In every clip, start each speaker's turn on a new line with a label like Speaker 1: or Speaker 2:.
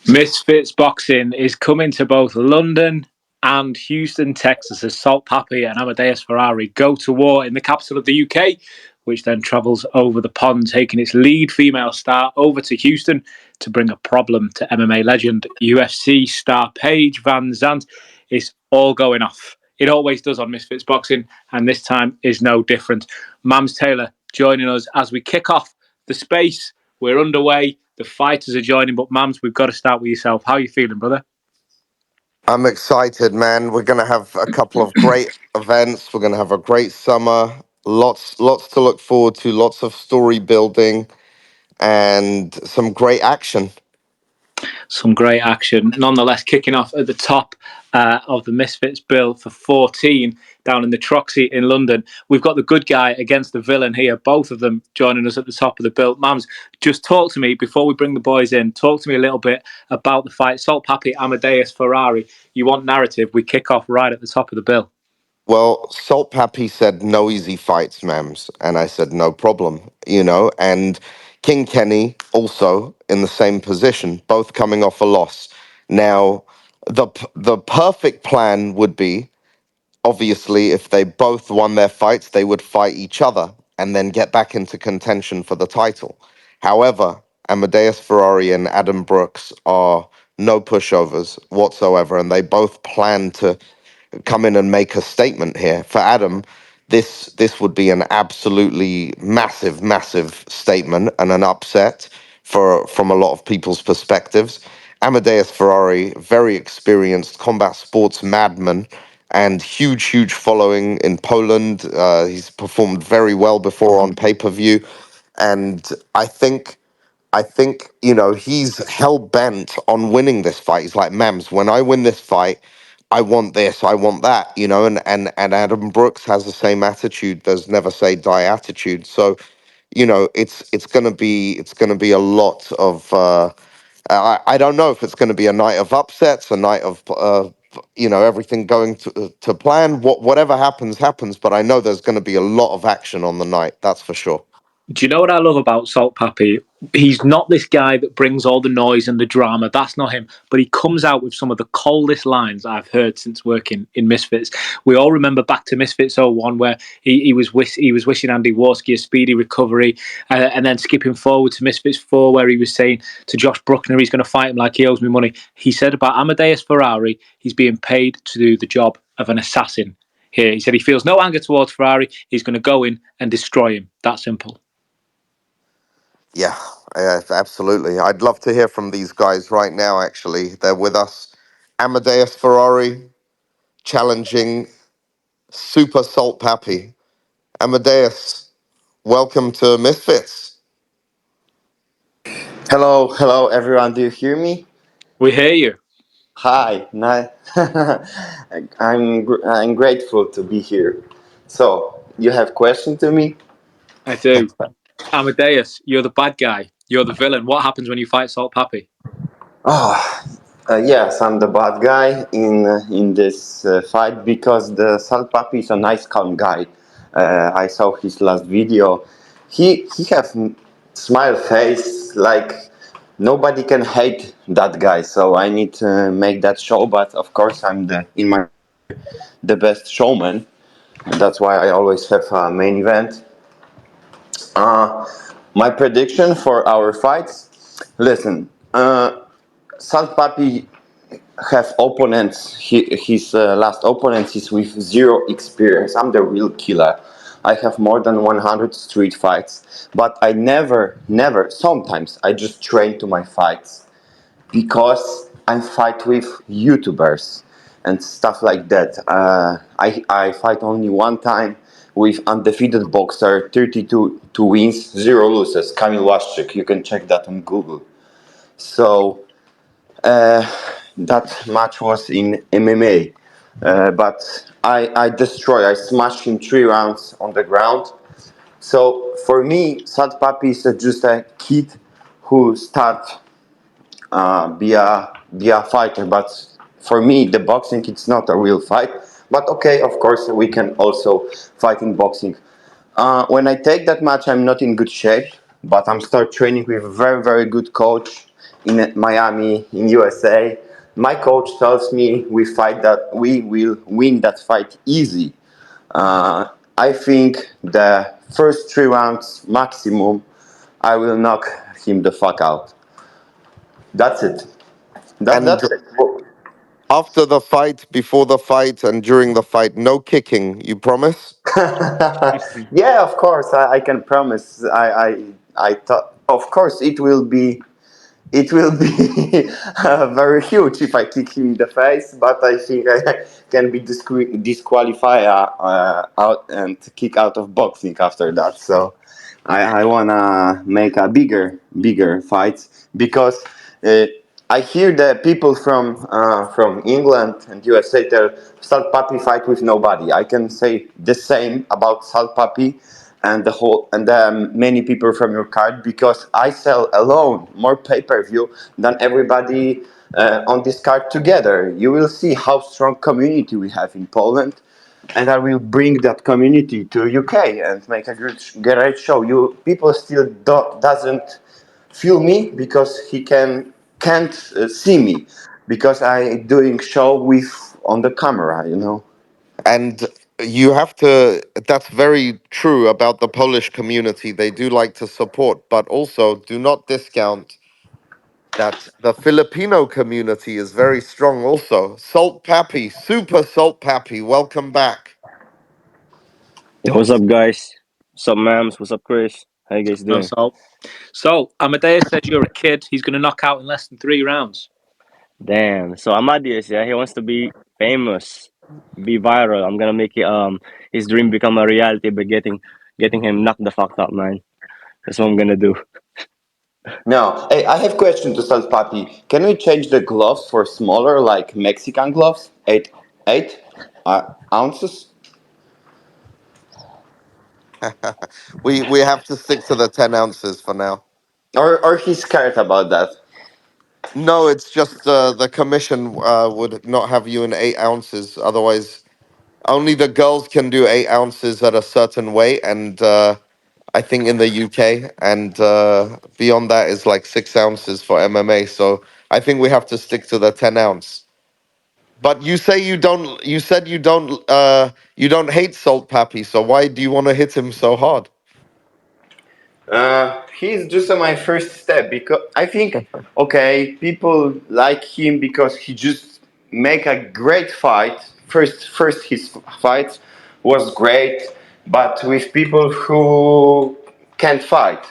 Speaker 1: Misfits Boxing is coming to both London and Houston, Texas, as Salt Papi and Amadeus Ferrari go to war in the capital of the UK, which then travels over the pond, taking its lead female star over to Houston to bring a problem to MMA legend UFC star Paige Vanzant. It's all going off. It always does on Misfits Boxing, and this time is no different. Mams Taylor joining us as we kick off the space. We're underway. The fighters are joining, but Mams, we've got to start with yourself. How are you feeling, brother?
Speaker 2: I'm excited, man. We're going to have a couple of great events. We're going to have a great summer. Lots to look forward to. Lots of story building and some great action.
Speaker 1: Some great action. Nonetheless, kicking off at the top of the Misfits bill for 14 down in the Troxy in London. We've got the good guy against the villain here, both of them joining us at the top of the bill. Mams, just talk to me, before we bring the boys in, talk to me a little bit about the fight. Salt Papi, Amadeus Ferrari. You want narrative? We kick off right at the top of the bill.
Speaker 2: Well, Salt Pappy said no easy fights, Mams. And I said, no problem, and King Kenny also in the same position, both coming off a loss. Now, the perfect plan would be, obviously, if they both won their fights, they would fight each other and then get back into contention for the title. However, Amadeus Ferrari and Adam Brooks are no pushovers whatsoever, and they both plan to come in and make a statement here. For Adam, this would be an absolutely massive statement and an upset from a lot of people's perspectives. Amadeus Ferrari, very experienced combat sports madman and huge following in Poland. He's performed very well before on pay-per-view, and I think he's hell bent on winning this fight. He's like, Mams, when I win this fight, I want this, I want that, and Adam Brooks has the same attitude. There's never say die attitude. So, it's gonna be a lot of I don't know if it's gonna be a night of upsets, a night of everything going to plan. Whatever happens, but I know there's gonna be a lot of action on the night, that's for sure.
Speaker 1: Do you know what I love about Salt Papi? He's not this guy that brings all the noise and the drama. That's not him. But he comes out with some of the coldest lines I've heard since working in Misfits. We all remember back to Misfits 01 where he was wishing Andy Warski a speedy recovery, and then skipping forward to Misfits 4 where he was saying to Josh Bruckner he's going to fight him like he owes me money. He said about Amadeus Ferrari, he's being paid to do the job of an assassin here. He said he feels no anger towards Ferrari. He's going to go in and destroy him. That simple.
Speaker 2: Yeah, absolutely. I'd love to hear from these guys right now, actually. They're with us. Amadeus Ferrari challenging Super Salt Pappy. Amadeus, welcome to Misfits.
Speaker 3: Hello, everyone. Do you hear me?
Speaker 1: We hear you.
Speaker 3: Hi, I'm grateful to be here. So, you have question to me?
Speaker 1: I do. Amadeus, you're the bad guy. You're the villain. What happens when you fight Salt Papi?
Speaker 3: Oh, yes, I'm the bad guy in this fight because the Salt Papi is a nice, calm guy. I saw his last video. He have smile face like nobody can hate that guy. So I need to make that show. But of course, I'm the best showman. That's why I always have a main event. My prediction for our fights. Listen, Salt Papi have opponents. His last opponent is with zero experience. I'm the real killer. I have more than 100 street fights, but I never. Sometimes I just train to my fights because I fight with YouTubers and stuff like that. I fight only one time with undefeated boxer, 32 wins, 0 losses, Kamil Łaszczyk. You can check that on Google. So that match was in MMA, but I smashed him 3 rounds on the ground. So for me, Salt Papi is just a kid who start be a fighter. But for me, the boxing it's not a real fight. But okay, of course, we can also fight in boxing. When I take that match, I'm not in good shape, but I'm start training with a very good coach in Miami, in USA. My coach tells me we will win that fight easy. I think the first 3 rounds maximum, I will knock him the fuck out. That's it.
Speaker 2: And
Speaker 3: That's it.
Speaker 2: after the fight, before the fight, and during the fight, no kicking. You promise?
Speaker 3: Yeah, of course, I can promise. I thought, of course, it will be very huge if I kick him in the face, but I think I can be disqualified out and kick out of boxing after that. So I wanna make a bigger fights because uh, I hear that people from England and USA tell Salt Papi fight with nobody. I can say the same about Salt Papi and the many people from your card because I sell alone more pay-per-view than everybody on this card together. You will see how strong community we have in Poland, and I will bring that community to UK and make a great show. You people still doesn't feel me because he can't see me because I doing show with on the camera.
Speaker 2: And you have to, that's very true about the Polish community. They do like to support, but also do not discount that the Filipino community is very strong also. Salt Pappy, Super Salt Pappy, welcome back.
Speaker 4: Yo, what's up, guys? What's up, mams? What's up, Chris? How you guys
Speaker 1: No,
Speaker 4: doing?
Speaker 1: so Amadeus says you're a kid. He's going to knock out in less than 3 rounds.
Speaker 4: Damn. So amadeusz, yeah, he wants to be famous, be viral. I'm gonna make it, his dream become a reality by getting him knocked the fuck up, man. That's what I'm gonna do.
Speaker 3: Now, hey, I have question to Salt Papi. Can we change the gloves for smaller, like Mexican gloves? Eight ounces?
Speaker 2: We have to stick to the 10 ounces for now.
Speaker 3: Or he's scared about that?
Speaker 2: No, it's just the commission would not have you in 8 ounces. Otherwise, only the girls can do 8 ounces at a certain weight, and I think in the UK, and beyond that is like 6 ounces for MMA. So I think we have to stick to the 10 ounce. But you say you don't. You said you don't hate Salt Pappy. So why do you want to hit him so hard?
Speaker 3: He's just my first step because I think okay, people like him because he just make a great fight. First his fight was great, but with people who can't fight.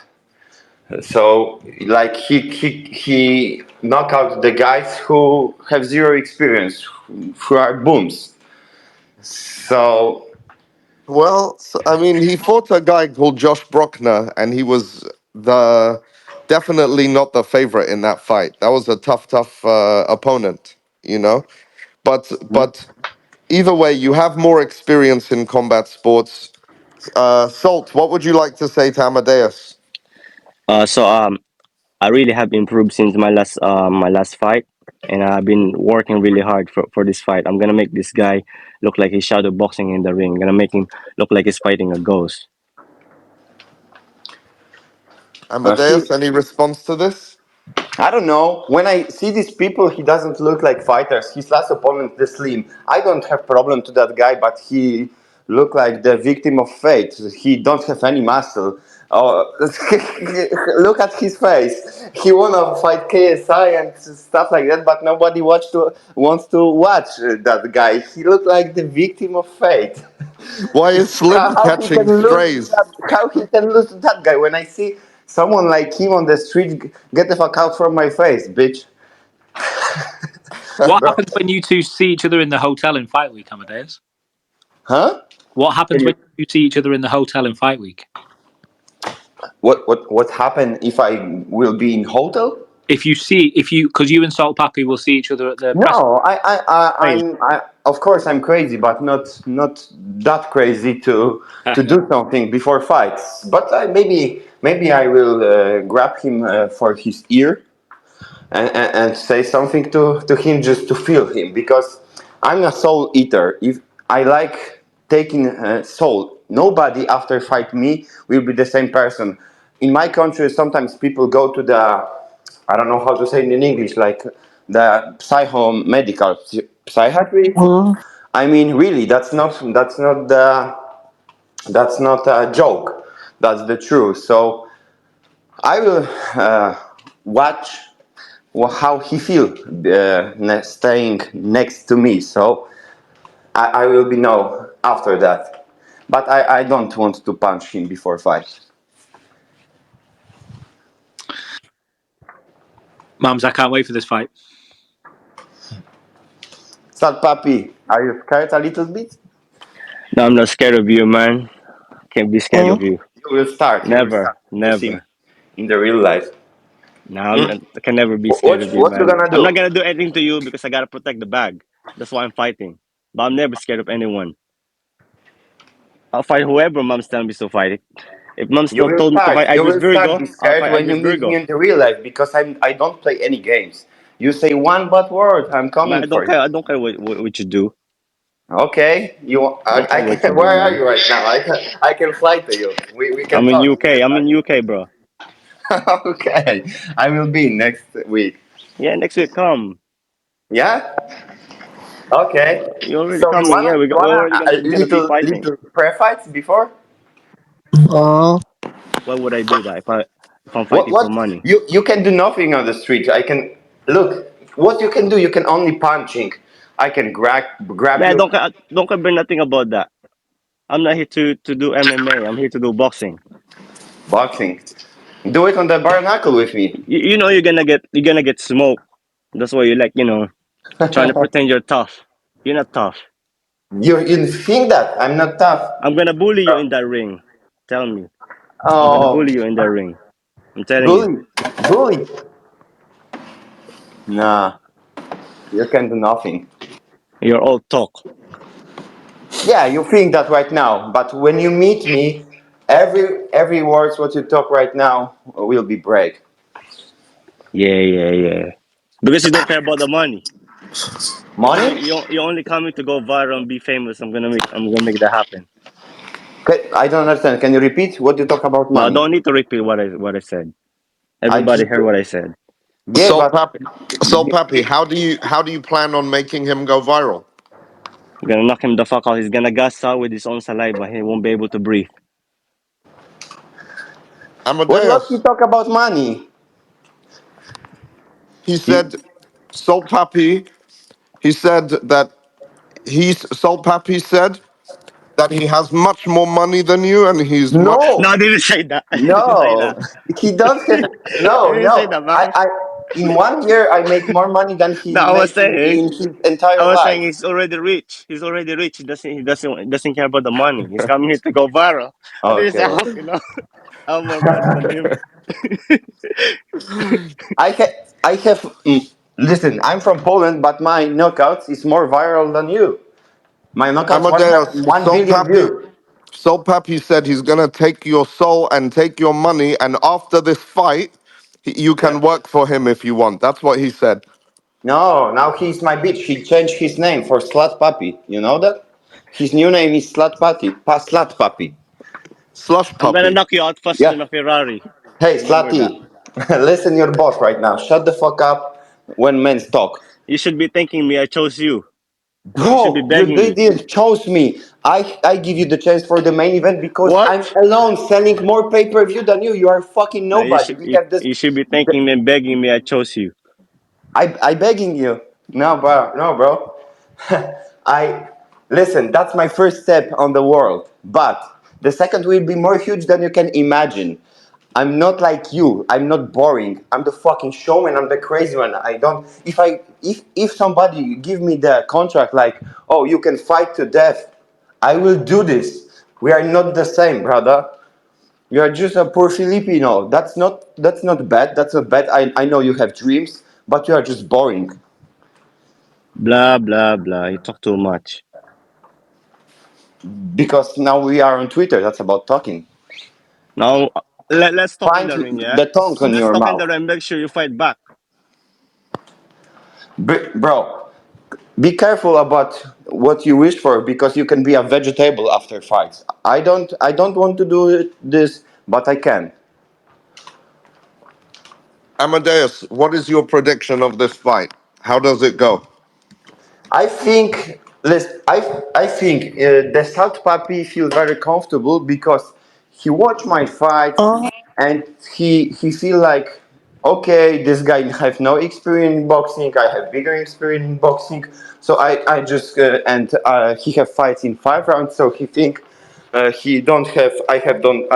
Speaker 3: So like he knock out the guys who have zero experience, who are booms. So
Speaker 2: Well, I mean, he fought a guy called Josh Brockner, and he was the definitely not the favorite in that fight. That was a tough opponent, you know. But either way, you have more experience in combat sports. Salt, what would you like to say to Amadeus?
Speaker 4: So I really have improved since my last fight, and I've been working really hard for this fight. I'm gonna make this guy look like he's shadow boxing in the ring. I'm gonna make him look like he's fighting a ghost.
Speaker 3: he
Speaker 2: Amadeus, any response to this?
Speaker 3: I don't know. When I see these people, he doesn't look like fighters. His last opponent, the Slim. I don't have problem to that guy, but he look like the victim of fate. He don't have any muscle. Oh, look at his face. He wanna fight KSI and stuff like that, but nobody wants to watch that guy. He look like the victim of fate.
Speaker 2: Why is Slim
Speaker 3: How he
Speaker 2: catching
Speaker 3: can lose
Speaker 2: strays?
Speaker 3: that, how he can lose to that guy when I see someone like him on the street, get the fuck out from my face, bitch.
Speaker 1: What happens when you two see each other in the hotel in fight week, Amadeus?
Speaker 3: Huh?
Speaker 1: What happens when you see each other in the hotel in fight week?
Speaker 3: What happened if I will be in hotel?
Speaker 1: Because you and Salt Pappy will see each other at the press.
Speaker 3: No,
Speaker 1: Crazy.
Speaker 3: of course I'm crazy, but not that crazy to do something before fights. But maybe I will grab him for his ear and say something to him just to feel him because I'm a soul eater. If I like taking soul, nobody after fight me will be the same person. In my country, sometimes people go to the I don't know how to say it in English, like the psychomedical psychiatrist. I mean, really, that's not a joke. That's the truth. So I will watch how he feel staying next to me. So I will be know after that. But I don't want to punch him before fight.
Speaker 1: Mams, I can't wait for this fight.
Speaker 3: Sad Papi, are you scared a little bit?
Speaker 4: No, I'm not scared of you, man. Can't be scared of you.
Speaker 3: You will start. You will
Speaker 4: Never,
Speaker 3: start. You will see
Speaker 4: never.
Speaker 3: in the real life.
Speaker 4: No,
Speaker 3: Hmm?
Speaker 4: I can never be scared of you,
Speaker 3: What you
Speaker 4: man.
Speaker 3: gonna
Speaker 4: I'm not
Speaker 3: do?
Speaker 4: gonna do anything to you because I gotta protect the bag. That's why I'm fighting. But I'm never scared of anyone. I'll fight whoever mom's telling me to fight. If mom's
Speaker 3: You
Speaker 4: still
Speaker 3: will
Speaker 4: told me to
Speaker 3: start.
Speaker 4: fight
Speaker 3: You
Speaker 4: Idris
Speaker 3: will start
Speaker 4: Virgo,
Speaker 3: be
Speaker 4: I'll
Speaker 3: scared
Speaker 4: fight
Speaker 3: when you
Speaker 4: Idris
Speaker 3: meet me
Speaker 4: Virgo.
Speaker 3: in the real life because I don't play any games. You say one bad word, I'm
Speaker 4: Man,
Speaker 3: coming
Speaker 4: I don't
Speaker 3: for
Speaker 4: care.
Speaker 3: you.
Speaker 4: I don't care what you do.
Speaker 3: Okay,
Speaker 4: I don't care
Speaker 3: I
Speaker 4: what you
Speaker 3: can.
Speaker 4: do,
Speaker 3: Where are
Speaker 4: man.
Speaker 3: you right now? I can fly to you. We can
Speaker 4: I'm in
Speaker 3: talk. We
Speaker 4: UK.
Speaker 3: can
Speaker 4: I'm in
Speaker 3: talk.
Speaker 4: UK, bro.
Speaker 3: Okay, I will be next week.
Speaker 4: Yeah, next week come.
Speaker 3: Yeah. Okay.
Speaker 4: You're already
Speaker 3: So
Speaker 4: coming. Yeah,
Speaker 3: you
Speaker 4: we're
Speaker 3: wanna
Speaker 4: already
Speaker 3: a
Speaker 4: gonna be fighting.
Speaker 3: little pre fights before?
Speaker 4: Why would I do that if I'm
Speaker 3: What
Speaker 4: fighting for
Speaker 3: what
Speaker 4: money?
Speaker 3: you can do nothing on the street. I can look. What you can do? You can only punching. I can grab
Speaker 4: Man,
Speaker 3: you.
Speaker 4: don't care nothing about that. I'm not here to do MMA. I'm here to do boxing.
Speaker 3: Boxing. Do it on the bare knuckle with me.
Speaker 4: You know you're gonna get smoked. That's why you like trying to pretend you're tough. You're not tough.
Speaker 3: You think that I'm not tough?
Speaker 4: I'm gonna bully you in that ring. Tell me. I'm gonna
Speaker 3: Oh,
Speaker 4: bully you in that ring. I'm telling you.
Speaker 3: bully, bully. Nah, you can do nothing.
Speaker 4: You're all talk.
Speaker 3: Yeah, you think that right now, but when you meet me, every words what you talk right now will be break.
Speaker 4: Yeah, yeah, yeah. Because you don't care about the money.
Speaker 3: Money?
Speaker 4: You only coming to go viral and be famous. I'm gonna make that happen.
Speaker 3: I don't understand. Can you repeat what you talk about
Speaker 4: No, I
Speaker 3: money?
Speaker 4: don't need to repeat what I said.
Speaker 3: I
Speaker 4: Everybody
Speaker 3: just
Speaker 4: heard what I said.
Speaker 3: yeah,
Speaker 2: Salt
Speaker 3: but
Speaker 2: Pappy, Salt Pappy, how do you plan on making him go viral?
Speaker 4: I'm gonna knock him the fuck out. He's gonna gas out with his own saliva. He won't be able to breathe.
Speaker 3: what you
Speaker 2: Amadeus,
Speaker 3: talk about money?
Speaker 2: he
Speaker 3: You,
Speaker 2: said, Salt Pappy, he said that Salt Pappy said that he has much more money than you and he's much.
Speaker 4: No, I
Speaker 3: no,
Speaker 4: didn't say that. I didn't say
Speaker 3: no,
Speaker 4: that.
Speaker 3: he doesn't.
Speaker 4: I
Speaker 3: No,
Speaker 4: didn't say
Speaker 3: no.
Speaker 4: that, man.
Speaker 3: I in 1 year I make more money than he
Speaker 4: No, I was
Speaker 3: make
Speaker 4: saying,
Speaker 3: in his
Speaker 4: I
Speaker 3: entire
Speaker 4: was saying
Speaker 3: life.
Speaker 4: he's already rich. He's already rich. He doesn't care about the money. He's coming here to go viral. I didn't say
Speaker 3: Okay.
Speaker 4: I have more money than him.
Speaker 3: I have. Listen, I'm from Poland, but my knockouts is more viral than you. My knockouts
Speaker 2: Amadeus,
Speaker 3: 1 billion views.
Speaker 2: Salt Pappy said he's gonna take your soul and take your money, and after this fight, you
Speaker 3: Yeah.
Speaker 2: can work for him if you want. That's what he said.
Speaker 3: No, now he's my bitch. He changed his name for Slut Puppy. You know that? His new name is Slut Puppy. Slut Puppy.
Speaker 2: Slush
Speaker 4: I'm gonna
Speaker 2: Puppy.
Speaker 4: knock you out faster than
Speaker 3: Yeah.
Speaker 4: a Ferrari.
Speaker 3: Hey,
Speaker 4: Remember that.
Speaker 3: Slutty. Listen, your boss right now. Shut the fuck up when men talk.
Speaker 4: You should be thanking me. I chose you. You should be
Speaker 3: Bro, you
Speaker 4: begging me.
Speaker 3: didn't choose me. I give you the chance for the main event because I'm
Speaker 4: What?
Speaker 3: alone selling more pay-per-view than you. You are fucking
Speaker 4: No, you
Speaker 3: nobody.
Speaker 4: should
Speaker 3: We
Speaker 4: you,
Speaker 3: have this.
Speaker 4: you should be thanking me and begging me. I chose you.
Speaker 3: I begging you. No, bro. No, bro. I listen. That's my first step on the world, but the second will be more huge than you can imagine. I'm not like you. I'm not boring. I'm the fucking showman. I'm the crazy one. I don't. If somebody give me the contract like, oh, you can fight to death, I will do this. We are not the same, brother. You are just a poor Filipino. That's not bad. That's not bad. I know you have dreams, but you are just boring.
Speaker 4: Blah blah blah. You talk too much.
Speaker 3: Because now we are on Twitter. That's about talking.
Speaker 4: Now let's talk in
Speaker 3: Find
Speaker 4: the ring, yeah.
Speaker 3: the tongue on
Speaker 4: Let's
Speaker 3: your
Speaker 4: talk in the
Speaker 3: mouth,
Speaker 4: ring. Make sure you fight back.
Speaker 3: bro. Be careful about what you wish for because you can be a vegetable after fights. I don't want to do this, but I can.
Speaker 2: Amadeus, what is your prediction of this fight? How does it go?
Speaker 3: I think the Salt Puppy feel very comfortable because he watched my fights and he feel like, okay, this guy have no experience in boxing. I have bigger experience in boxing, so I just and he have fights in 5 rounds. So he think he don't have I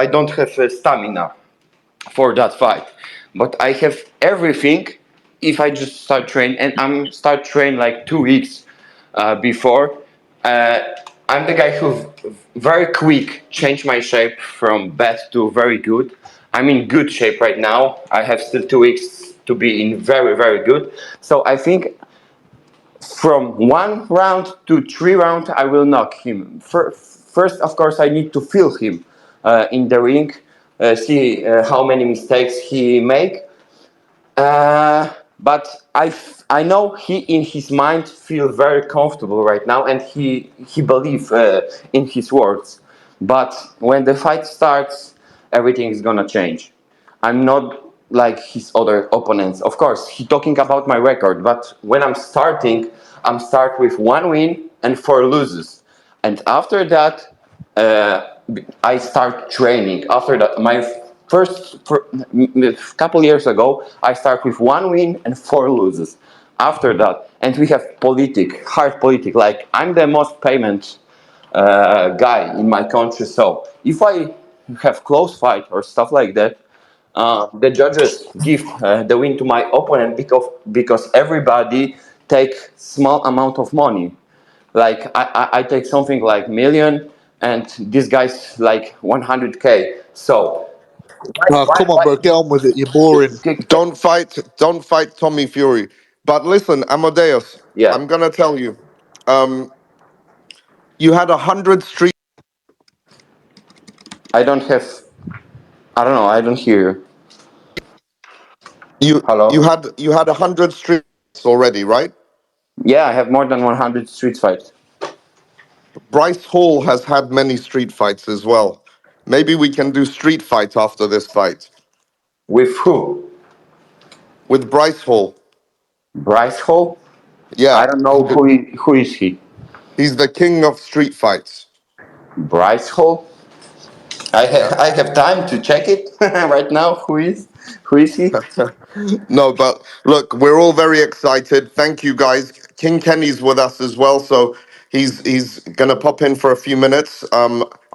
Speaker 3: don't have stamina for that fight. But I have everything if I just start train, and I'm start train like 2 weeks before. Uh, I'm the guy who very quick changed my shape from bad to very good. I'm in good shape right now. I have still 2 weeks to be in very good. So I think from 1 round to 3 round, I will knock him. First, of course, I need to feel him in the ring, see how many mistakes he make. But I know he in his mind feel very comfortable right now, and he believe in his words. But when the fight starts, everything is gonna change. I'm not like his other opponents. Of course, he talking about my record, but when I'm starting, I'm start with 1 win and 4 losses, and after that, uh, I start training. After that, my couple years ago, I start with 1 win and 4 losses. After that, and we have hard politic. Like I'm the most payment guy in my country. So if I have close fight or stuff like that, the judges give the win to my opponent because everybody take small amount of money. Like I take something like million, and this guy's like 100K. So
Speaker 5: Oh, come on, bro. Get on with it. You're boring.
Speaker 2: Don't fight Tommy Fury. But listen, Amadeus,
Speaker 3: yeah,
Speaker 2: I'm gonna tell you, um, you had 100 street.
Speaker 3: I don't have. I don't know. I don't hear you.
Speaker 2: You
Speaker 3: Hello.
Speaker 2: had 100 streets already, right?
Speaker 3: Yeah, I have more than 100 street fights.
Speaker 2: Bryce Hall has had many street fights as well. Maybe we can do street fight after this fight
Speaker 3: With who?
Speaker 2: with Bryce Hall.
Speaker 3: Bryce Hall?
Speaker 2: Yeah,
Speaker 3: I don't know who is he.
Speaker 2: he's the king of street fights.
Speaker 3: Bryce Hall?
Speaker 2: Yeah.
Speaker 3: I have time to check it right now. Who is he?
Speaker 2: No, but look, we're all very excited. Thank you, guys. King Kenny's with us as well, so he's gonna pop in for a few minutes.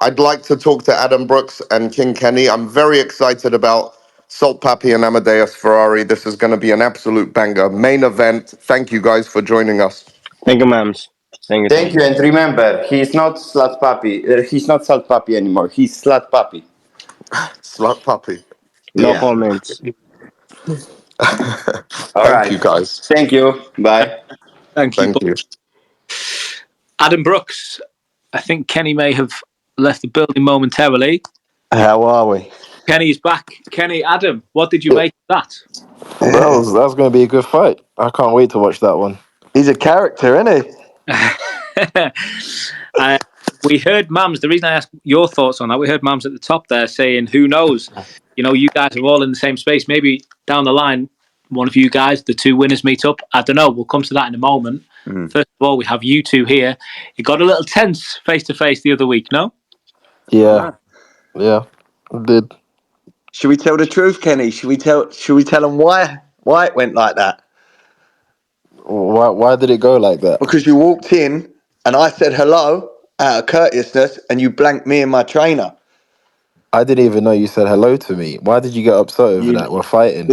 Speaker 2: I'd like to talk to Adam Brooks and King Kenny. I'm very excited about Salt Papi and Amadeus Ferrari. This is gonna be an absolute banger. Main event. Thank you guys for joining us.
Speaker 4: Thank you, ma'ams. Thank you,
Speaker 3: Thank
Speaker 4: thank
Speaker 3: you,
Speaker 4: you.
Speaker 3: and remember, he's not Slut Puppy. He's not Salt Puppy anymore. He's Slut Puppy.
Speaker 2: Slut Papi.
Speaker 4: No
Speaker 3: Yeah.
Speaker 4: comments.
Speaker 3: All
Speaker 2: Thank
Speaker 3: right.
Speaker 2: you, guys.
Speaker 3: Thank you. Bye.
Speaker 1: Thank you.
Speaker 2: Thank you.
Speaker 1: Adam Brooks, I think Kenny may have left the building momentarily.
Speaker 5: How are we?
Speaker 1: Kenny's back. Kenny, Adam, what did you make of that?
Speaker 6: That's going to be a good fight. I can't wait to watch that one.
Speaker 5: He's a character, isn't he?
Speaker 1: We heard Mams. The reason I asked your thoughts on that, we heard Mams at the top there saying, "Who knows? You know, you guys are all in the same space. Maybe down the line, one of you guys, the two winners, meet up. I don't know. We'll come to that in a moment. First of all, we have you two here. It got a little tense face to face the other week. No,
Speaker 6: Yeah, yeah, it did.
Speaker 5: Should we tell the truth, Kenny? Should we tell them why it went like that?
Speaker 6: Why did it go like that?
Speaker 5: Because you walked in and I said hello out of courteousness, and you blanked me and my trainer.
Speaker 6: I didn't even know you said hello to me. Why did you get upset over that? We're fighting.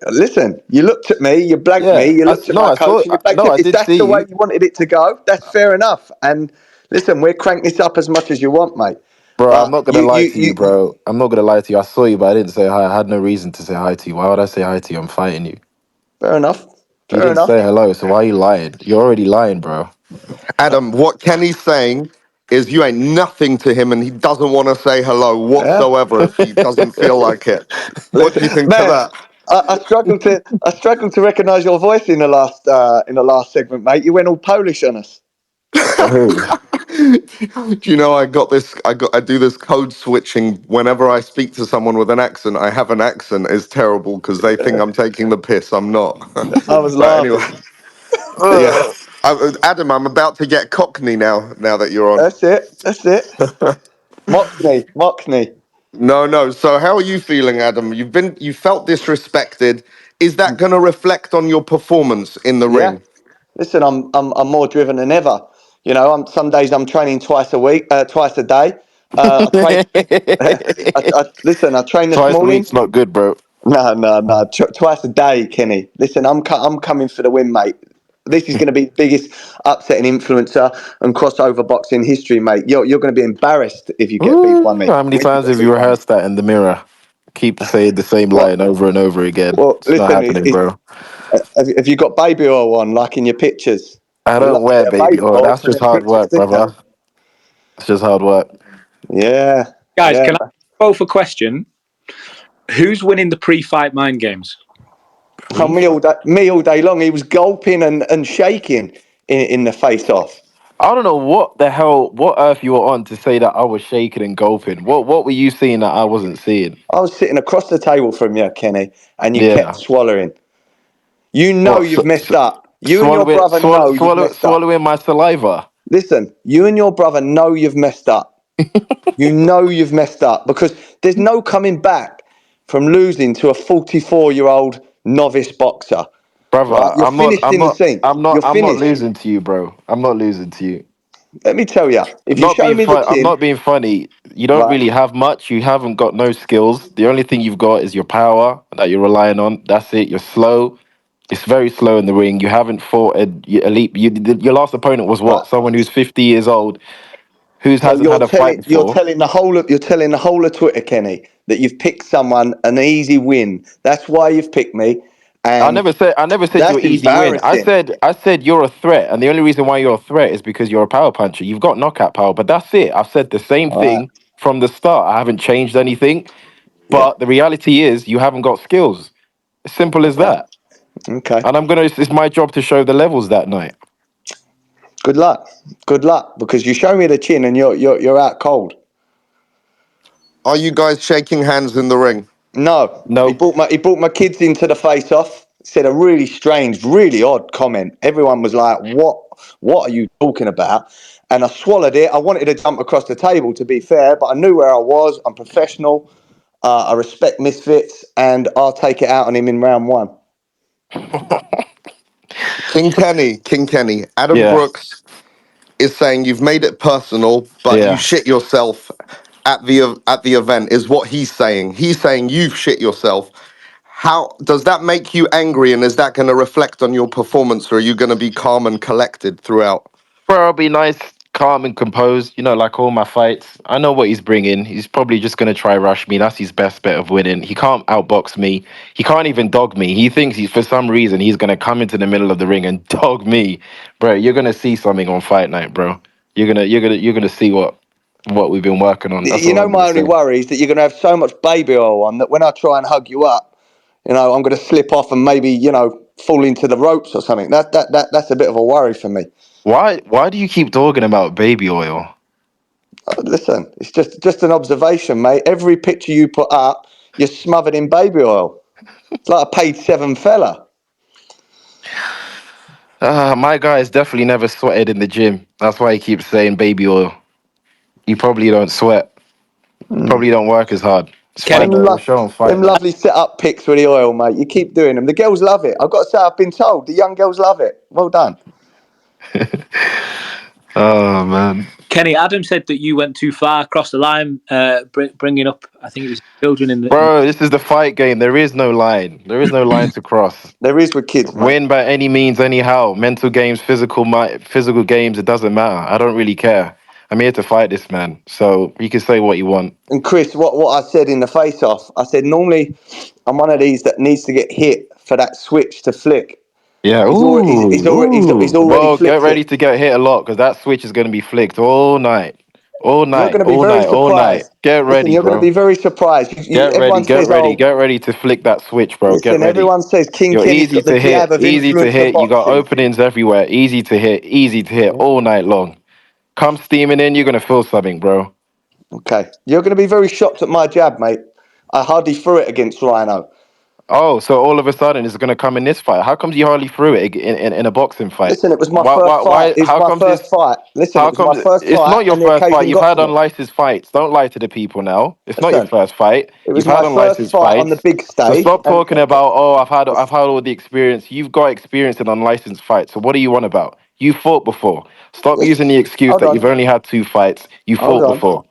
Speaker 5: Listen. You looked at me. You blanked
Speaker 6: Yeah,
Speaker 5: me. You looked at my coach, and you blanked
Speaker 6: No,
Speaker 5: him.
Speaker 6: I
Speaker 5: If
Speaker 6: did
Speaker 5: that's
Speaker 6: see
Speaker 5: the way
Speaker 6: you,
Speaker 5: you wanted it to go, that's fair enough. And listen, we'll crank this up as much as you want, mate.
Speaker 6: bro. I'm
Speaker 5: But
Speaker 6: not gonna lie to you, bro. I'm not gonna lie to you. I saw you, but I didn't say hi. I had no reason to say hi to you. Why would I say hi to you? I'm fighting you.
Speaker 5: fair enough.
Speaker 6: You
Speaker 5: Fair
Speaker 6: didn't
Speaker 5: enough.
Speaker 6: say hello, so why are you lying? You're already lying, bro.
Speaker 2: Adam, what Kenny's saying is you ain't nothing to him and he doesn't want to say hello
Speaker 5: Yeah.
Speaker 2: whatsoever if he doesn't feel like it. What do you
Speaker 5: Listen,
Speaker 2: think of
Speaker 5: man,
Speaker 2: that?
Speaker 5: I struggled to recognise your voice in the last segment, mate. You went all Polish on us.
Speaker 6: Who?
Speaker 2: Do you know I got this? I do this code switching whenever I speak to someone with an accent. I have an accent. It's terrible because they think I'm taking the piss. I'm not.
Speaker 5: I was
Speaker 2: But anyway,
Speaker 5: laughing. Yeah,
Speaker 2: Adam, I'm about to get Cockney now. Now that you're on.
Speaker 5: that's it. That's it. Mockney, Mockney.
Speaker 2: No, no. So how are you feeling, Adam? You felt disrespected. Is that going to reflect on your performance in the
Speaker 5: Yeah.
Speaker 2: ring?
Speaker 5: Listen, I'm more driven than ever. You know, some days I'm training twice a week, twice a day. I train. Listen, I trained this
Speaker 6: Twice a
Speaker 5: morning.
Speaker 6: week's not good, bro.
Speaker 5: No. Twice a day, Kenny. Listen, I'm coming for the win, mate. This is going to be the biggest upsetting influencer and crossover boxing history, mate. You're going to be embarrassed if you get beat by
Speaker 6: Ooh,
Speaker 5: me.
Speaker 6: how many
Speaker 5: When you
Speaker 6: times
Speaker 5: get
Speaker 6: have you
Speaker 5: beat by me.
Speaker 6: rehearsed that in the mirror? Keep saying the same
Speaker 5: What?
Speaker 6: line over and over again.
Speaker 5: Well,
Speaker 6: It's not
Speaker 5: listen.
Speaker 6: happening, bro.
Speaker 5: Have you got baby oil on, like in your pictures?
Speaker 6: I
Speaker 5: We
Speaker 6: don't
Speaker 5: love a
Speaker 6: wear
Speaker 5: bit of
Speaker 6: baby
Speaker 5: baby
Speaker 6: oil.
Speaker 5: oil
Speaker 6: That's
Speaker 5: to
Speaker 6: just
Speaker 5: them
Speaker 6: hard
Speaker 5: bricks
Speaker 6: work,
Speaker 5: stick
Speaker 6: brother.
Speaker 5: out.
Speaker 6: It's just hard work.
Speaker 5: Yeah,
Speaker 1: Guys,
Speaker 5: yeah.
Speaker 1: can I ask both a question? Who's winning the pre-fight mind games?
Speaker 5: Oh, me all day long. He was gulping and shaking in the face off.
Speaker 6: I don't know what the hell, what earth you were on to say that I was shaking and gulping. What were you seeing that I wasn't seeing?
Speaker 5: I was sitting across the table from you, Kenny, and you kept
Speaker 6: Yeah.
Speaker 5: swallowing. You know
Speaker 6: What?
Speaker 5: you've messed up. You and your brother know you've messed up.
Speaker 6: Swallowing my saliva.
Speaker 5: Listen, you and your brother know you've messed up. You know you've messed up because there's no coming back from losing to a 44-year-old novice boxer. Right?
Speaker 6: Brother,
Speaker 5: You're finished in the scene. You're
Speaker 6: I'm not
Speaker 5: finished.
Speaker 6: losing to you, bro. I'm not losing to you.
Speaker 5: Let me tell you, if you
Speaker 6: Not
Speaker 5: show
Speaker 6: being
Speaker 5: me the
Speaker 6: fun. I'm
Speaker 5: chin,
Speaker 6: not being funny. You don't
Speaker 5: right?
Speaker 6: really have much. You haven't got no skills. The only thing you've got is your power that you're relying on. That's it. You're slow. It's very slow in the ring. You haven't fought elite. Your last opponent was
Speaker 5: Right.
Speaker 6: what? Someone who's 50 years old, who
Speaker 5: So
Speaker 6: hasn't had a fight
Speaker 5: you're
Speaker 6: before.
Speaker 5: telling the whole of Twitter, Kenny, that you've picked someone an easy win. That's why you've picked me, and
Speaker 6: I never said you're
Speaker 5: that's
Speaker 6: easy win.
Speaker 5: embarrassing.
Speaker 6: I said you're a threat, and the only reason why you're a threat is because you're a power puncher. You've got knockout power, but that's it. I've said the same
Speaker 5: All right.
Speaker 6: thing from the start. I haven't changed anything.
Speaker 5: Yeah.
Speaker 6: But the reality is you haven't got skills. As simple as
Speaker 5: Okay.
Speaker 6: that.
Speaker 5: Okay.
Speaker 6: And it's my job to show the levels that night.
Speaker 5: Good luck. Good luck, because you show me the chin and you're out cold.
Speaker 2: Are you guys shaking hands in the ring?
Speaker 5: No,
Speaker 6: Nope.
Speaker 5: he brought my kids into the face off. Said a really strange, really odd comment. Everyone was like, What are you talking about?" And I swallowed it. I wanted to jump across the table, to be fair, but I knew where I was. I'm professional. I respect Misfits, and I'll take it out on him in round one.
Speaker 2: King Kenny, Adam
Speaker 6: Yeah.
Speaker 2: Brooks is saying you've made it personal, but you
Speaker 6: Yeah.
Speaker 2: shit yourself at the event. Is what he's saying. He's saying you've shit yourself. How does that make you angry, and is that going to reflect on your performance, or are you going to be calm and collected throughout?
Speaker 6: Bro, I'll be nice, calm, and composed. You know, like all my fights. I know what he's bringing. He's probably just going to try rush me. That's his best bet of winning. He can't outbox me. He can't even dog me. He thinks for some reason, he's going to come into the middle of the ring and dog me. Bro, you're going to see something on fight night, bro. You're gonna see what we've been working on. That's
Speaker 5: You
Speaker 6: all
Speaker 5: know,
Speaker 6: I'm gonna
Speaker 5: my only
Speaker 6: say.
Speaker 5: worry is that you're going to have so much baby oil on that when I try and hug you up, I'm going to slip off and maybe, fall into the ropes or something. That's a bit of a worry for me.
Speaker 6: Why do you keep talking about baby oil?
Speaker 5: Listen, it's just an observation, mate. Every picture you put up, you're smothered in baby oil. It's like a paid seven fella.
Speaker 6: My guy has definitely never sweated in the gym. That's why he keeps saying baby oil. You probably don't sweat. Probably don't work as hard. It's
Speaker 1: Kenny,
Speaker 6: fine
Speaker 5: Them,
Speaker 6: though. We'll
Speaker 5: lo-
Speaker 6: show on fight
Speaker 5: them
Speaker 6: night.
Speaker 5: lovely set-up pics with the oil, mate. You keep doing them. The girls love it. I've got to say, I've been told the young girls love it. Well done.
Speaker 6: Oh man,
Speaker 1: Kenny, Adam said that you went too far across the line, bringing up, I think it was children in
Speaker 6: bro, this is the fight game. There is no line. There is no line to cross.
Speaker 5: There is with kids, mate.
Speaker 6: Win by any means, anyhow. Mental games, physical games. It doesn't matter. I don't really care. I'm here to fight this man. So you can say what you want.
Speaker 5: And Chris, what I said in the face-off, I said normally I'm one of these that needs to get hit for that switch to flick.
Speaker 6: Yeah.
Speaker 5: He's
Speaker 6: Ooh.
Speaker 5: already
Speaker 6: Well, get
Speaker 5: flicked
Speaker 6: ready
Speaker 5: it.
Speaker 6: to get hit a lot because that switch is going to be flicked all night. All
Speaker 5: You're
Speaker 6: night.
Speaker 5: going to be
Speaker 6: All
Speaker 5: very
Speaker 6: night. All night.
Speaker 5: surprised.
Speaker 6: Get
Speaker 5: Listen,
Speaker 6: ready,
Speaker 5: you're going to
Speaker 6: bro.
Speaker 5: be very surprised.
Speaker 6: Get ready.
Speaker 5: Everyone
Speaker 6: Get
Speaker 5: says,
Speaker 6: ready.
Speaker 5: "Oh,
Speaker 6: Get ready to flick that switch, bro. Get
Speaker 5: listen."
Speaker 6: ready.
Speaker 5: Everyone says King
Speaker 6: You're
Speaker 5: Kenny's
Speaker 6: easy
Speaker 5: got the
Speaker 6: to hit.
Speaker 5: jab of
Speaker 6: Easy to
Speaker 5: influence for
Speaker 6: hit. You got
Speaker 5: boxing.
Speaker 6: openings everywhere. Easy to hit. Easy to hit all night long. Come steaming in, you're gonna feel something, bro.
Speaker 5: Okay. You're going to be very shocked at my jab, mate. I hardly threw it against Rhino.
Speaker 6: Oh, so all of a sudden it's gonna come in this fight. How comes you hardly threw it in a boxing fight?
Speaker 5: Listen, it was my
Speaker 6: Why,
Speaker 5: first
Speaker 6: why,
Speaker 5: fight.
Speaker 6: why?
Speaker 5: It's
Speaker 6: How
Speaker 5: my
Speaker 6: comes
Speaker 5: first
Speaker 6: it's
Speaker 5: fight. Listen,
Speaker 6: How
Speaker 5: it was my
Speaker 6: comes
Speaker 5: first
Speaker 6: it's
Speaker 5: fight,
Speaker 6: not your
Speaker 5: and the
Speaker 6: first fight?
Speaker 5: occasion
Speaker 6: You've
Speaker 5: got
Speaker 6: had
Speaker 5: to me.
Speaker 6: unlicensed fights. Don't lie to the people now. It's not your
Speaker 5: Listen,
Speaker 6: first fight.
Speaker 5: it
Speaker 6: You've
Speaker 5: was
Speaker 6: had
Speaker 5: my first
Speaker 6: unlicensed
Speaker 5: fight on the
Speaker 6: fights.
Speaker 5: big
Speaker 6: So
Speaker 5: stage,
Speaker 6: stop
Speaker 5: and
Speaker 6: talking about, oh, I've had all the experience. You've got experience in unlicensed fights. So what do you want about? You fought before. Stop
Speaker 5: listen,
Speaker 6: using the excuse
Speaker 5: hold
Speaker 6: that
Speaker 5: on,
Speaker 6: you've only had 2 fights. You
Speaker 5: hold
Speaker 6: fought
Speaker 5: on.
Speaker 6: before.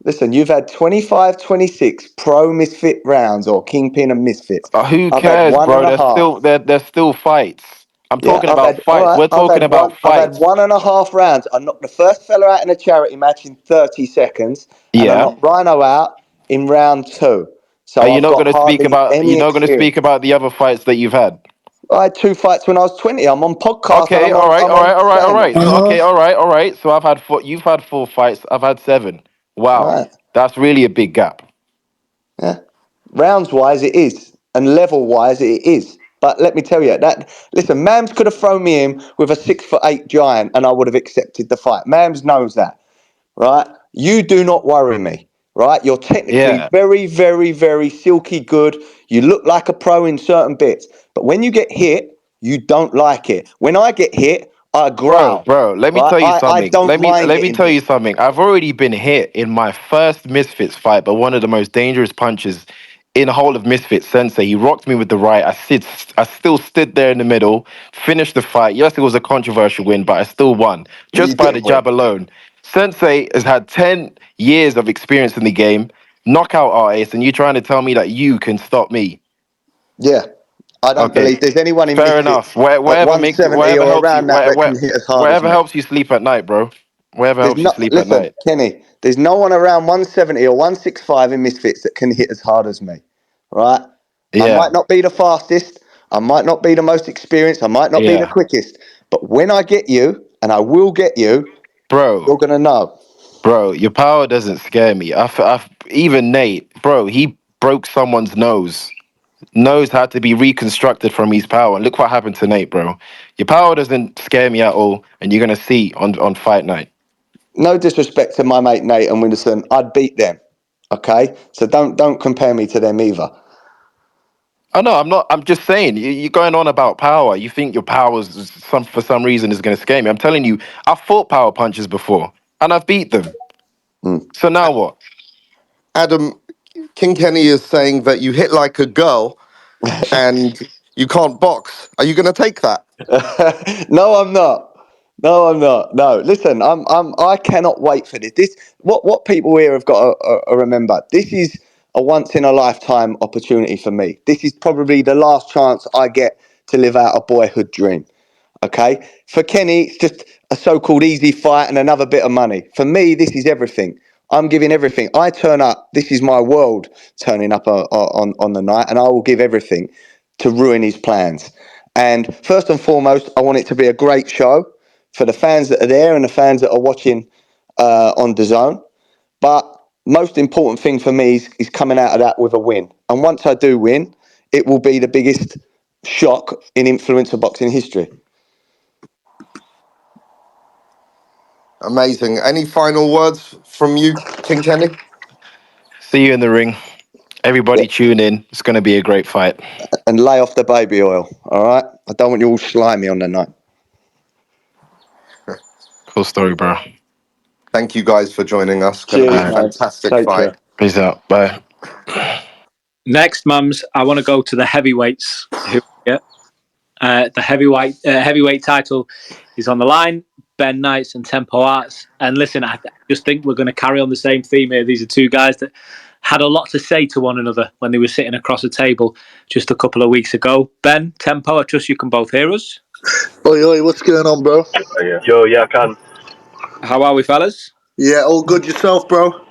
Speaker 5: Listen, you've had 25, 26 pro misfit rounds or kingpin and misfits.
Speaker 6: Who
Speaker 5: I've had
Speaker 6: cares,
Speaker 5: one
Speaker 6: bro?
Speaker 5: and a half.
Speaker 6: There's still fights. I'm
Speaker 5: Yeah,
Speaker 6: talking
Speaker 5: I've
Speaker 6: about
Speaker 5: had all
Speaker 6: fights.
Speaker 5: right.
Speaker 6: We're talking about
Speaker 5: I've had
Speaker 6: fights.
Speaker 5: 1.5 rounds. I knocked the first fella out in a charity match in 30 seconds, and I
Speaker 6: Yeah.
Speaker 5: knocked Rhino out in round 2.
Speaker 6: Are
Speaker 5: So
Speaker 6: you
Speaker 5: I've
Speaker 6: not
Speaker 5: got
Speaker 6: gonna speak
Speaker 5: hardly
Speaker 6: about
Speaker 5: any experience.
Speaker 6: the other fights that you've had?
Speaker 5: I had 2 fights when I was 20. I'm on podcast and
Speaker 6: Okay, all right,
Speaker 5: I'm
Speaker 6: all right,
Speaker 5: on
Speaker 6: all right, all
Speaker 5: stand.
Speaker 6: right. So okay, all right, all right. So I've had 4. You've had 4 fights. I've had 7. Wow,
Speaker 5: Right.
Speaker 6: that's really a big gap.
Speaker 5: Yeah. Rounds wise, it is, and level wise, it is. But let me tell you that. Listen, Mams could have thrown me in with a 6'8" giant, and I would have accepted the fight. Mams knows that, right? You do not worry me, right? You're technically
Speaker 6: Yeah,
Speaker 5: very, very, very silky good. You look like a pro in certain bits, but when you get hit, you don't like it. When I get hit, I
Speaker 6: bro,
Speaker 5: growl,
Speaker 6: bro. Let me
Speaker 5: right?
Speaker 6: tell you
Speaker 5: I
Speaker 6: something.
Speaker 5: don't mind
Speaker 6: Let me
Speaker 5: getting
Speaker 6: tell
Speaker 5: hit.
Speaker 6: you something. I've already been hit in my first Misfits fight, but one of the most dangerous punches in the whole of Misfits. Sensei, he rocked me with the right. I still stood there in the middle, finished the fight. Yes, it was a controversial win, but I still won
Speaker 5: You
Speaker 6: just by the
Speaker 5: didn't win.
Speaker 6: jab alone. Sensei has had 10 years of experience in the game, knockout artist, and you're trying to tell me that you can stop me.
Speaker 5: Yeah. I don't
Speaker 6: Okay,
Speaker 5: believe there's anyone in
Speaker 6: fair enough.
Speaker 5: Misfits at 170
Speaker 6: Whatever
Speaker 5: or
Speaker 6: helps you,
Speaker 5: around that can hit as hard as
Speaker 6: wherever
Speaker 5: me.
Speaker 6: helps you sleep at night, bro. Wherever
Speaker 5: There's
Speaker 6: helps you
Speaker 5: not.
Speaker 6: sleep at
Speaker 5: Listen,
Speaker 6: night.
Speaker 5: Kenny. There's no one around 170 or 165 in Misfits that can hit as hard as me. Right? I
Speaker 6: Yeah,
Speaker 5: might not be the fastest. I might not be the most experienced. I might not be the
Speaker 6: yeah,
Speaker 5: quickest. But when I get you, and I will get you,
Speaker 6: bro,
Speaker 5: you're gonna know.
Speaker 6: bro. Your power doesn't scare me. Even Nate, bro, he broke someone's nose. Nose had to be reconstructed from his power. And look what happened to Nate, bro. Your power doesn't scare me at all, and you're gonna see on fight night.
Speaker 5: No disrespect to my mate Nate and Winterson. I'd beat them. Okay, so don't compare me to them either.
Speaker 6: Oh no, I'm not. I'm just saying. You're going on about power. You think your powers, for some reason, is going to scare me. I'm telling you, I've fought power punches before, and I've beat them.
Speaker 5: Mm.
Speaker 6: So now what?
Speaker 2: Adam, King Kenny is saying that you hit like a girl and you can't box. Are you going to take that?
Speaker 5: No, I'm not. No, I'm not. No, listen, I cannot wait for this. What people here have got to remember. This is a once in a lifetime opportunity for me. This is probably the last chance I get to live out a boyhood dream. Okay, for Kenny, it's just a so-called easy fight and another bit of money. For me, this is everything. I'm giving everything. I turn up. This is my world turning up on the night, and I will give everything to ruin his plans. And first and foremost, I want it to be a great show for the fans that are there and the fans that are watching on DAZN. But most important thing for me is coming out of that with a win. And once I do win, it will be the biggest shock in influencer boxing history.
Speaker 2: Amazing. Any final words from you, King Kenny?
Speaker 6: See you in the ring.
Speaker 5: Yeah.
Speaker 6: Everybody tune in. It's going to be a great fight.
Speaker 5: And lay off the baby oil, all right? I don't want you all slimy on the night.
Speaker 6: Cool story, bro.
Speaker 2: Thank you guys for joining us. Going to
Speaker 6: All
Speaker 2: be
Speaker 5: Cheers,
Speaker 2: a
Speaker 6: right.
Speaker 5: mate.
Speaker 2: fantastic
Speaker 5: Take
Speaker 2: fight.
Speaker 5: care.
Speaker 6: Peace out. Bye.
Speaker 1: Next, mums, I want to go to the heavyweights. The heavyweight title is on the line. Ben Knights and Tempo Arts. And listen, I just think we're going to carry on the same theme here. These are two guys that had a lot to say to one another when they were sitting across a table just a couple of weeks ago. Ben, Tempo, I trust you can both hear us.
Speaker 7: Oi, oi, what's going on, bro?
Speaker 8: Yo, yeah, I can.
Speaker 1: How are we, fellas?
Speaker 7: Yeah, all good yourself, bro?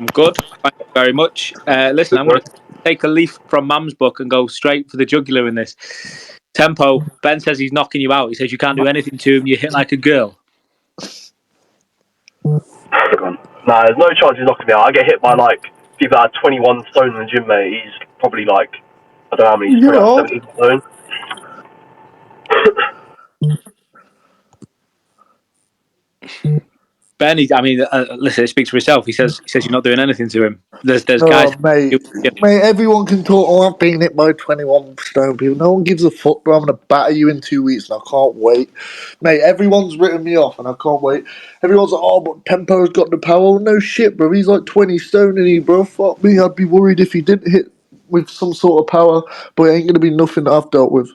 Speaker 1: I'm good. Thank you very much. Listen, I'm going to take a leaf from Mam's book and go straight for the jugular in this. Tempo, Ben says he's knocking you out. He says you can't do anything to him. You hit like a girl.
Speaker 8: Nah, there's no chance he's knocking me out. I get hit by like people that are 21 stone in the gym, mate. He's probably like, I don't know how many, he's probably like 17 stone.
Speaker 1: Ben, listen, it speaks for itself. He says you're not doing anything to him. There's guys.
Speaker 7: Oh, mate, everyone can talk. Oh, I've been hit by 21 stone people. No one gives a fuck, bro. I'm gonna batter you in 2 weeks, and I can't wait, mate. Everyone's written me off, and I can't wait. Everyone's like, oh, but Tempo's got the power. Oh, no shit, bro. He's like 20 stone, and he, bro. Fuck me. I'd be worried if he didn't hit with some sort of power, but it ain't gonna be nothing that I've dealt with.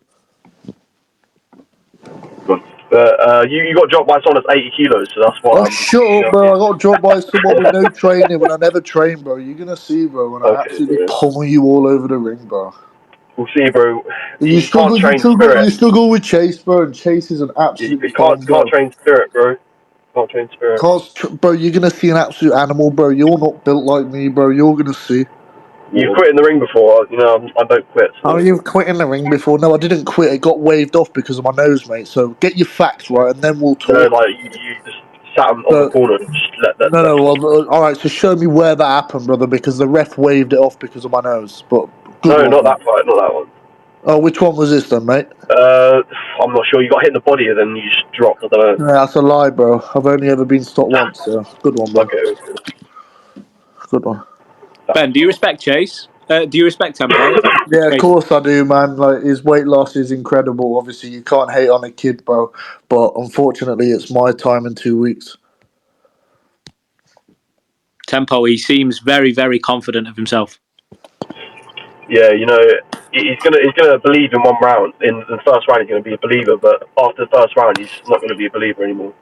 Speaker 8: But you got dropped by someone that's 80 kilos, so that's why.
Speaker 7: Oh, shut up, bro. I got dropped by someone with no training when I never trained, bro. You're gonna see, bro, when I absolutely pummel you all over the ring, bro.
Speaker 8: We'll see, bro.
Speaker 7: You struggle with Chase, bro, and Chase is an absolute
Speaker 8: You can't train spirit, bro. Can't train spirit.
Speaker 7: Bro, you're gonna see an absolute animal, bro. You're not built like me, bro. You're gonna see.
Speaker 8: You've quit in the ring before, you know. I don't quit. So.
Speaker 7: Oh, you've quit in the ring before? No, I didn't quit. It got waved off because of my nose, mate. So get your facts right, and then we'll talk.
Speaker 8: No, like you just sat on the corner and just let that.
Speaker 7: No. Well, all right. So show me where that happened, brother, because the ref waved it off because of my nose. But
Speaker 8: not that fight, not that one.
Speaker 7: Oh, which one was this then, mate?
Speaker 8: I'm not sure. You got hit in the body and then you just dropped. I don't know.
Speaker 7: Yeah, that's a lie, bro. I've only ever been stopped once, so good one, bro.
Speaker 8: Okay.
Speaker 7: Good one.
Speaker 1: Ben, do you respect Chase? Do you respect Tempo?
Speaker 7: Yeah, of course I do, man. Like, his weight loss is incredible. Obviously, you can't hate on a kid, bro. But unfortunately, it's my time in 2 weeks.
Speaker 1: Tempo, he seems very, very confident of himself.
Speaker 8: Yeah, you know, he's gonna believe in one round. In the first round, he's gonna be a believer, but after the first round, he's not gonna be a believer anymore.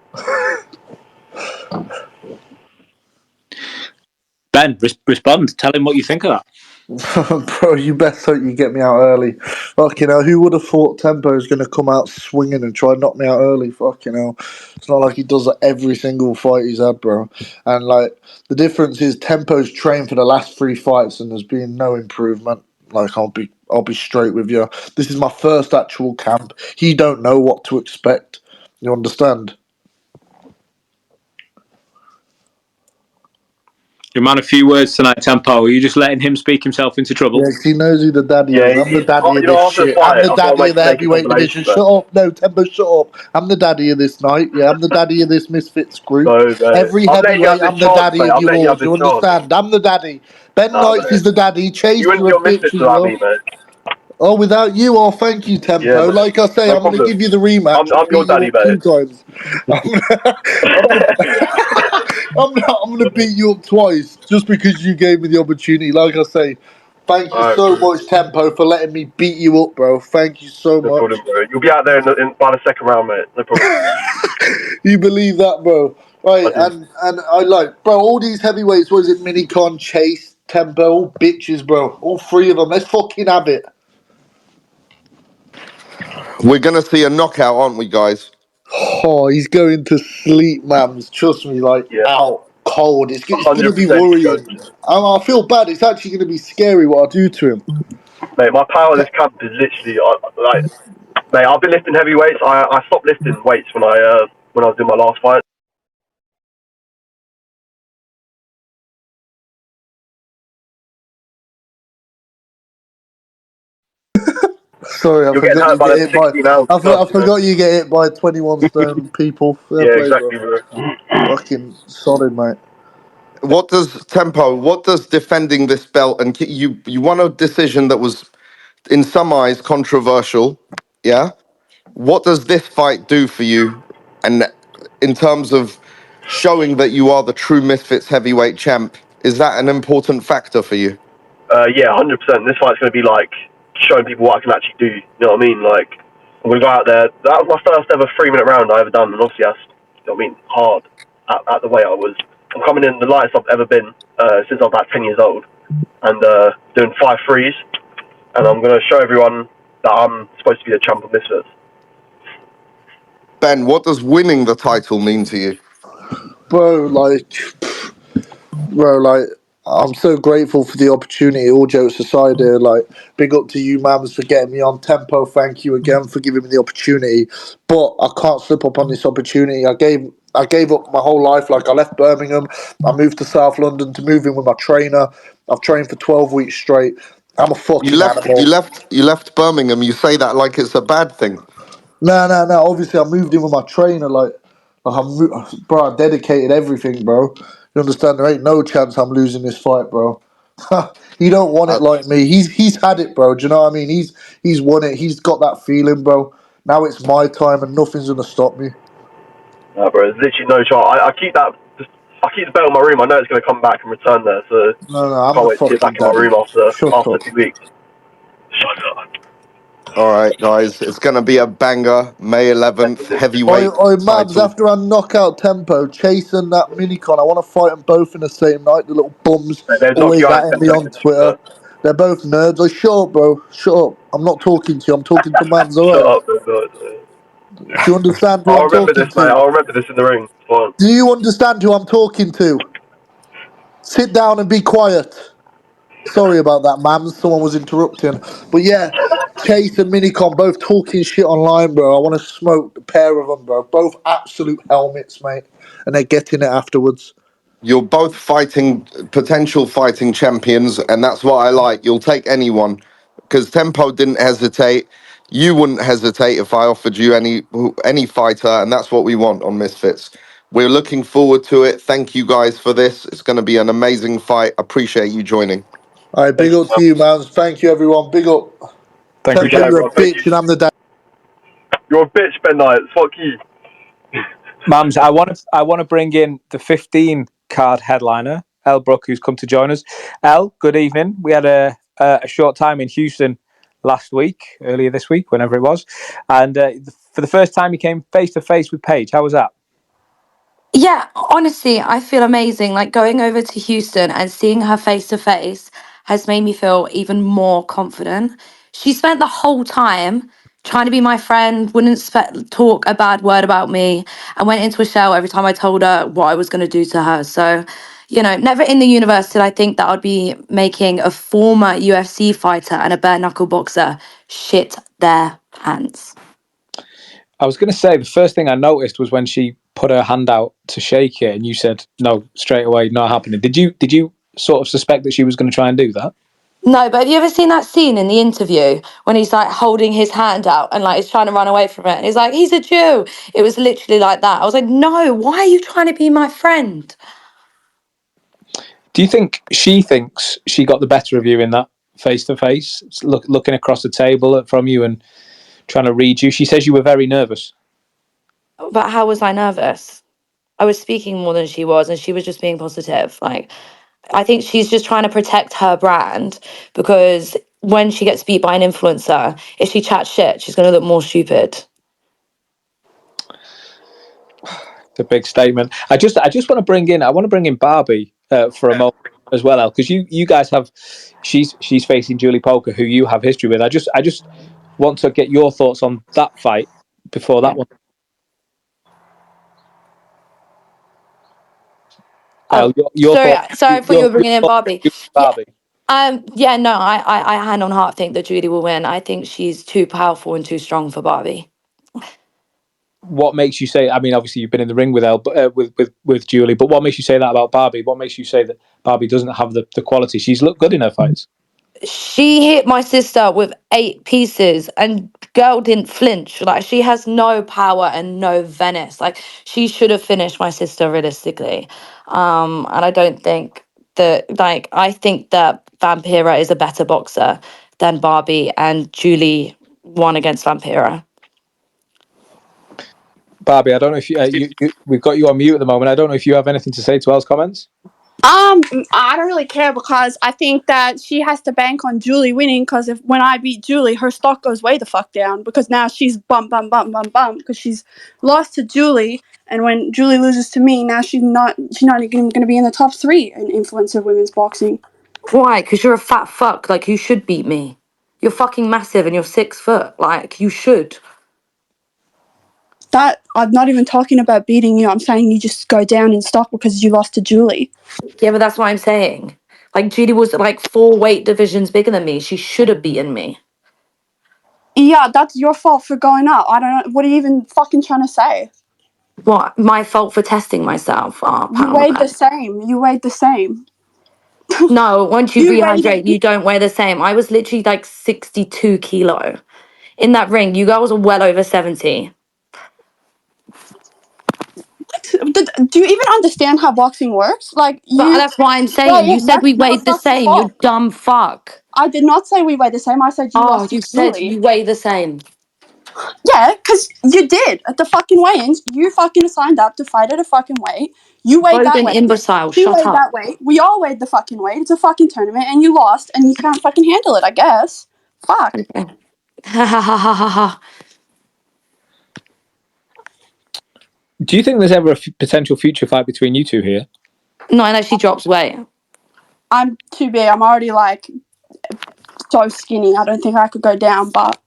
Speaker 1: Ben, respond. Tell him what you think of that.
Speaker 7: Bro, you best hope you get me out early. Fucking hell, who would have thought Tempo is going to come out swinging and try and knock me out early? Fucking hell. It's not like he does that every single fight he's had, bro. And, like, the difference is Tempo's trained for the last 3 fights and there's been no improvement. Like, I'll be straight with you. This is my first actual camp. He don't know what to expect. You understand?
Speaker 1: Your man, a few words tonight, Tempo. Are you just letting him speak himself into trouble?
Speaker 7: Yeah, he knows who the daddy is. I'm the daddy of this shit. I'm the daddy of the heavyweight division. Shut up. No, Tempo, shut up. I'm the daddy of this night. Yeah, I'm the daddy of this Misfits group.
Speaker 8: No.
Speaker 7: Every heavyweight, I'm the daddy of yours. You understand? I'm the daddy. Ben Knights is the daddy. Chase,
Speaker 8: you and
Speaker 7: you're
Speaker 8: your
Speaker 7: a bitch
Speaker 8: Misfits
Speaker 7: as
Speaker 8: without
Speaker 7: well.
Speaker 8: me, man.
Speaker 7: Oh, without you, oh, thank you, Tempo.
Speaker 8: Yeah,
Speaker 7: like I say,
Speaker 8: no
Speaker 7: I'm going to give you the rematch.
Speaker 8: I'm your daddy,
Speaker 7: man. 2 times. I'm gonna beat you up twice just because you gave me the opportunity. Like I say, thank you so much, Tempo, for letting me beat you up, bro. Thank you so much.
Speaker 8: No problem, bro. You'll be out there by the second round, mate. No problem.
Speaker 7: You believe that, bro? Right, and I like, bro, all these heavyweights. Was it Minicon, Chase, Tempo, all bitches, bro? All 3 of them. Let's fucking have it.
Speaker 2: We're gonna see a knockout, aren't we, guys?
Speaker 7: Oh, he's going to sleep, mams. Trust me, like, out cold. It's going to be
Speaker 8: 100%
Speaker 7: worrying. I feel bad. It's actually going to be scary what I do to him.
Speaker 8: Mate, my power in this camp is literally mate. I've been lifting heavy weights. I stopped lifting weights when I was doing my last fight.
Speaker 7: Sorry, I forgot you get hit I forgot you get hit by 21 stone people.
Speaker 8: Yeah, exactly, bro.
Speaker 7: Fucking solid, mate.
Speaker 2: What does defending this belt, and you won a decision that was in some eyes controversial, yeah? What does this fight do for you, and in terms of showing that you are the true Misfits heavyweight champ, is that an important factor for you?
Speaker 8: Yeah, 100%. This fight's going to be like showing people what I can actually do. You know what I mean? Like, I'm going to go out there. That was my first ever 3-minute round I ever done, and obviously that's, you know what I mean, hard at the weight I was. I'm coming in the lightest I've ever been since I was about 10 years old, and doing 5 threes, and I'm going to show everyone that I'm supposed to be the champ of Misfits.
Speaker 2: Ben, what does winning the title mean to you?
Speaker 7: Bro, I'm so grateful for the opportunity. All jokes aside here, like, big up to you, mams, for getting me on. Tempo, thank you again for giving me the opportunity. But I can't slip up on this opportunity. I gave up my whole life. Like, I left Birmingham. I moved to South London to move in with my trainer. I've trained for 12 weeks straight. I'm a fucking animal.
Speaker 2: You left Birmingham. You say that like it's a bad thing.
Speaker 7: No. Obviously, I moved in with my trainer. Like Bro, I dedicated everything, bro. You understand? There ain't no chance I'm losing this fight, bro. He don't want it like me. He's had it, bro. Do you know what I mean? He's won it. He's got that feeling, bro. Now it's my time, and nothing's gonna stop me.
Speaker 8: Nah, bro, there's literally no chance. I keep that. I keep the belt in my room. I know it's going to come back and return there, so
Speaker 7: No, I'm
Speaker 8: can't
Speaker 7: the
Speaker 8: wait to get back
Speaker 7: fucking
Speaker 8: in my
Speaker 7: daddy.
Speaker 8: room after
Speaker 7: Shut up.
Speaker 8: 2 weeks. Shut up.
Speaker 2: All right, guys, it's going to be a banger. May 11th,
Speaker 7: Oi,
Speaker 2: heavyweight
Speaker 7: oi, Mabs,
Speaker 2: title.
Speaker 7: after I knock out Tempo, chasing that minicon, I want to fight them both in the same night, the little bums
Speaker 8: They'll knock you
Speaker 7: always
Speaker 8: out in
Speaker 7: at
Speaker 8: 10
Speaker 7: me on
Speaker 8: seconds.
Speaker 7: Twitter. They're both nerds. Like, shut up, bro. Shut up. I'm not talking to you. I'm talking to Mabs,
Speaker 8: Shut
Speaker 7: alright?
Speaker 8: up, bro.
Speaker 7: Do you understand who
Speaker 8: I'll
Speaker 7: I'm
Speaker 8: remember
Speaker 7: talking
Speaker 8: this, mate.
Speaker 7: to?
Speaker 8: I'll remember this in the ring. It's fine.
Speaker 7: Do you understand who I'm talking to? Sit down and be quiet. Sorry about that, man. Someone was interrupting. But yeah, Chase and Minicon both talking shit online, bro. I want to smoke the pair of them, bro. Both absolute helmets, mate. And they're getting it afterwards.
Speaker 2: You're both fighting potential fighting champions, and that's what I like. You'll take anyone because Tempo didn't hesitate. You wouldn't hesitate if I offered you any fighter, and that's what we want on Misfits. We're looking forward to it. Thank you guys for this. It's going to be an amazing fight. Appreciate you joining.
Speaker 7: All right, big
Speaker 8: Thank you,
Speaker 7: up to
Speaker 8: man.
Speaker 7: you, man. Thank you, everyone. Big up.
Speaker 1: Thank you,
Speaker 7: Tempo,
Speaker 8: Appreciate it,
Speaker 1: guys.
Speaker 7: you're a
Speaker 8: everyone. Thank you.
Speaker 7: bitch, and I'm the dad.
Speaker 8: You're a bitch, Ben Knight. Fuck you.
Speaker 1: Mams, I want to bring in the 15 card headliner, Elle Brooke, who's come to join us. Elle, good evening. We had a short time in Houston last week, earlier this week, whenever it was, and for the first time you came face to face with Paige. How was that?
Speaker 9: Yeah, honestly, I feel amazing. Like going over to Houston and seeing her face to face has made me feel even more confident. She spent the whole time trying to be my friend, wouldn't talk a bad word about me, and went into a shell every time I told her what I was going to do to her. So, never in the universe did I think that I'd be making a former UFC fighter and a bare knuckle boxer shit their pants.
Speaker 1: I was going to say the first thing I noticed was when she put her hand out to shake it, and you said no straight away, not happening. Did you sort of suspect that she was going to try and do that?
Speaker 9: No, but have you ever seen that scene in the interview when he's like holding his hand out and like he's trying to run away from it? And he's like, he's a Jew. It was literally like that. I was like, no, why are you trying to be my friend?
Speaker 1: Do you think she thinks she got the better of you in that face to face, looking across the table from you and trying to read you? She says you were very nervous.
Speaker 9: But how was I nervous? I was speaking more than she was, and she was just being positive. Like, I think she's just trying to protect her brand because when she gets beat by an influencer, if she chats shit, she's going to look more stupid.
Speaker 1: It's a big statement. I just want to bring in Barbie for a moment as well, because you guys have she's facing Jully Poca, who you have history with. I just want to get your thoughts on that fight before that one.
Speaker 9: Oh,
Speaker 1: Your thoughts.
Speaker 9: sorry, I thought you were bringing in Barbie. Yeah,
Speaker 1: Barbie.
Speaker 9: yeah, no, I hand on heart think that Judy will win. I think she's too powerful and too strong for Barbie.
Speaker 1: What makes you say? I mean, obviously you've been in the ring with Elle, with Julie, but what makes you say that about Barbie? What makes you say that Barbie doesn't have the quality? She's looked good in her fights.
Speaker 9: She hit my sister with 8 pieces and girl didn't flinch. Like she has no power and no menace. Like she should have finished my sister realistically. And I don't think I think that Vampira is a better boxer than Barbie, and Julie won against Vampira.
Speaker 1: Barbie, I don't know if we've got you on mute at the moment. I don't know if you have anything to say to Elle's comments.
Speaker 10: I don't really care because I think that she has to bank on Julie winning because if when I beat Julie, her stock goes way the fuck down because now she's bum because she's lost to Julie, and when Julie loses to me, now she's not even going to be in the top 3 in influencer women's boxing.
Speaker 9: Why? Because you're a fat fuck. Like you should beat me. You're fucking massive and you're 6 foot. Like you should.
Speaker 10: That I'm not even talking about beating you. I'm saying you just go down in stock because you lost to Julie.
Speaker 9: Yeah, but that's what I'm saying. Like Judy was like 4 weight divisions bigger than me. She should have beaten me.
Speaker 10: Yeah, that's your fault for going up. I don't know. What are you even fucking trying to say?
Speaker 9: What? My fault for testing myself. Oh,
Speaker 10: You
Speaker 9: pat on the
Speaker 10: weighed the
Speaker 9: back.
Speaker 10: same. You weighed the same.
Speaker 9: No, once you
Speaker 10: You weighed
Speaker 9: rehydrate, you
Speaker 10: it.
Speaker 9: don't weigh the same. I was literally like 62 kilo. In that ring, you girls are well over 70.
Speaker 10: Do you even understand how boxing works? Like
Speaker 9: But
Speaker 10: you
Speaker 9: that's why I'm saying.
Speaker 10: weigh
Speaker 9: You
Speaker 10: in.
Speaker 9: said
Speaker 10: That's
Speaker 9: we
Speaker 10: your
Speaker 9: weighed the
Speaker 10: fucking
Speaker 9: same. You
Speaker 10: fault.
Speaker 9: dumb fuck.
Speaker 10: I did not say we weigh the same. I said you
Speaker 9: Oh,
Speaker 10: lost to
Speaker 9: you said
Speaker 10: Jully.
Speaker 9: you weigh the same.
Speaker 10: Yeah, because you did at the fucking weigh-ins. You fucking signed up to fight at a fucking weight. You weighed
Speaker 9: Both
Speaker 10: that
Speaker 9: an
Speaker 10: weight.
Speaker 9: imbecile.
Speaker 10: She
Speaker 9: Shut
Speaker 10: weighed
Speaker 9: up.
Speaker 10: that weight. We all weighed the fucking weight. It's a fucking tournament, and you lost, and you can't fucking handle it. I guess. Fuck.
Speaker 9: Okay. Ha ha ha ha ha ha.
Speaker 1: Do you think there's ever a potential future fight between you two here?
Speaker 9: No, unless she drops weight.
Speaker 10: I'm too big. I'm already like so skinny. I don't think I could go down. But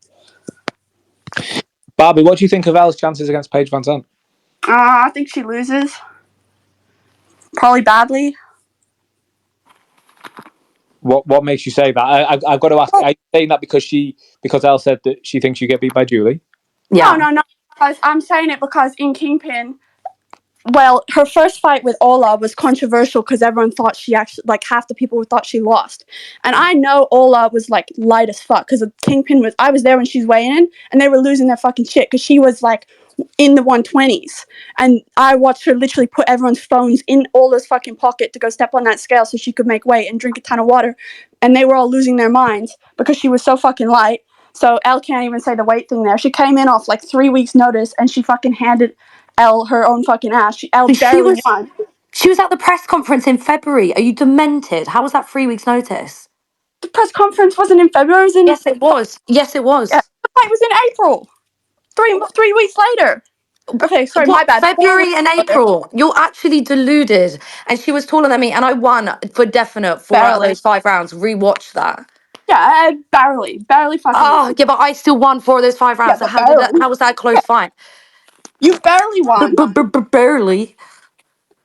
Speaker 1: Barbie, what do you think of Elle's chances against Paige Vanzant?
Speaker 10: I think she loses. Probably badly.
Speaker 1: What makes you say that? I've got to ask. Are you saying that because Elle said that she thinks you get beat by Jully?
Speaker 10: No,
Speaker 9: Yeah.
Speaker 10: no, no. Because I'm saying it because in Kingpin, well, her first fight with Ola was controversial because everyone thought she actually, like half the people thought she lost. And I know Ola was like light as fuck because Kingpin was, I was there when she's weighing in and they were losing their fucking shit because she was like in the 120s. And I watched her literally put everyone's phones in Ola's fucking pocket to go step on that scale so she could make weight and drink a ton of water. And they were all losing their minds because she was so fucking light. So Elle can't even say the weight thing there. She came in off like 3 weeks' notice and she fucking handed Elle her own fucking ass. Elle
Speaker 9: But
Speaker 10: barely won.
Speaker 9: she was at the press conference in February. Are you demented? How was that 3 weeks' notice?
Speaker 10: The press conference wasn't in February. It was in
Speaker 9: Yes, it was. Yes, it
Speaker 10: yeah,
Speaker 9: was.
Speaker 10: the fight was in April. Three weeks later. Okay, sorry, my
Speaker 9: What?
Speaker 10: bad. 4 weeks
Speaker 9: February and
Speaker 10: later.
Speaker 9: April. You're actually deluded. And she was taller than me, and I won for definite 4 out of
Speaker 10: Barely.
Speaker 9: those 5 rounds. Rewatch that.
Speaker 10: Yeah, barely fucking
Speaker 9: Oh,
Speaker 10: won.
Speaker 9: yeah, but I still won 4 of those 5 rounds.
Speaker 10: Yeah,
Speaker 9: So
Speaker 10: but
Speaker 9: how did that?
Speaker 10: barely.
Speaker 9: How was that a close fight?
Speaker 10: You barely won.
Speaker 9: Barely.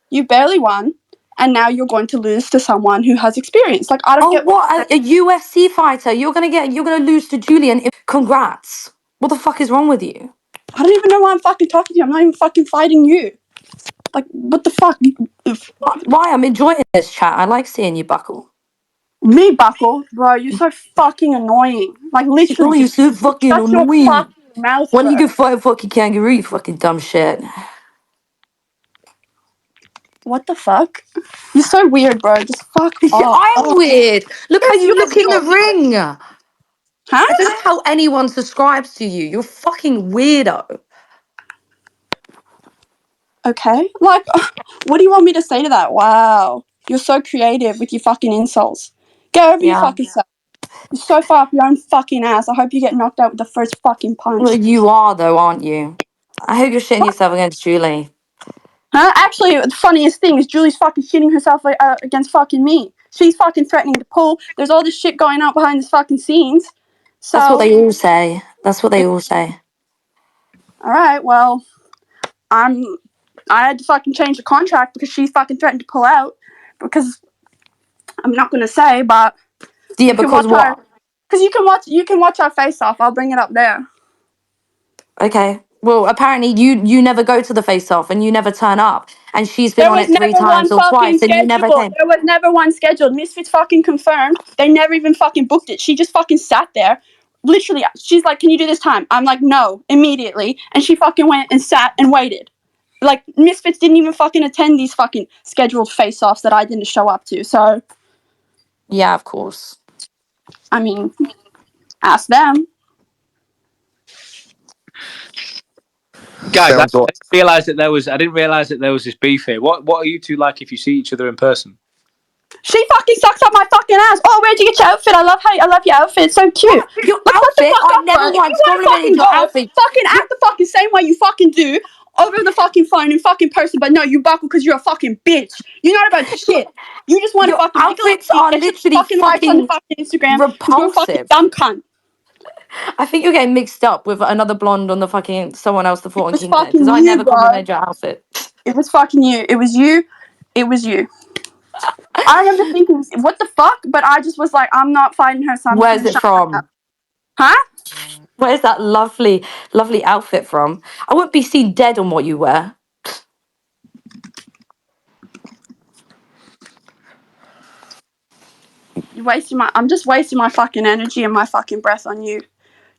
Speaker 10: You barely won. And now you're going to lose to someone who has experience. Like I don't
Speaker 9: Oh,
Speaker 10: get what
Speaker 9: what? A UFC fighter? You're gonna lose to Julian. Congrats. What the fuck is wrong with you?
Speaker 10: I don't even know why I'm fucking talking to you. I'm not even fucking fighting you. Like what the fuck?
Speaker 9: Why? I'm enjoying this chat. I like seeing you buckle.
Speaker 10: Me buckle, bro, you're so fucking annoying. Like
Speaker 9: Oh,
Speaker 10: literally
Speaker 9: you're
Speaker 10: just
Speaker 9: so fucking
Speaker 10: shut your
Speaker 9: annoying.
Speaker 10: fucking mouth,
Speaker 9: When you
Speaker 10: bro.
Speaker 9: can fight a fucking kangaroo, you fucking dumb shit.
Speaker 10: What the fuck? You're so weird, bro. Just fuck off.
Speaker 9: I'm weird. Look how
Speaker 10: Yes,
Speaker 9: you look in the
Speaker 10: you're
Speaker 9: ring. I
Speaker 10: huh?
Speaker 9: don't know how anyone subscribes to you. You're a fucking weirdo.
Speaker 10: Okay. Like, what do you want me to say to that? Wow. You're so creative with your fucking insults. Get over your
Speaker 9: Yeah.
Speaker 10: fucking self. You're so far up your own fucking ass. I hope you get knocked out with the first fucking
Speaker 9: Well,
Speaker 10: punch.
Speaker 9: you are though, aren't you? I hope you're shitting yourself against Julie.
Speaker 10: Huh? Actually, the funniest thing is Julie's fucking shitting herself against fucking me. She's fucking threatening to pull. There's all this shit going on behind the fucking scenes.
Speaker 9: That's what
Speaker 10: So,
Speaker 9: they all say. That's what they all say.
Speaker 10: alright, well, I had to fucking change the contract because she fucking threatened to pull out. Because I'm not gonna say, but
Speaker 9: Yeah,
Speaker 10: you can
Speaker 9: because
Speaker 10: watch our
Speaker 9: what?
Speaker 10: because you can watch our face off. I'll bring it up there.
Speaker 9: Okay. Well, apparently you never go to the face off and you never turn up. And she's been
Speaker 10: There
Speaker 9: on
Speaker 10: was
Speaker 9: it three
Speaker 10: never one
Speaker 9: times or
Speaker 10: fucking
Speaker 9: twice and you never
Speaker 10: scheduled.
Speaker 9: came.
Speaker 10: There was never one scheduled. Misfits fucking confirmed. They never even fucking booked it. She just fucking sat there. Literally, she's like, "Can you do this time?" I'm like, "No," immediately. And she fucking went and sat and waited. Like Misfits didn't even fucking attend these fucking scheduled face-offs that I didn't show up to. So,
Speaker 9: Yeah, of course.
Speaker 10: I mean, ask them.
Speaker 1: Guys,
Speaker 2: Sounds like
Speaker 1: I didn't realize that there was this beef here. What are you two like if you see each other in person?
Speaker 10: She fucking sucks up my fucking ass. Oh, where'd you get your outfit? I love your outfit. It's so cute.
Speaker 9: Your
Speaker 10: Like, shut the
Speaker 9: outfit?
Speaker 10: fuck
Speaker 9: I
Speaker 10: up, bro.
Speaker 9: never
Speaker 10: If you
Speaker 9: once
Speaker 10: want to
Speaker 9: complimented
Speaker 10: fucking
Speaker 9: your
Speaker 10: go,
Speaker 9: outfit.
Speaker 10: fucking act the fucking same way you fucking do over the fucking phone in fucking person. But no, you buckle because you're a fucking bitch. You're not about shit. You just want to
Speaker 9: Your
Speaker 10: fucking make a
Speaker 9: outfits
Speaker 10: living,
Speaker 9: are
Speaker 10: get your
Speaker 9: literally
Speaker 10: fucking likes on the
Speaker 9: fucking
Speaker 10: fucking Instagram because you're a fucking
Speaker 9: repulsive.
Speaker 10: dumb cunt.
Speaker 9: I think you're getting mixed up with another blonde on the fucking someone else the
Speaker 10: It
Speaker 9: fought on
Speaker 10: was
Speaker 9: Kingpin because
Speaker 10: fucking
Speaker 9: I
Speaker 10: you,
Speaker 9: never
Speaker 10: bro.
Speaker 9: complimented your outfit.
Speaker 10: It was fucking you. It was you. It was you. I remember thinking, what the fuck? But I just was like, I'm not fighting her, so I'm just
Speaker 9: Where's
Speaker 10: gonna
Speaker 9: it
Speaker 10: shut my mouth.
Speaker 9: from?
Speaker 10: Huh?
Speaker 9: Where's that lovely, lovely outfit from? I wouldn't be seen dead on what you wear.
Speaker 10: You're wasting my. I'm just wasting my fucking energy and my fucking breath on you.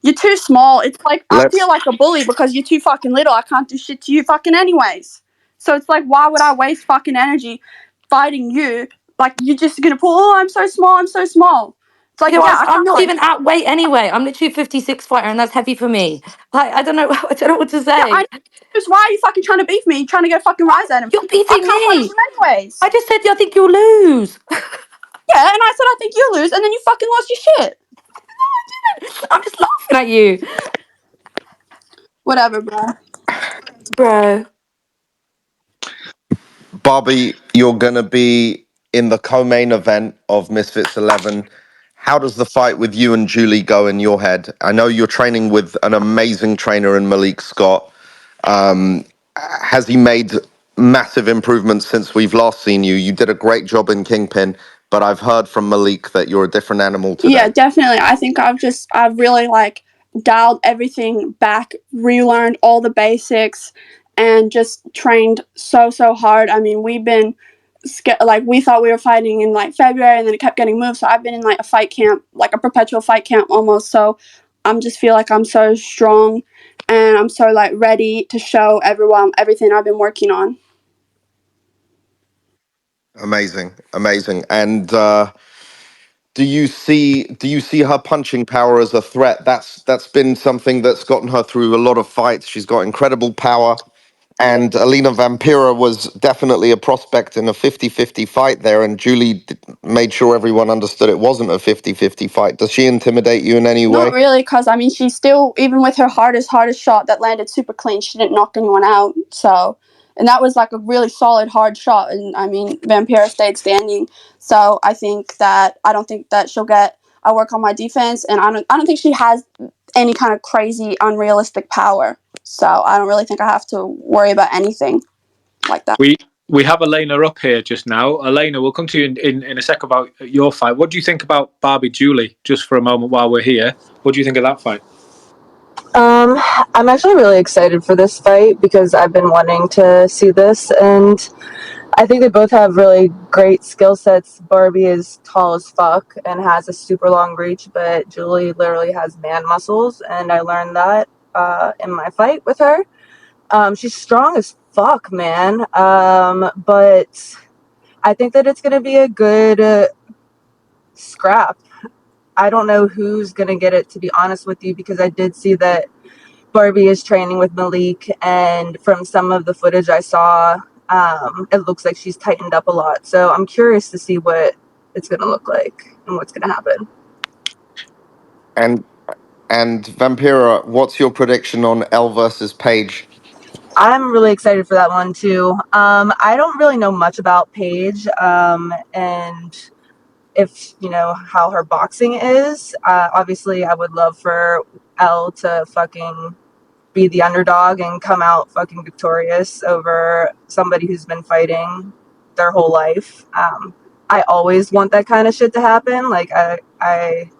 Speaker 10: You're too small. It's like I feel
Speaker 2: let's
Speaker 10: like a bully because you're too fucking little. I can't do shit to you fucking anyways. So it's like, why would I waste fucking energy fighting you? Like, you're just gonna pull, oh, I'm so small, I'm so small. It's like,
Speaker 9: Yeah,
Speaker 10: yeah,
Speaker 9: I'm not even at weight anyway. I'm literally a 56 fighter, and that's heavy for me. Like, I don't know. I don't know what to say.
Speaker 10: yeah, just why are you fucking trying to beat me? You're trying to get fucking rise at him.
Speaker 9: You're beating
Speaker 10: I can't
Speaker 9: me.
Speaker 10: fight you anyways.
Speaker 9: I just said I think you'll lose.
Speaker 10: Yeah, and I said I think you lose, and then you fucking lost your shit.
Speaker 9: I'm just laughing at you,
Speaker 10: Whatever, bro.
Speaker 9: bro.
Speaker 2: Barbie, you're going to be in the co-main event of Misfits 11. How does the fight with you and Jully go in your head? I know you're training with an amazing trainer in Malik Scott. Has he made massive improvements since we've last seen you? You did a great job in Kingpin, but I've heard from Malik that you're a different animal today.
Speaker 10: Yeah, definitely. I think I've really like dialed everything back, relearned all the basics, and just trained so hard. I mean, we've been like, we thought we were fighting in like February, and then it kept getting moved. So I've been in like a fight camp, like a perpetual fight camp almost. So I'm just feel like I'm so strong, and I'm so like ready to show everyone everything I've been working on.
Speaker 2: Amazing. And do you see her punching power as a threat? That's been something that's gotten her through a lot of fights. She's got incredible power. And Alaena Vampira was definitely a prospect in a 50-50 fight there, and Jully made sure everyone understood it wasn't a 50-50 fight. Does she intimidate you in any way?
Speaker 10: Not really, because I mean, she still, even with her hardest shot that landed super clean, she didn't knock anyone out. So, and that was like a really solid hard shot, and I mean, Vampira stayed standing. So I don't think that she'll get. I work on my defense, and I don't think she has any kind of crazy, unrealistic power. So I don't really think I have to worry about anything like that.
Speaker 1: We have Alaena up here just now. Alaena, we'll come to you in a sec about your fight. What do you think about Barbie Jully, just for a moment while we're here? What do you think of that fight?
Speaker 11: I'm actually really excited for this fight because I've been wanting to see this, and I think they both have really great skill sets. Barbie is tall as fuck and has a super long reach, but Jully literally has man muscles, and I learned that in my fight with her. She's strong as fuck, man. But I think that it's going to be a good scrap. I don't know who's going to get it, to be honest with you, because I did see that Barbie is training with Malik, and from some of the footage I saw, it looks like she's tightened up a lot. So I'm curious to see what it's going to look like and what's going to happen.
Speaker 2: And Vampira, what's your prediction on Elle versus Paige?
Speaker 11: I'm really excited for that one too. I don't really know much about Paige, and if you know how her boxing is. Obviously, I would love for Elle to fucking be the underdog and come out fucking victorious over somebody who's been fighting their whole life. I always want that kind of shit to happen. Like I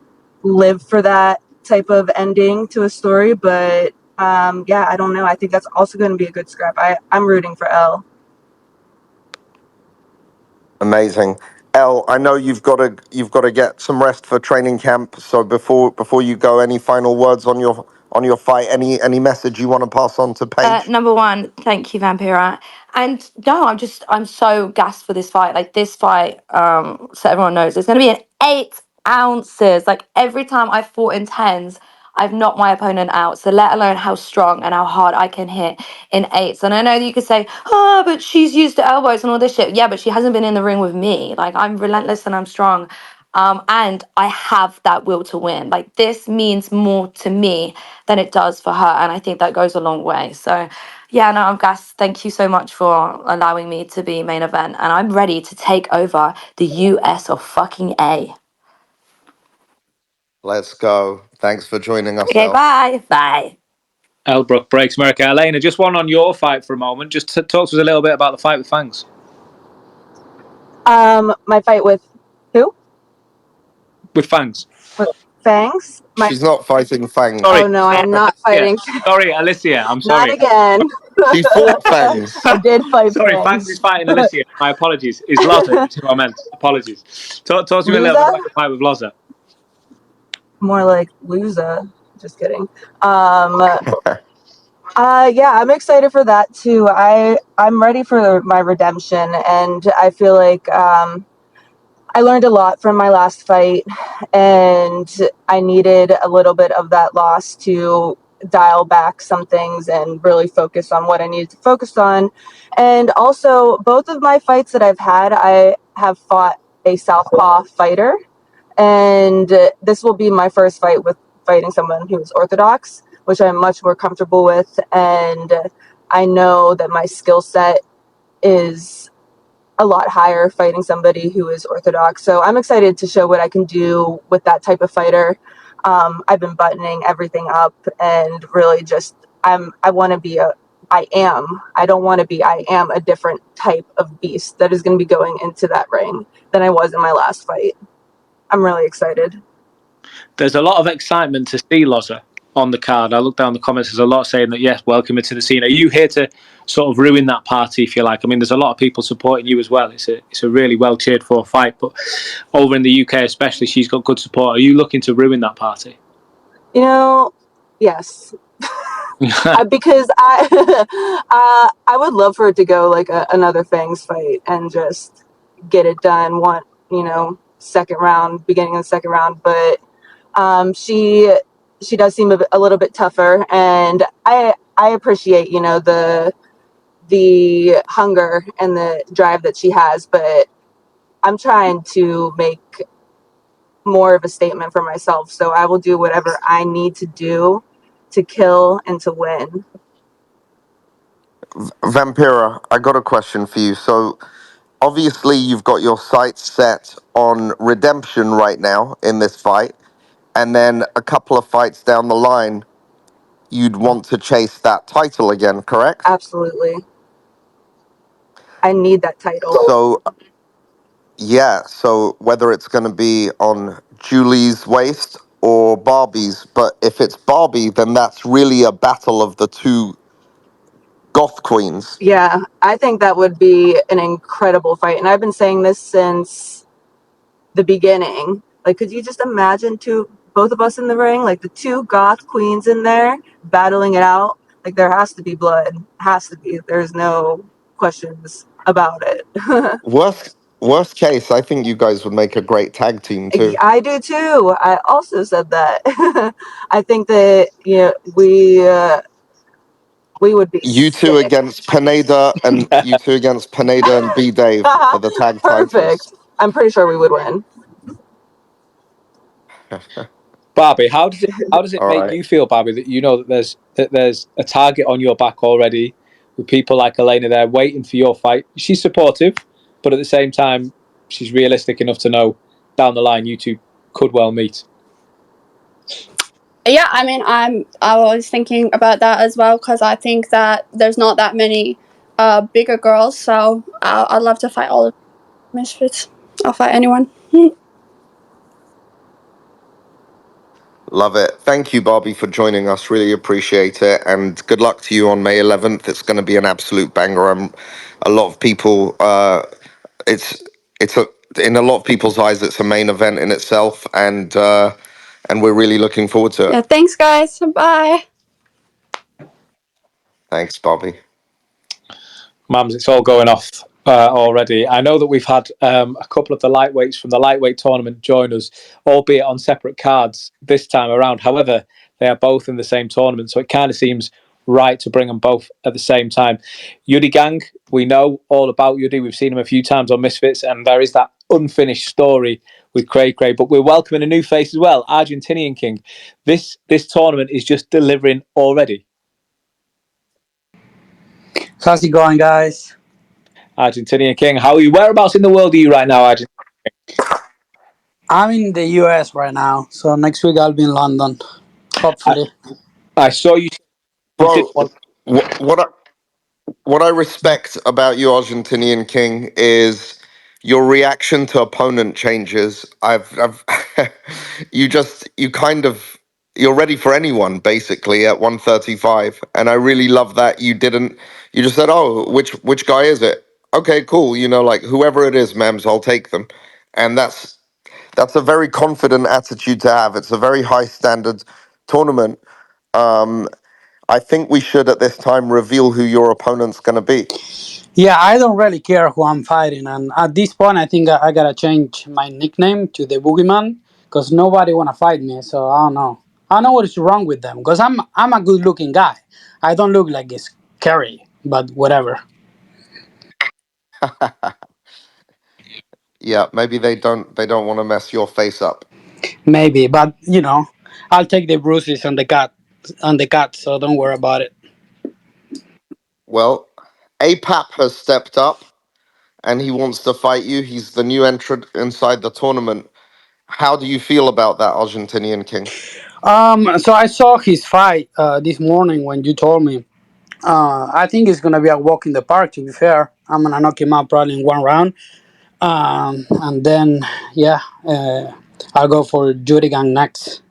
Speaker 11: live for that type of ending to a story, but yeah, I don't know. I think that's also going to be a good scrap. I'm rooting for Elle.
Speaker 2: Amazing. Elle, I know you've got to get some rest for training camp. So before you go, any final words on your fight? Any message you want to pass on to Paige?
Speaker 9: Number one, thank you, Vampira. And no, I'm so gassed for this fight. Like this fight, so everyone knows, it's gonna be an 8 ounces. Like every time I fought in tens, I've knocked my opponent out. So let alone how strong and how hard I can hit in eights. And I know that you could say, oh, but she's used to elbows and all this shit. Yeah, but she hasn't been in the ring with me. Like I'm relentless and I'm strong. And I have that will to win. Like this means more to me than it does for her. And I think that goes a long way. So yeah, no, I'm gassed. Thank you so much for allowing me to be main event. And I'm ready to take over the US of fucking A.
Speaker 2: Let's go. Thanks for joining us,
Speaker 9: Okay,
Speaker 2: Elle.
Speaker 9: bye. Bye.
Speaker 1: Elle Brooke breaks America. Alaena, just one on your fight for a moment. Just talk to us a little bit about the fight with Fangs.
Speaker 11: My fight with who?
Speaker 1: With Fangs.
Speaker 11: With Fangs?
Speaker 2: She's not fighting Fangs.
Speaker 1: Sorry.
Speaker 11: Oh no, I'm not fighting.
Speaker 1: Sorry, Alysia. I'm
Speaker 11: Not
Speaker 1: sorry.
Speaker 11: again.
Speaker 2: She fought Fangs.
Speaker 11: I did fight
Speaker 1: Sorry, Fangs is fighting Alysia. My apologies. Is Loza is who I meant. Apologies. Talk to me a little bit about the fight with Loza.
Speaker 11: More like Loza. Just kidding. Yeah, I'm excited for that too. I'm ready for my redemption, and I feel like I learned a lot from my last fight, and I needed a little bit of that loss to dial back some things and really focus on what I needed to focus on. And also, both of my fights that I've had, I have fought a southpaw fighter, and this will be my first fight with fighting someone who's orthodox, which I'm much more comfortable with, and I know that my skill set is a lot higher fighting somebody who is orthodox. So I'm excited to show what I can do with that type of fighter. I've been buttoning everything up and really just I want to be a I am. I don't want to be. I am a different type of beast that is going to be going into that ring than I was in my last fight. I'm really excited.
Speaker 1: There's a lot of excitement to see Loza on the card. I look down the comments. There's a lot saying that yes, welcome her to the scene. Are you here to sort of ruin that party, if you like? I mean, there's a lot of people supporting you as well. It's a really well cheered for fight, but over in the UK especially, she's got good support. Are you looking to ruin that party?
Speaker 11: You know, yes, because I would love for it to go like another Fangs fight and just get it done. Want second round, beginning of the second round, but she does seem a little bit tougher, and I appreciate the hunger and the drive that she has, but I'm trying to make more of a statement for myself, so I will do whatever I need to do to kill and to win.
Speaker 2: Vampira, I got a question for you. So obviously you've got your sights set on redemption right now in this fight, and then a couple of fights down the line, you'd want to chase that title again, correct?
Speaker 11: Absolutely. I need that title.
Speaker 2: So yeah, so whether it's going to be on Julie's waist or Barbie's, but if it's Barbie, then that's really a battle of the two goth queens.
Speaker 11: Yeah, I think that would be an incredible fight, and I've been saying this since the beginning. Like, could you just imagine both of us in the ring, like the two goth queens in there battling it out? Like, there has to be blood. Has to be. There's no questions about it.
Speaker 2: Worst case, I think you guys would make a great tag team too.
Speaker 11: I do too. I also said that. I think that we would be
Speaker 2: You two
Speaker 11: sick.
Speaker 2: against Pineda and B Dave for the tag titles.
Speaker 11: Perfect. I'm pretty sure we would win.
Speaker 1: Barbie, how does it
Speaker 2: All
Speaker 1: make
Speaker 2: right.
Speaker 1: you feel, Barbie, that you know that there's a target on your back already with people like Alaena there waiting for your fight? She's supportive, but at the same time, she's realistic enough to know down the line you two could well meet.
Speaker 10: Yeah, I mean, I was thinking about that as well because I think that there's not that many bigger girls, so I'd love to fight all the misfits. I'll fight anyone.
Speaker 2: Love it. Thank you, Barbie, for joining us. Really appreciate it. And good luck to you on May 11th. It's going to be an absolute banger. A lot of people, it's in a lot of people's eyes, it's a main event in itself. And we're really looking forward to
Speaker 10: Yeah,
Speaker 2: it.
Speaker 10: thanks, guys. Bye.
Speaker 2: Thanks, Barbie.
Speaker 1: Mams, it's all going off already. I know that we've had a couple of the lightweights from the lightweight tournament join us, albeit on separate cards this time around. However, they are both in the same tournament, so it kind of seems right to bring them both at the same time. Yuddygang, we know all about Yuddy. We've seen him a few times on Misfits, and there is that unfinished story with CraCra. But we're welcoming a new face as well, Argentinian King. This tournament is just delivering already.
Speaker 12: How's it going, guys?
Speaker 1: Argentinian King, how are you? Whereabouts in the world are you right now, Argentinian?
Speaker 12: I'm in the US right now, so next week I'll be in London,
Speaker 1: I,
Speaker 12: hopefully.
Speaker 1: I saw you did
Speaker 2: Bro,
Speaker 1: one.
Speaker 2: what I respect about you, Argentinian King, is your reaction to opponent changes. I've you kind of you're ready for anyone basically at 135, and I really love that you just said, oh, which guy is it? Okay, cool. Like whoever it is, Mems, I'll take them, and that's a very confident attitude to have. It's a very high standard tournament. I think we should at this time reveal who your opponent's going to be.
Speaker 12: Yeah, I don't really care who I'm fighting, and at this point, I think I gotta change my nickname to the Boogeyman because nobody wanna fight me. So I don't know. I don't know what is wrong with them because I'm a good looking guy. I don't look like it's scary, but whatever.
Speaker 2: Yeah, maybe they don't want to mess your face up.
Speaker 12: Maybe, but I'll take the bruises on the cut, so don't worry about it.
Speaker 2: Well, APAP has stepped up and he wants to fight you. He's the new entrant inside the tournament. How do you feel about that, Argentinian King?
Speaker 12: So I saw his fight this morning when you told me. I think it's gonna be a walk in the park. To be fair, I'm gonna knock him out probably in one round. And then yeah, I'll go for Yuddygang next.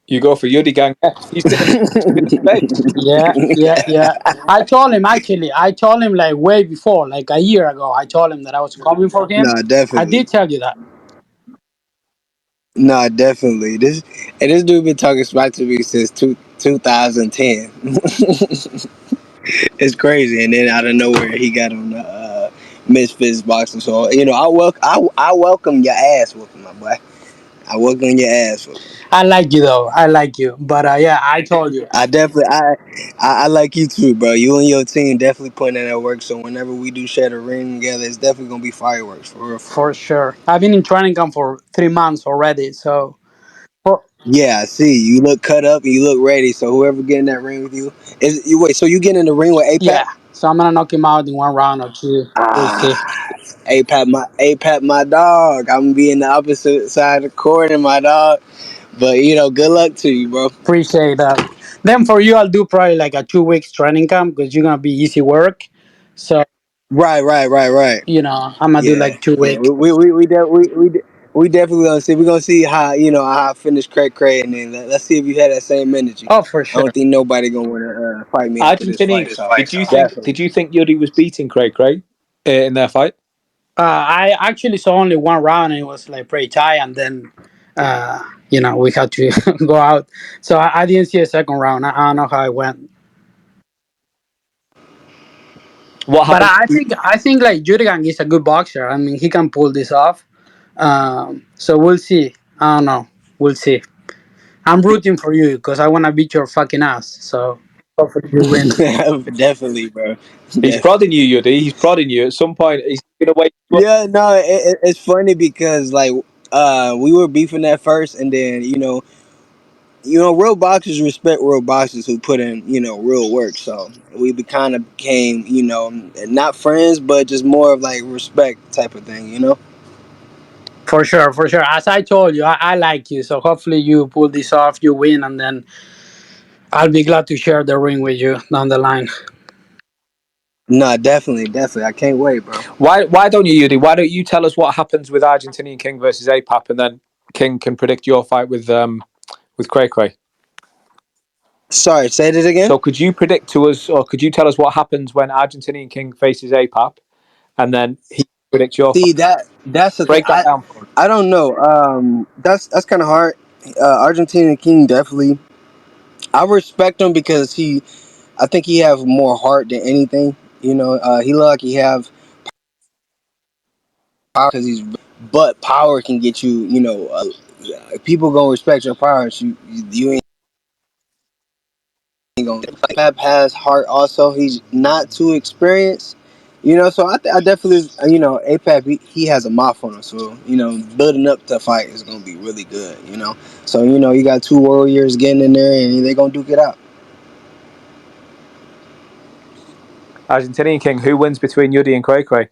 Speaker 1: You go for Yuddygang next. He's gonna be space.
Speaker 12: Yeah, yeah, yeah. I told him actually. I told him like way before, like a year ago. I told him that I was coming for him.
Speaker 13: Nah,
Speaker 12: I
Speaker 13: definitely.
Speaker 12: did tell you that.
Speaker 13: Nah, definitely. This dude been talking smack to me since 2010. It's crazy, and then out of nowhere he got on the Misfits boxing. So I welcome your ass whooping, my boy. I welcome your ass whooping.
Speaker 12: I like you though. I like you. But yeah, I told you
Speaker 13: I definitely I like you too, bro. You and your team definitely putting in that work. So whenever we do share the ring together, it's definitely gonna be fireworks for real, for
Speaker 12: for
Speaker 13: real.
Speaker 12: sure. I've been in training camp for 3 months already. So for,
Speaker 13: Yeah, I see. You look cut up and you look ready. So whoever get in that ring with you is you wait. So you get in the ring with
Speaker 12: yeah,
Speaker 13: APAP?
Speaker 12: so I'm gonna knock him out in one round or two. We'll see.
Speaker 13: Ah, APAP, my dog. I'm gonna be in the opposite side of the court, and my dog. But good luck to you, bro.
Speaker 12: Appreciate that. Then for you, I'll do probably like a 2 weeks training camp because you're gonna be easy work. So
Speaker 13: Right.
Speaker 12: I'm gonna do
Speaker 13: Yeah,
Speaker 12: like two
Speaker 13: yeah.
Speaker 12: weeks
Speaker 13: We definitely gonna see. We gonna see how how I finish CraCra, and then let's see if you had that same energy.
Speaker 12: Oh, for
Speaker 13: I don't
Speaker 12: sure.
Speaker 13: think nobody gonna want to fight me after this
Speaker 1: Argentinian
Speaker 13: fight.
Speaker 1: King,
Speaker 13: So
Speaker 1: did
Speaker 13: definitely.
Speaker 1: you think Yuri was beating CraCra in their fight?
Speaker 12: I actually saw only one round and it was like pretty tight, and then we had to go out. So I didn't see a second round. I don't know how it went,
Speaker 1: What
Speaker 12: but
Speaker 1: happened?
Speaker 12: I think like Jurgen is a good boxer. I mean, he can pull this off. So we'll see. I don't know. We'll see. I'm rooting for you because I want to beat your fucking ass. So hopefully you win.
Speaker 13: Definitely, bro.
Speaker 1: He's
Speaker 13: Definitely.
Speaker 1: prodding you, Yuri. He's prodding you. At some point, he's gonna wake you up.
Speaker 13: Yeah, no, it's funny because like we were beefing at first, and then real boxers respect real boxers who put in real work. So we kind of became not friends, but just more of like respect type of thing.
Speaker 12: For sure, for sure. As I told you, I like you. So hopefully you pull this off, you win, and then I'll be glad to share the ring with you down the line.
Speaker 13: No, definitely. I can't wait, bro.
Speaker 1: Why don't you, Yuri? Why don't you tell us what happens with Argentinian King versus APAP, and then King can predict your fight with CraCra?
Speaker 13: Sorry, say it again.
Speaker 1: So could you predict to us, or could you tell us what happens when Argentinian King faces APAP, and then he predicts your fight?
Speaker 13: See that's the thing.
Speaker 1: Break that down for us.
Speaker 13: I don't know. That's kind of hard. Argentinian King definitely. I respect him because I think he have more heart than anything. He look like he have power because but power can get you. People gonna respect your power. You ain't gonna. Fab has heart also. He's not too experienced. So I definitely, APAP, he has a mouth on him. So, building up to fight is going to be really good, So, you got two warriors getting in there and they're going to duke it out.
Speaker 1: Argentinian King, who wins between Yuri and CraCra?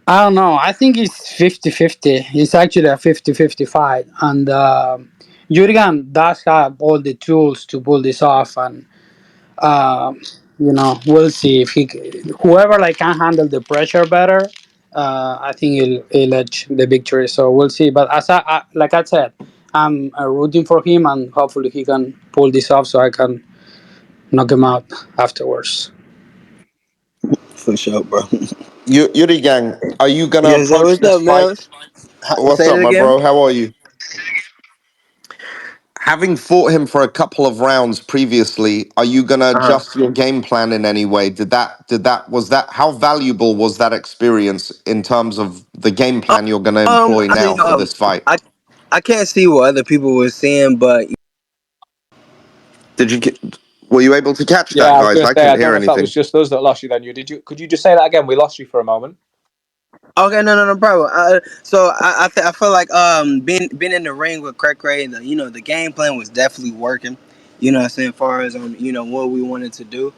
Speaker 12: I don't know. I think it's 50-50. It's actually a 50-50 fight. And Jurgen does have all the tools to pull this off. And, we'll see if whoever like can handle the pressure better, I think he'll edge the victory. So we'll see. But like I said, I'm rooting for him and hopefully he can pull this off so I can knock him out afterwards.
Speaker 13: For sure, bro.
Speaker 2: Yuri Gang, are you gonna
Speaker 13: Yes,
Speaker 2: approach
Speaker 13: what's
Speaker 2: this
Speaker 13: up,
Speaker 2: fight?
Speaker 13: man?
Speaker 2: What's
Speaker 13: Say
Speaker 2: up,
Speaker 13: it
Speaker 2: my
Speaker 13: again.
Speaker 2: bro? How are you? having fought him for a couple of rounds previously, are you gonna adjust your game plan in any way? How valuable was that experience in terms of the game plan you're gonna employ
Speaker 13: I
Speaker 2: now
Speaker 13: mean,
Speaker 2: for this fight?
Speaker 13: I can't see what other people were saying, but
Speaker 2: Did you get? Were you able to catch
Speaker 1: Yeah,
Speaker 2: that,
Speaker 1: I was
Speaker 2: guys?
Speaker 1: going to
Speaker 2: I
Speaker 1: say, I
Speaker 2: couldn't
Speaker 1: don't
Speaker 2: hear
Speaker 1: know if that was
Speaker 2: anything.
Speaker 1: just us that lost you then. Could you just say that again? We lost you for a moment.
Speaker 13: okay, no problem. I feel like being in the ring with CraCra, and the game plan was definitely working. You know what I'm saying, as far as what we wanted to do,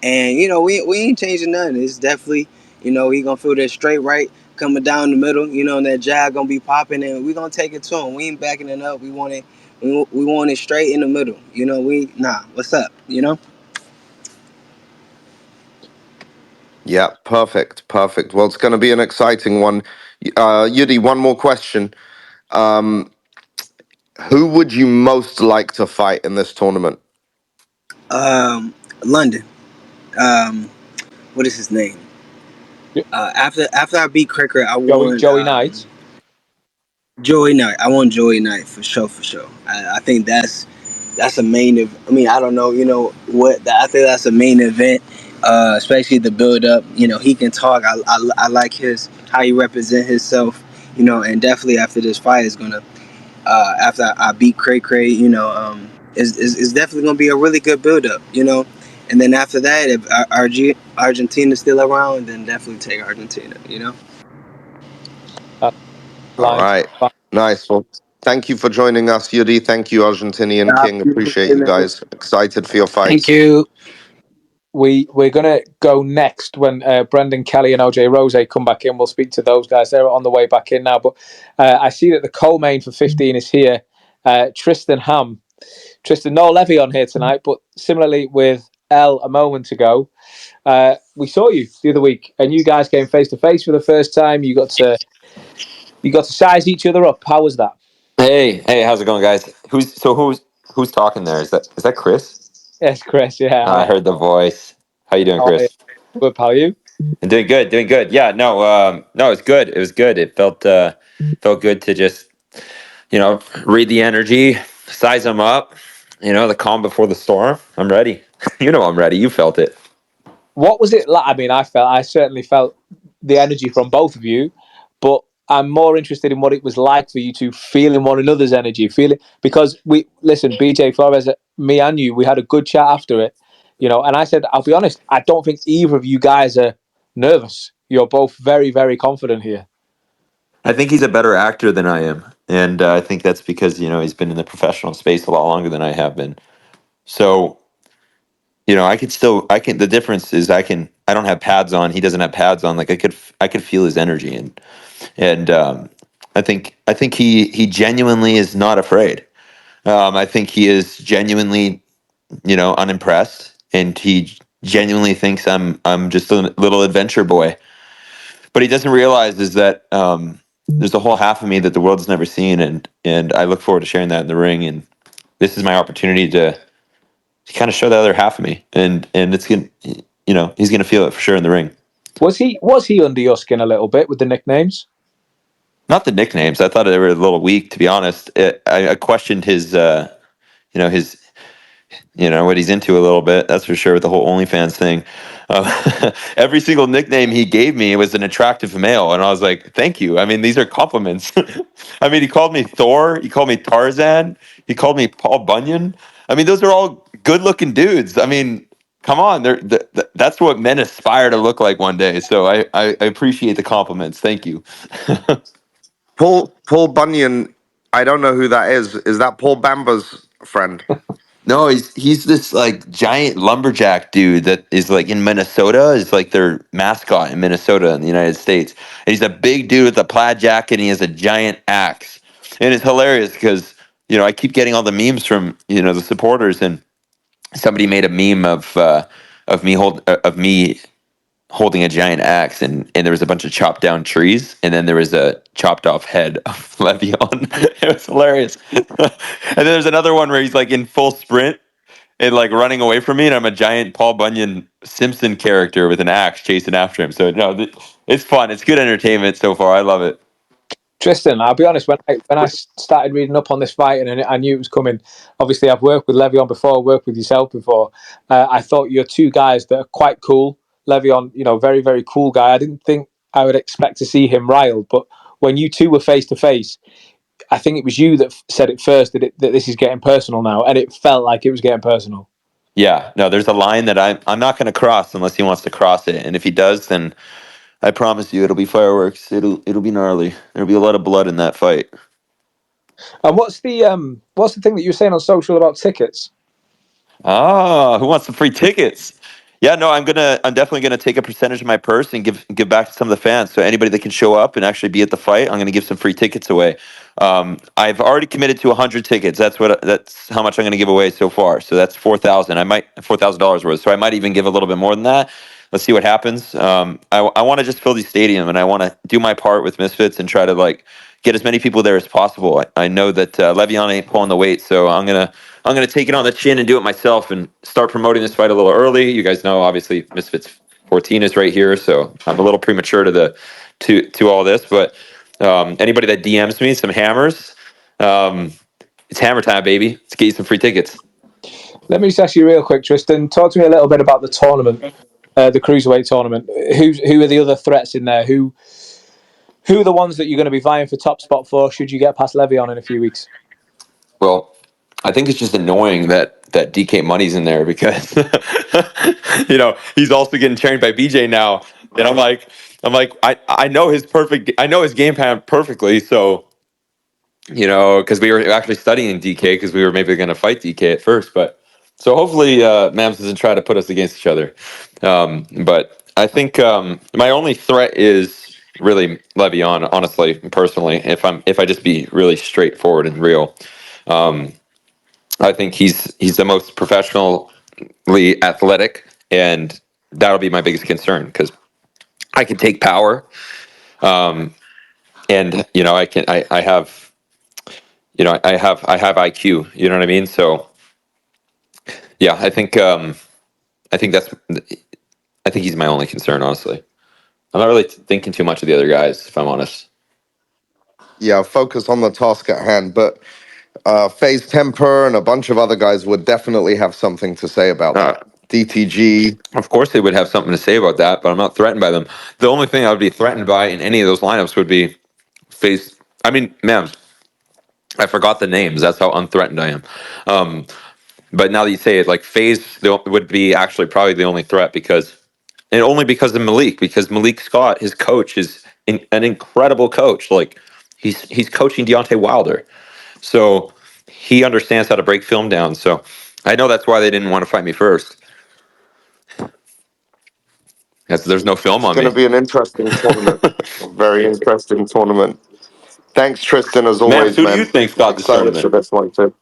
Speaker 13: and we ain't changing nothing. It's definitely he gonna feel that straight right coming down the middle. And that jab gonna be popping, and we gonna take it to him. We ain't backing it up. We want it straight in the middle. What's up?
Speaker 2: Yeah, perfect, perfect. Well, it's going to be an exciting one. Yudi, one more question. Um, who would you most like to fight in this tournament?
Speaker 13: London. Um, what is his name? After I beat Cricker, I want
Speaker 1: Joey Knight.
Speaker 13: Joey Knight. I want Joey Knight for sure, for sure. I think that's a main. I mean, I don't know. I think that's a main event, especially the build up. He can talk. I like his how he represent himself. And definitely after this fight is gonna after I beat CraCra, is definitely gonna be a really good build up. And then after that, if Argentina's still around, then definitely take Argentina.
Speaker 1: That
Speaker 2: All
Speaker 1: line.
Speaker 2: right, nice. Well, thank you for joining us, Yudi. Thank you, Argentinian
Speaker 13: Nah,
Speaker 2: King.
Speaker 13: beautiful
Speaker 2: Appreciate you
Speaker 13: feeling.
Speaker 2: guys. Excited for your
Speaker 12: Thank
Speaker 2: fights.
Speaker 12: you.
Speaker 1: We're gonna go next when Brendan Kelly and OJ Rose come back in. We'll speak to those guys. They're on the way back in now. But I see that the co-main for 15 is here. Tristan Hamm. Tristan, no Levy on here tonight, but similarly with Elle a moment ago, we saw you the other week, and you guys came face to face for the first time. You got to size each other up. How was that?
Speaker 14: Hey, how's it going, guys? Who's talking there? Is that Chris?
Speaker 1: Yes, Chris. Yeah,
Speaker 14: I
Speaker 1: hi.
Speaker 14: heard the voice. How you doing,
Speaker 1: How are you?
Speaker 14: Chris?
Speaker 1: Good, pal. You?
Speaker 14: I'm doing good, doing good. Yeah, no, it was good. It was good. It felt good to just read the energy, size them up. The calm before the storm. I'm ready. I'm ready. You felt it.
Speaker 1: What was it like? I mean, I certainly felt the energy from both of you, but I'm more interested in what it was like for you to feel in one another's energy, because BJ Flores, me and you, we had a good chat after it, and I said, I'll be honest, I don't think either of you guys are nervous. You're both very, very confident here.
Speaker 14: I think he's a better actor than I am, and I think that's because he's been in the professional space a lot longer than I have been. So I can. The difference is I don't have pads on. He doesn't have pads on. Like I could feel his energy, and I think he genuinely is not afraid. I think he is genuinely, unimpressed, and he genuinely thinks I'm just a little adventure boy. But he doesn't realize is that there's a whole half of me that the world's never seen, and I look forward to sharing that in the ring. And this is my opportunity to kind of show the other half of me, and it's gonna, he's gonna feel it for sure in the ring.
Speaker 1: Was he under your skin a little bit with the nicknames?
Speaker 14: Not the nicknames. I thought they were a little weak, to be honest. I questioned his, his, what he's into a little bit. That's for sure with the whole OnlyFans thing. Every single nickname he gave me was an attractive male, and I was like, "Thank you." I mean, these are compliments. I mean, he called me Thor. He called me Tarzan. He called me Paul Bunyan. I mean, those are all good-looking dudes. I mean, come on, that's what men aspire to look like one day. So I appreciate the compliments. Thank you.
Speaker 2: Paul Bunyan. I don't know who that is. Is that Paul Bamba's friend?
Speaker 14: No, he's this like giant lumberjack dude that is like in Minnesota, is like their mascot in Minnesota in the United States. And he's a big dude with a plaid jacket and he has a giant axe. And it's hilarious because, I keep getting all the memes from, the supporters, and somebody made a meme of me holding a giant axe, and there was a bunch of chopped down trees, and then there was a chopped off head of Le'Veon. It was hilarious. And then there's another one where he's like in full sprint and like running away from me, and I'm a giant Paul Bunyan Simpson character with an axe chasing after him. So no, it's fun. It's good entertainment so far. I love it.
Speaker 1: Tristan, I'll be honest. When I started reading up on this fight and I knew it was coming, obviously I've worked with Le'Veon before, worked with yourself before. I thought you're two guys that are quite cool. Le'Veon, very very cool guy. I didn't think I would expect to see him riled, but when you two were face to face, I think it was you that said it first that this is getting personal now, and it felt like it was getting personal.
Speaker 14: Yeah, no, there's a line that I'm not going to cross unless he wants to cross it, and if he does, then I promise you it'll be fireworks. It'll be gnarly. There'll be a lot of blood in that fight.
Speaker 1: And what's the thing that you were saying on social about tickets?
Speaker 14: Ah, who wants some free tickets? Yeah, no, I'm definitely gonna take a percentage of my purse and give back to some of the fans. So anybody that can show up and actually be at the fight, I'm gonna give some free tickets away. I've already committed to 100 tickets. That's how much I'm gonna give away so far. So that's 4,000. I might $4,000 worth. So I might even give a little bit more than that. Let's see what happens. I want to just fill the stadium, and I want to do my part with Misfits and try to get as many people there as possible. I know that Le'Veon ain't pulling the weight, so I'm gonna take it on the chin and do it myself and start promoting this fight a little early. You guys know, obviously, Misfits 14 is right here, so I'm a little premature to all this. But anybody that DMs me some hammers, it's hammer time, baby. Let's get you some free tickets.
Speaker 1: Let me just ask you real quick, Tristan. Talk to me a little bit about the tournament, the cruiserweight tournament. Who are the other threats in there? Who are the ones that you're going to be vying for top spot for? Should you get past Le'Veon in a few weeks?
Speaker 14: Well, I think it's just annoying that DK Money's in there because he's also getting trained by BJ now, and I know I know his game plan perfectly, so because we were actually studying DK because we were maybe going to fight DK at first, but so hopefully Mams doesn't try to put us against each other. But I think my only threat is really Le'Veon, honestly, personally. If I just be really straightforward and real. I think he's the most professionally athletic, and that'll be my biggest concern because I can take power, and I have IQ. You know what I mean? So yeah, I think he's my only concern. Honestly, I'm not really thinking too much of the other guys, if I'm honest.
Speaker 2: Yeah, focus on the task at hand. But FaZe Temper and a bunch of other guys would definitely have something to say about
Speaker 14: Uh,
Speaker 2: that. DTG.
Speaker 14: of course, they would have something to say about that, but I'm not threatened by them. The only thing I would be threatened by in any of those lineups would be face. I mean, man, I forgot the names. That's how unthreatened I am. But now that you say it, like FaZe would be actually probably the only threat and only because of Malik. Because Malik Scott, his coach, is an incredible coach. Like he's coaching Deontay Wilder, so he understands how to break film down. So I know that's why they didn't want to fight me first. There's no film
Speaker 2: It's
Speaker 14: on
Speaker 2: going to
Speaker 14: me.
Speaker 2: be an interesting tournament. A very interesting tournament. Thanks, Tristan, as
Speaker 14: Mams,
Speaker 2: always,
Speaker 14: who do you
Speaker 2: man.
Speaker 14: think's got this
Speaker 2: Excited for
Speaker 14: tournament?
Speaker 2: this one, too.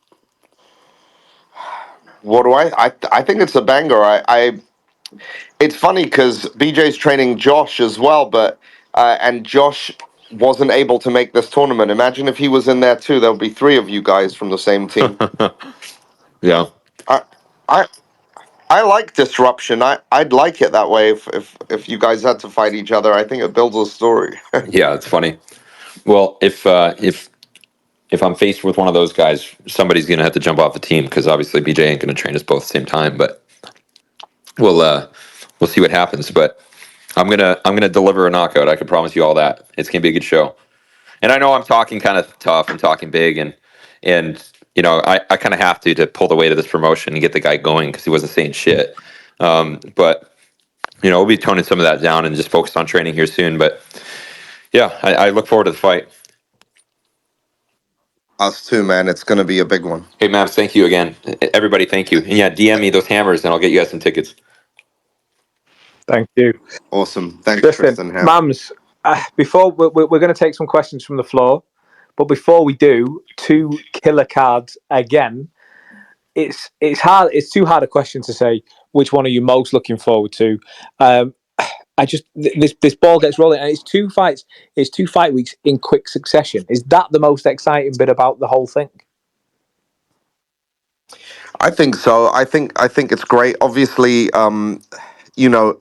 Speaker 2: What do I think it's a banger. It's funny because BJ's training Josh as well, but and Josh wasn't able to make this tournament. Imagine if he was in there too. There'll be three of you guys from the same team.
Speaker 14: Yeah,
Speaker 2: I I I like disruption. I'd like it that way if you guys had to fight each other. I think it builds a story.
Speaker 14: yeah, it's funny. Well, if I'm faced with one of those guys, somebody's gonna have to jump off the team because obviously BJ ain't gonna train us both at the same time. But we'll see what happens. But I'm gonna deliver a knockout. I can promise you all that. It's gonna be a good show. And I know I'm talking kind of tough and talking big, and I kind of have to pull the weight of this promotion and get the guy going because he wasn't saying shit. But we'll be toning some of that down and just focus on training here soon. But yeah, I look forward to the fight.
Speaker 2: Us too, man. It's going to be a big one.
Speaker 14: Hey, Maps, thank you again. Everybody, thank you. And yeah, DM me those hammers and I'll get you guys some tickets.
Speaker 1: Thank you,
Speaker 2: Awesome. Thanks,
Speaker 1: Tristan.
Speaker 2: Tristan. Ham.
Speaker 1: Mams, before we're going to take some questions from the floor, but before we do, two killer cards again. It's hard. It's too hard a question to say which one are you most looking forward to. I just this ball gets rolling, and it's two fights. It's 2 fight weeks in quick succession. Is that the most exciting bit about the whole thing?
Speaker 2: I think so. I think it's great. Obviously, you know,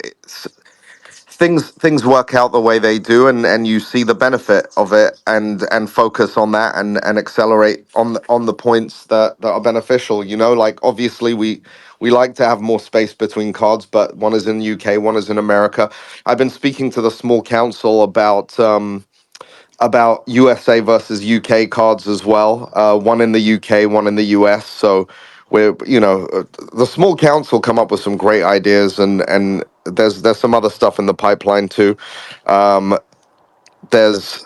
Speaker 2: things work out the way they do, and you see the benefit of it, and focus on that, and accelerate on the points that are beneficial. You know, like obviously we like to have more space between cards, but one is in the UK, one is in America. I've been speaking to the small council about USA versus UK cards as well. One in the UK, one in the US. So we're, the small council come up with some great ideas, and there's some other stuff in the pipeline too. Um, there's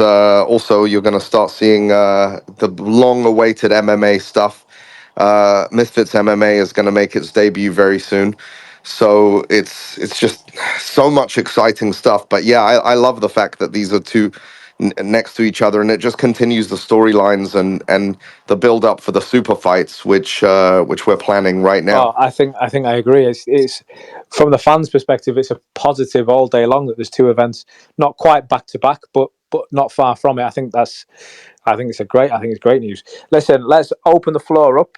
Speaker 2: also, you're going to start seeing the long-awaited MMA stuff. Misfits MMA is going to make its debut very soon. So it's just so much exciting stuff. But yeah, I love the fact that these are two next to each other, and it just continues the storylines and the build up for the super fights, which we're planning right now.
Speaker 1: Oh, I think I agree. It's from the fans' perspective, it's a positive all day long that there's two events, not quite back to back, but not far from it. I think it's great news. Listen, let's open the floor up.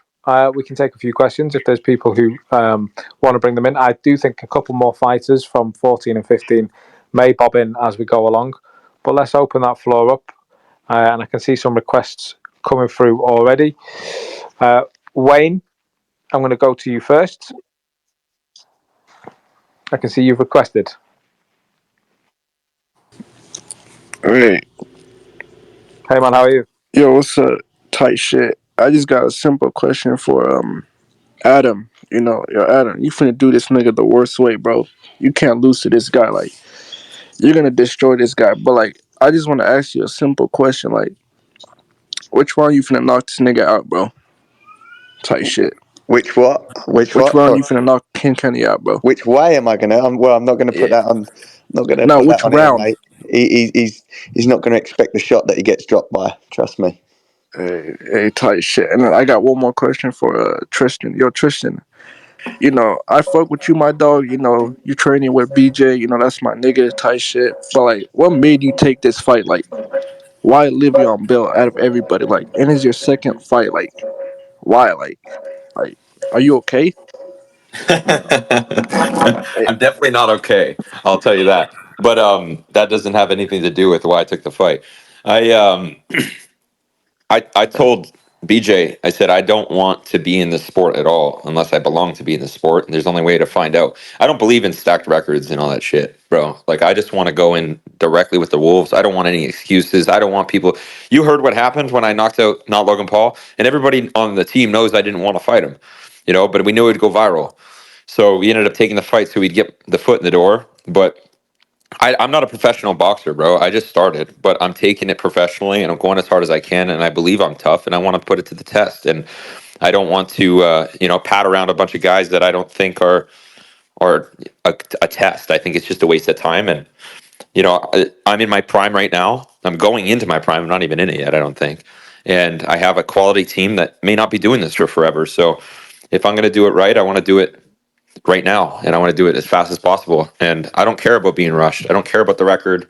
Speaker 1: We can take a few questions if there's people who want to bring them in. I do think a couple more fighters from 14 and 15 may bob in as we go along, but let's open that floor up. And I can see some requests coming through already. Wayne, I'm going to go to you first. I can see you've requested.
Speaker 15: Alright.
Speaker 1: Hey man, how are you?
Speaker 15: Yo, what's up? Tight shit. I just got a simple question for Adam. Yo, Adam, you finna do this nigga the worst way, bro. You can't lose to this guy. Like, you're gonna destroy this guy. But like, I just wanna ask you a simple question, like, which round you finna knock this nigga out, bro? Tight shit.
Speaker 5: Which what? Which
Speaker 15: Which
Speaker 5: what?
Speaker 15: round
Speaker 5: Sorry.
Speaker 15: you finna knock King Kenny out, bro?
Speaker 5: Which way am I gonna? I'm not gonna put
Speaker 15: Yeah.
Speaker 5: that on. Not gonna
Speaker 15: No,
Speaker 5: put that
Speaker 15: which
Speaker 5: on here,
Speaker 15: round?
Speaker 5: mate. He's not gonna expect the shot that he gets dropped by. Trust me.
Speaker 15: Hey, tight shit. And then I got one more question for Tristan. Yo, Tristan. I fuck with you, my dog. You training with BJ. That's my nigga, type shit. But like, what made you take this fight? Like, why Le'Veon Bell out of everybody? Like, and it's your second fight. Like, why? Like, are you okay?
Speaker 14: I'm definitely not okay. I'll tell you that. But that doesn't have anything to do with why I took the fight. I told BJ, I said, I don't want to be in this sport at all unless I belong to be in the sport. And there's only way to find out. I don't believe in stacked records and all that shit, bro. Like, I just want to go in directly with the Wolves. I don't want any excuses. I don't want people. You heard what happened when I knocked out not Logan Paul, and everybody on the team knows I didn't want to fight him, but we knew it'd go viral. So we ended up taking the fight so we'd get the foot in the door. But I'm not a professional boxer, bro. I just started, but I'm taking it professionally and I'm going as hard as I can. And I believe I'm tough and I want to put it to the test. And I don't want to, pat around a bunch of guys that I don't think are a test. I think it's just a waste of time. And, I'm in my prime right now. I'm going into my prime. I'm not even in it yet, I don't think. And I have a quality team that may not be doing this for forever. So if I'm going to do it right, I want to do it right now, and I want to do it as fast as possible. And I don't care about being rushed. I don't care about the record.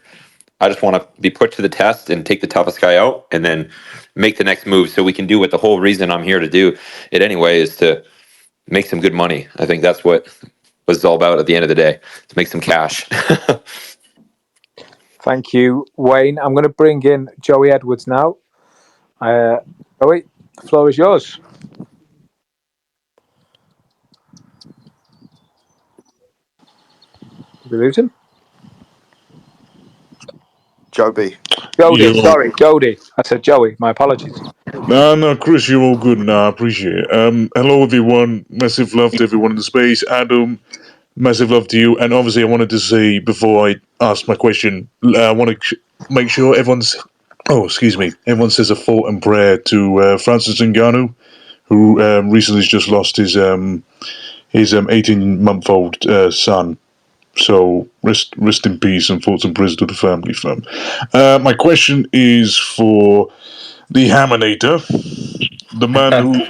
Speaker 14: I just want to be put to the test and take the toughest guy out and then make the next move so we can do what the whole reason I'm here to do it anyway is to make some good money. I think that's what it's all about at the end of the day, to make some cash.
Speaker 1: Thank you, Wayne. I'm going to bring in Joey Edwards now. Joey, the floor is yours. Did we lose him?
Speaker 2: Jody.
Speaker 1: Jody. I said Joey. My apologies.
Speaker 16: No, Chris, you're all good. No, I appreciate it. Hello, everyone. Massive love to everyone in the space. Adam, massive love to you. And obviously, I wanted to say before I ask my question, I want to make sure everyone says a thought and prayer to Francis Ngannou, who recently just lost his 18-month-old son. So rest in peace and thoughts and prayers to the family, fam. My question is for the Hamminator, the man who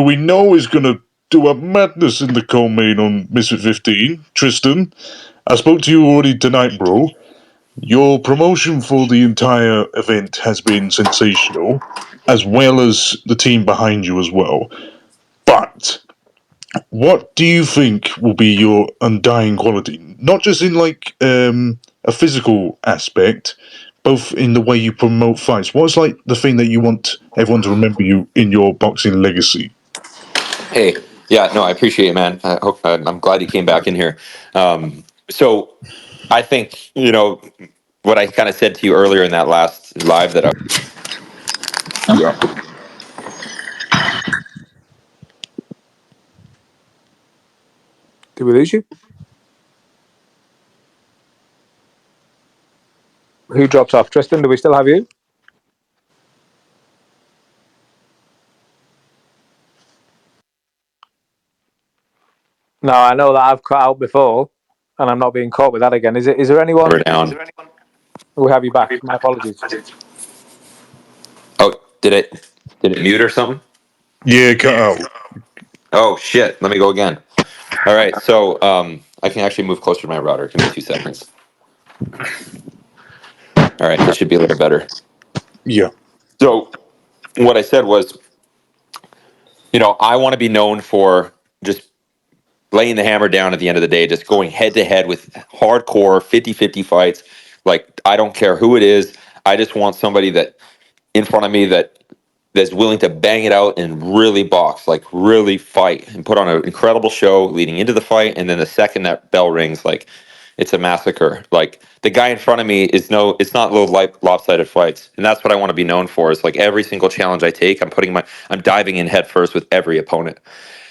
Speaker 16: we know is going to do a madness in the co-main on Misfit 15, Tristan. I spoke to you already tonight, bro. Your promotion for the entire event has been sensational, as well as the team behind you as well. But What do you think will be your undying quality? Not just in like a physical aspect, both in the way you promote fights. What's like the thing that you want everyone to remember you in your boxing legacy?
Speaker 14: Hey, yeah, no, I appreciate it, man. I'm glad you came back in here. So I think what I kind of said to you earlier in that last live that I. Yeah.
Speaker 1: Did we lose you? Who drops off? Tristan, do we still have you? No, I know that I've cut out before, and I'm not being caught with that again. Is it? Is there anyone?
Speaker 14: We're down.
Speaker 1: We have you back. My apologies.
Speaker 14: Oh, did it mute or something?
Speaker 16: Yeah, cut out.
Speaker 14: Oh shit! Let me go again. All right, so I can actually move closer to my router. Give me 2 seconds. All right, this should be a little better.
Speaker 16: Yeah.
Speaker 14: So what I said was, I want to be known for just laying the hammer down at the end of the day, just going head to head with hardcore 50-50 fights. Like, I don't care who it is. I just want somebody that in front of me that's willing to bang it out and really box, like really fight and put on an incredible show leading into the fight. And then the second that bell rings, like, it's a massacre. Like, the guy in front of me it's not little lopsided fights. And that's what I want to be known for. Is like every single challenge I take, I'm diving in head first with every opponent.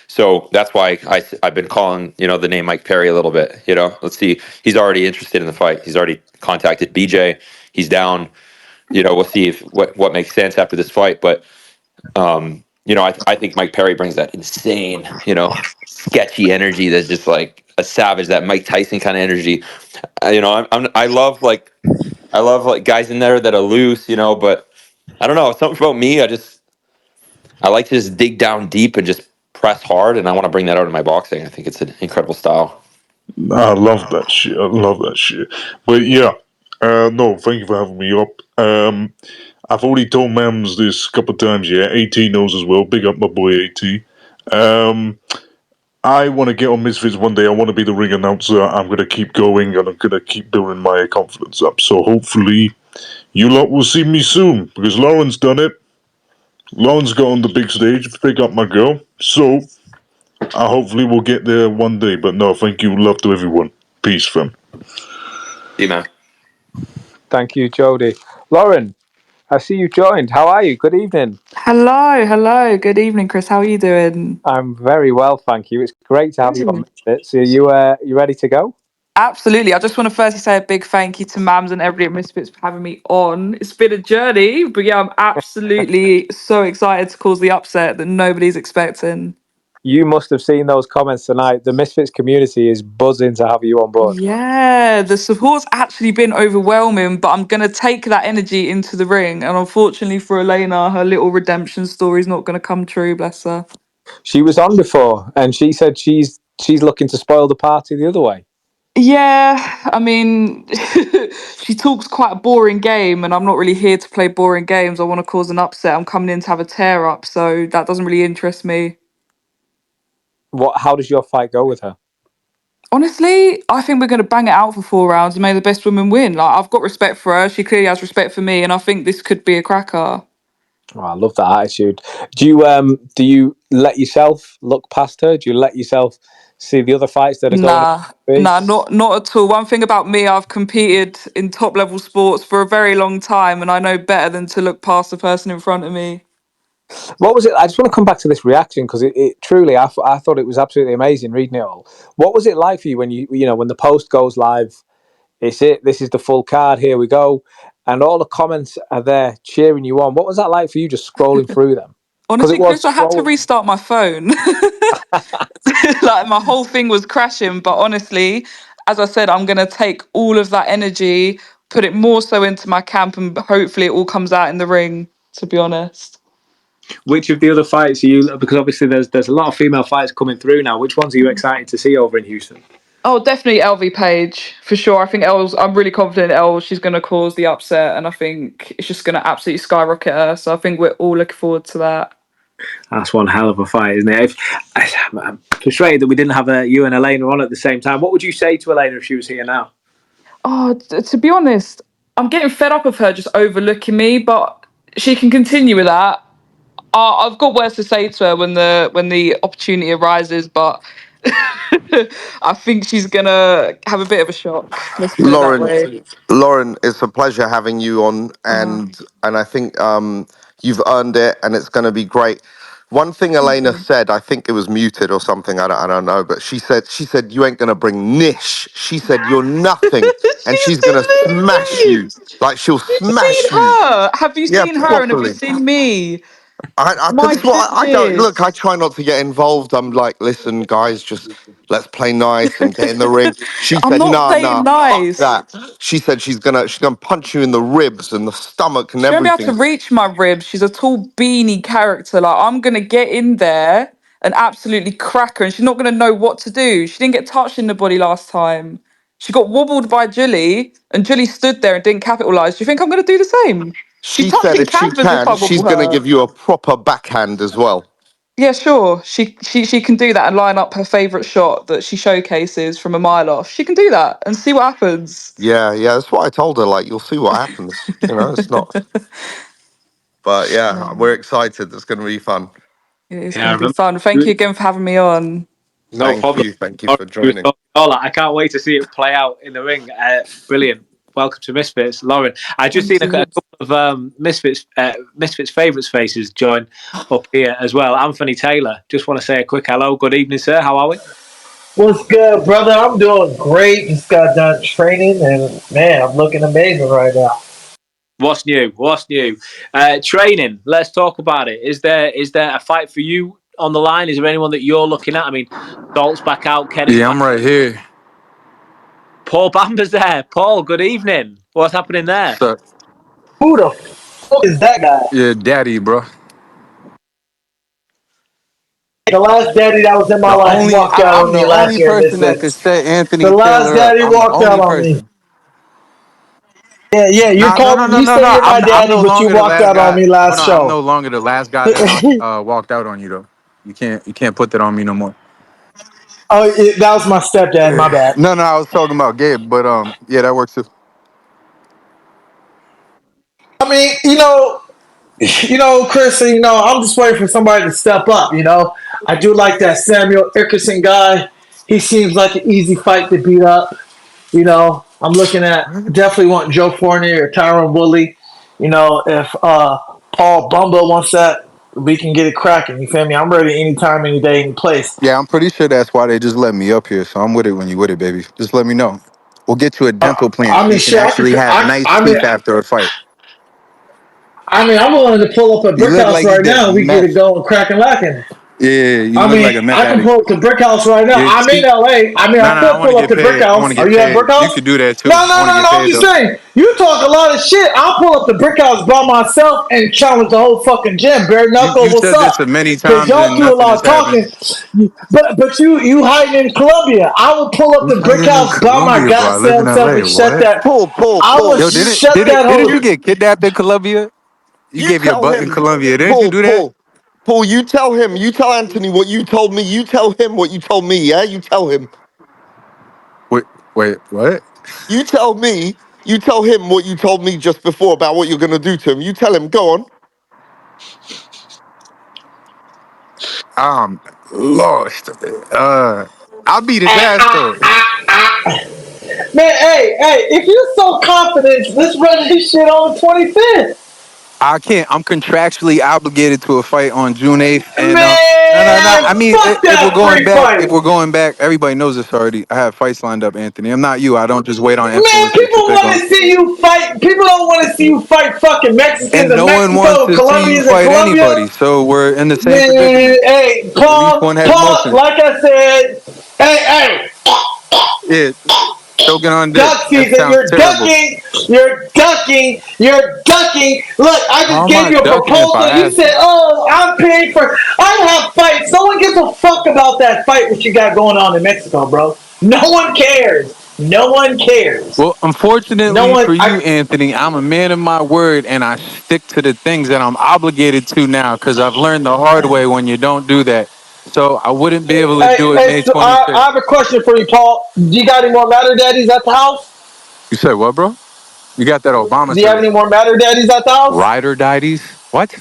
Speaker 14: So that's why I've been calling, the name Mike Perry a little bit. Let's see. He's already interested in the fight. He's already contacted BJ. He's down. We'll see if what makes sense after this fight. But I think Mike Perry brings that insane, sketchy energy that's just like a savage, that Mike Tyson kind of energy. I love like guys in there that are loose, but I don't know, something about me. I like to just dig down deep and just press hard, and I want to bring that out in my boxing. I think it's an incredible style.
Speaker 16: I love that shit. I love that shit. But yeah, no, thank you for having me up. I've already told Mams this a couple of times. Yeah, AT knows as well. Big up my boy AT. I want to get on Misfits one day. I want to be the ring announcer. I'm going to keep going and I'm going to keep building my confidence up. So hopefully you lot will see me soon because Lauren's done it. Lauren's got on the big stage. Pick up my girl. So I hopefully we'll get there one day. But no, thank you. Love to everyone. Peace, fam.
Speaker 14: See, man.
Speaker 1: Thank you, Jody. Lauren, I see you joined. How are you? Good evening.
Speaker 17: Hello. Good evening, Chris. How are you doing?
Speaker 1: I'm very well, thank you. It's great to have you on
Speaker 17: Good.
Speaker 1: Misfits. Are you ready to go?
Speaker 17: Absolutely. I just want to firstly say a big thank you to Mams and everybody at Misfits for having me on. It's been a journey, but yeah, I'm absolutely so excited to cause the upset that nobody's expecting.
Speaker 1: You must have seen those comments tonight. The Misfits community is buzzing to have you on board.
Speaker 17: Yeah, the support's actually been overwhelming, but I'm going to take that energy into the ring. And unfortunately for Alaena, her little redemption story is not going to come true, bless her.
Speaker 1: She was on before, and she said she's looking to spoil the party the other way.
Speaker 17: Yeah, I mean, she talks quite a boring game, and I'm not really here to play boring games. I want to cause an upset. I'm coming in to have a tear up, so that doesn't really interest me.
Speaker 1: How does your fight go with her?
Speaker 17: Honestly, I think we're going to bang it out for 4 rounds and may the best woman win. Like, I've got respect for her. She clearly has respect for me, and I think this could be a cracker.
Speaker 1: Oh, I love that attitude. Do you let yourself look past her? Do you let yourself see the other fights that are going
Speaker 17: Nah, nah,
Speaker 1: on?
Speaker 17: not at all. One thing about me, I've competed in top level sports for a very long time, and I know better than to look past the person in front of me.
Speaker 1: What was it? I just want to come back to this reaction because it truly, I thought it was absolutely amazing reading it all. What was it like for you when when the post goes live? It's it. This is the full card. Here we go, and all the comments are there cheering you on. What was that like for you, just scrolling through them? Because it
Speaker 17: Honestly,
Speaker 1: was
Speaker 17: Chris, I had to
Speaker 1: scroll.
Speaker 17: restart my phone. Like my whole thing was crashing. But honestly, as I said, I'm gonna take all of that energy, put it more so into my camp, and hopefully it all comes out in the ring. To be honest.
Speaker 1: Which of the other fights are you? Because obviously there's a lot of female fights coming through now. Which ones are you excited to see over in Houston?
Speaker 17: Oh, definitely LV Page for sure. I think I'm really confident Elle. She's gonna cause the upset, and I think it's just gonna absolutely skyrocket her. So I think we're all looking forward to that.
Speaker 1: That's one hell of a fight, isn't it? I'm frustrated that we didn't have you and Alaena on at the same time. What would you say to Alaena if she was here now?
Speaker 17: Oh, to be honest, I'm getting fed up of her just overlooking me, but she can continue with that. I've got words to say to her when the opportunity arises, but I think she's gonna have a bit of a shock. Let's put it that
Speaker 2: Lauren,
Speaker 17: way.
Speaker 2: Lauren, it's a pleasure having you on,
Speaker 17: Oh,
Speaker 2: and I think you've earned it, and it's going to be great. One thing
Speaker 17: thank
Speaker 2: Alaena
Speaker 17: you.
Speaker 2: said, I think it was muted or something. I don't know, but she said you ain't going to bring Nish. She said you're nothing, and
Speaker 17: She's
Speaker 2: she's going to smash
Speaker 17: the
Speaker 2: you. Like she'll
Speaker 17: Have you seen
Speaker 2: smash you.
Speaker 17: her? Have you
Speaker 2: Yeah,
Speaker 17: seen her? And have you
Speaker 2: properly.
Speaker 17: seen me?
Speaker 2: This
Speaker 17: My
Speaker 2: is what I don't look. I
Speaker 17: goodness.
Speaker 2: try not to get involved. I'm like, listen, guys, just let's play nice and get in the ring. She
Speaker 17: I'm
Speaker 2: said,
Speaker 17: not
Speaker 2: nah,
Speaker 17: playing
Speaker 2: nah, fuck
Speaker 17: nice.
Speaker 2: that. She said she's gonna punch you in the ribs and the stomach and
Speaker 17: She won't be able to
Speaker 2: everything.
Speaker 17: reach my ribs. She's a tall beanie character. Like I'm gonna get in there and absolutely crack her, and she's not gonna know what to do. She didn't get touched in the body last time. She got wobbled by Jully, and Jully stood there and didn't capitalise. Do you think I'm gonna do the same? She's
Speaker 2: She said
Speaker 17: touching
Speaker 2: if she
Speaker 17: canvas if I
Speaker 2: can, she's
Speaker 17: wobble
Speaker 2: gonna
Speaker 17: her.
Speaker 2: give you a proper backhand as well.
Speaker 17: Yeah, sure. She can do that and line up her favourite shot that she showcases from a mile off. She can do that and see what happens.
Speaker 2: Yeah, yeah, that's what I told her. Like, you'll see what happens. You know, it's not. But yeah, we're excited. It's gonna be fun.
Speaker 17: It is
Speaker 1: Yeah,
Speaker 17: going
Speaker 1: I
Speaker 17: to be
Speaker 1: remember.
Speaker 17: fun. Thank you again for having me on.
Speaker 1: No problem.
Speaker 2: Thank you
Speaker 1: Lauren,
Speaker 2: for
Speaker 1: she was
Speaker 2: joining.
Speaker 1: talking all that. I can't wait to see it play out in the ring. Brilliant. Welcome to Misfits, Lauren. I just seen
Speaker 17: Thank
Speaker 1: a
Speaker 17: you.
Speaker 1: couple of Misfits favourites faces join up here as well. Anthony Taylor. Just want to say a quick hello. Good evening, sir. How are we?
Speaker 18: What's good, brother? I'm doing great. Just got done training, and man, I'm looking amazing right now.
Speaker 1: What's new? What's new? Training. Let's talk about it. Is there a fight for you on the line? Is there anyone that you're looking at? I mean, Dalt's back out. Kenny's
Speaker 19: Yeah,
Speaker 1: back.
Speaker 19: I'm right here.
Speaker 1: Paul Bamber's there. Paul, good evening. What's happening there?
Speaker 19: So,
Speaker 18: Who the fuck is that guy?
Speaker 19: yeah, daddy, bro.
Speaker 18: The last daddy that was in my
Speaker 19: The
Speaker 18: life
Speaker 19: only
Speaker 18: walked out
Speaker 19: I'm
Speaker 18: on me
Speaker 19: the
Speaker 18: last
Speaker 19: only
Speaker 18: year,
Speaker 19: person that could
Speaker 18: Misfits.
Speaker 19: set
Speaker 18: The
Speaker 19: Anthony
Speaker 18: last
Speaker 19: Taylor up.
Speaker 18: daddy
Speaker 19: I'm the
Speaker 18: walked out
Speaker 19: only
Speaker 18: on me.
Speaker 19: person.
Speaker 18: Yeah, you
Speaker 19: Nah, no, no,
Speaker 18: called.
Speaker 19: no,
Speaker 18: You
Speaker 19: no,
Speaker 18: say
Speaker 19: no.
Speaker 18: you're my
Speaker 19: I'm
Speaker 18: daddy,
Speaker 19: no
Speaker 18: but you
Speaker 19: longer the
Speaker 18: walked
Speaker 19: last
Speaker 18: out on
Speaker 19: guy.
Speaker 18: me
Speaker 19: Hold
Speaker 18: last
Speaker 19: on, I'm
Speaker 18: show.
Speaker 19: no longer the last guy that walked out on you though. You can't put that on me no more.
Speaker 18: That was my stepdad. My bad.
Speaker 19: No, no, I was talking about Gabe, but yeah, that works too.
Speaker 18: I mean, Chris. I'm just waiting for somebody to step up. I do like that Samuel Ickerson guy. He seems like an easy fight to beat up. I'm looking at definitely want Joe Fournier or Tyron Woodley. If Paul Bumba wants that, we can get it cracking. You feel me? I'm ready anytime, any day, any place.
Speaker 19: Yeah, I'm pretty sure that's why they just let me up here. So I'm with it when you with it, baby. Just let me know. We'll get you a dental plan
Speaker 18: I
Speaker 19: so
Speaker 18: mean,
Speaker 19: you can
Speaker 18: shit.
Speaker 19: actually have nice teeth after a fight.
Speaker 18: I'm willing to pull up a
Speaker 19: You
Speaker 18: brick
Speaker 19: look
Speaker 18: house
Speaker 19: like you
Speaker 18: right
Speaker 19: did
Speaker 18: now and we get it
Speaker 19: meth.
Speaker 18: going, cracking, lacking.
Speaker 19: Yeah, you
Speaker 18: I
Speaker 19: look
Speaker 18: mean,
Speaker 19: like a meth
Speaker 18: I can
Speaker 19: addict.
Speaker 18: pull up the brick house right now.
Speaker 19: Yeah,
Speaker 18: I'm in
Speaker 19: see,
Speaker 18: LA. I mean,
Speaker 19: no,
Speaker 18: I
Speaker 19: no, I
Speaker 18: could
Speaker 19: want to
Speaker 18: pull up
Speaker 19: get
Speaker 18: the brick
Speaker 19: paid. I want
Speaker 18: house.
Speaker 19: to
Speaker 18: Are
Speaker 19: get
Speaker 18: you at brick
Speaker 19: paid. You
Speaker 18: house?
Speaker 19: could do that too.
Speaker 18: No,
Speaker 19: I
Speaker 18: no,
Speaker 19: want to
Speaker 18: no,
Speaker 19: get
Speaker 18: no. I'm
Speaker 19: paid
Speaker 18: just
Speaker 19: though.
Speaker 18: saying. You talk a lot of shit. I'll pull up the brick house by myself and challenge the whole fucking gym. Bare knuckle,
Speaker 19: You
Speaker 18: what's
Speaker 19: said this
Speaker 18: up?
Speaker 19: a many
Speaker 18: Because
Speaker 19: times
Speaker 18: y'all
Speaker 19: and
Speaker 18: do a
Speaker 19: nothing
Speaker 18: lot
Speaker 19: has
Speaker 18: of
Speaker 19: happened.
Speaker 18: talking. But you hiding in Colombia. I will pull up
Speaker 19: Who's
Speaker 18: the brick
Speaker 19: hiding in
Speaker 18: house by my
Speaker 19: Colombia, bro? I live in
Speaker 18: goddamn self
Speaker 19: LA.
Speaker 18: and shut
Speaker 19: What?
Speaker 18: that. I will
Speaker 2: Paul,
Speaker 19: Yo,
Speaker 2: you
Speaker 18: shut that
Speaker 19: didn't
Speaker 18: whole.
Speaker 19: you get kidnapped in Colombia? You
Speaker 2: you
Speaker 19: gave your
Speaker 2: tell
Speaker 19: butt in
Speaker 2: him,
Speaker 19: Colombia. Didn't you
Speaker 2: Paul,
Speaker 19: do that?
Speaker 2: Paul, Paul, you tell him, you tell Anthony what you told me, you tell him what you told me, yeah? You tell him.
Speaker 19: Wait, what?
Speaker 2: You tell him what you told me just before about what you're gonna do to him. You tell him, go on.
Speaker 19: I'm lost. I'll beat his ass though.
Speaker 18: Man, hey, if you're so confident, let's run this shit on the 25th.
Speaker 19: I can't. I'm contractually obligated to a fight on June 8th, and no, no, no.
Speaker 18: Man,
Speaker 19: I mean,
Speaker 18: fuck
Speaker 19: if we're
Speaker 18: that
Speaker 19: going
Speaker 18: free
Speaker 19: back,
Speaker 18: fight.
Speaker 19: everybody knows this already. I have fights lined up, Anthony. I'm not you. I don't just wait on
Speaker 18: Man,
Speaker 19: influencers to
Speaker 18: people
Speaker 19: pick
Speaker 18: want
Speaker 19: on.
Speaker 18: to see you fight. People don't want to see you fight fucking Mexicans
Speaker 19: And
Speaker 18: in
Speaker 19: no one wants
Speaker 18: Mexico,
Speaker 19: to see you
Speaker 18: Colombians in
Speaker 19: fight
Speaker 18: Colombia.
Speaker 19: anybody. So we're in the same
Speaker 18: Man,
Speaker 19: predicament.
Speaker 18: hey,
Speaker 19: At least one head
Speaker 18: Paul,
Speaker 19: motion.
Speaker 18: like I said, hey,
Speaker 19: Yeah, choking on dick.
Speaker 18: duck
Speaker 19: That
Speaker 18: season.
Speaker 19: sounds
Speaker 18: You're
Speaker 19: terrible.
Speaker 18: ducking. You're ducking. You're ducking. Look, I
Speaker 19: How
Speaker 18: just
Speaker 19: am
Speaker 18: gave
Speaker 19: I
Speaker 18: you a
Speaker 19: ducking if I
Speaker 18: proposal. You
Speaker 19: have
Speaker 18: said,
Speaker 19: to?
Speaker 18: "Oh, I'm paying for." I have fights. No one gives a fuck about that fight what you got going on in Mexico, bro. No one cares. No one cares.
Speaker 19: Well,
Speaker 18: No
Speaker 19: unfortunately
Speaker 18: one.
Speaker 19: for you, Anthony, I'm a man of my word, and I stick to the things that I'm obligated to now because I've learned the hard way when you don't do that. So I wouldn't be able to do it May
Speaker 18: So I
Speaker 19: 25th.
Speaker 18: have a question for you, Paul. Do you got any more matter daddies at the house?
Speaker 19: You said what, bro? You got that Obama
Speaker 18: Do you have
Speaker 19: shirt.
Speaker 18: any more matter daddies at the house?
Speaker 19: Rider Dities? What?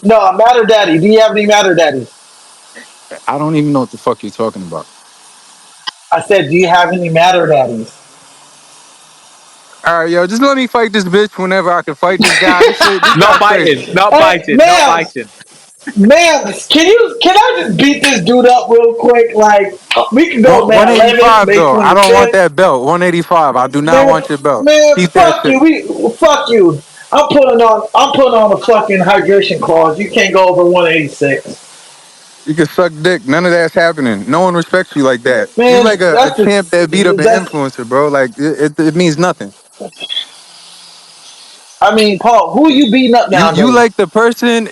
Speaker 18: No, a matter daddy. Do you have any matter daddies?
Speaker 19: I don't even know what the fuck you're talking about.
Speaker 18: I said, do you have any matter daddies?
Speaker 19: All right, yo, just let me fight this bitch whenever I can fight this guy. This
Speaker 1: Not
Speaker 19: guy's crazy.
Speaker 1: biting, not
Speaker 18: Hey,
Speaker 1: biting, not
Speaker 18: ma'am,
Speaker 1: biting.
Speaker 18: ma'am, can I just beat this dude up real quick? Like, we can go May 11th,
Speaker 19: 185
Speaker 18: May
Speaker 19: though. I don't want
Speaker 18: 25th.
Speaker 19: that belt. 185. I do not
Speaker 18: Man,
Speaker 19: want your belt.
Speaker 18: man,
Speaker 19: Keep that
Speaker 18: fuck
Speaker 19: shit.
Speaker 18: you. Fuck you. I'm putting on a fucking hydration clause. You can't go over 186.
Speaker 19: You can suck dick. None of that's happening. No one respects you like that. You
Speaker 18: Man,
Speaker 19: like a
Speaker 18: that's
Speaker 19: champ that beat up
Speaker 18: just
Speaker 19: an
Speaker 18: that's.
Speaker 19: influencer, bro. Like it means nothing.
Speaker 18: I mean, Paul, who you beating up
Speaker 19: You
Speaker 18: nowadays?
Speaker 19: like the person.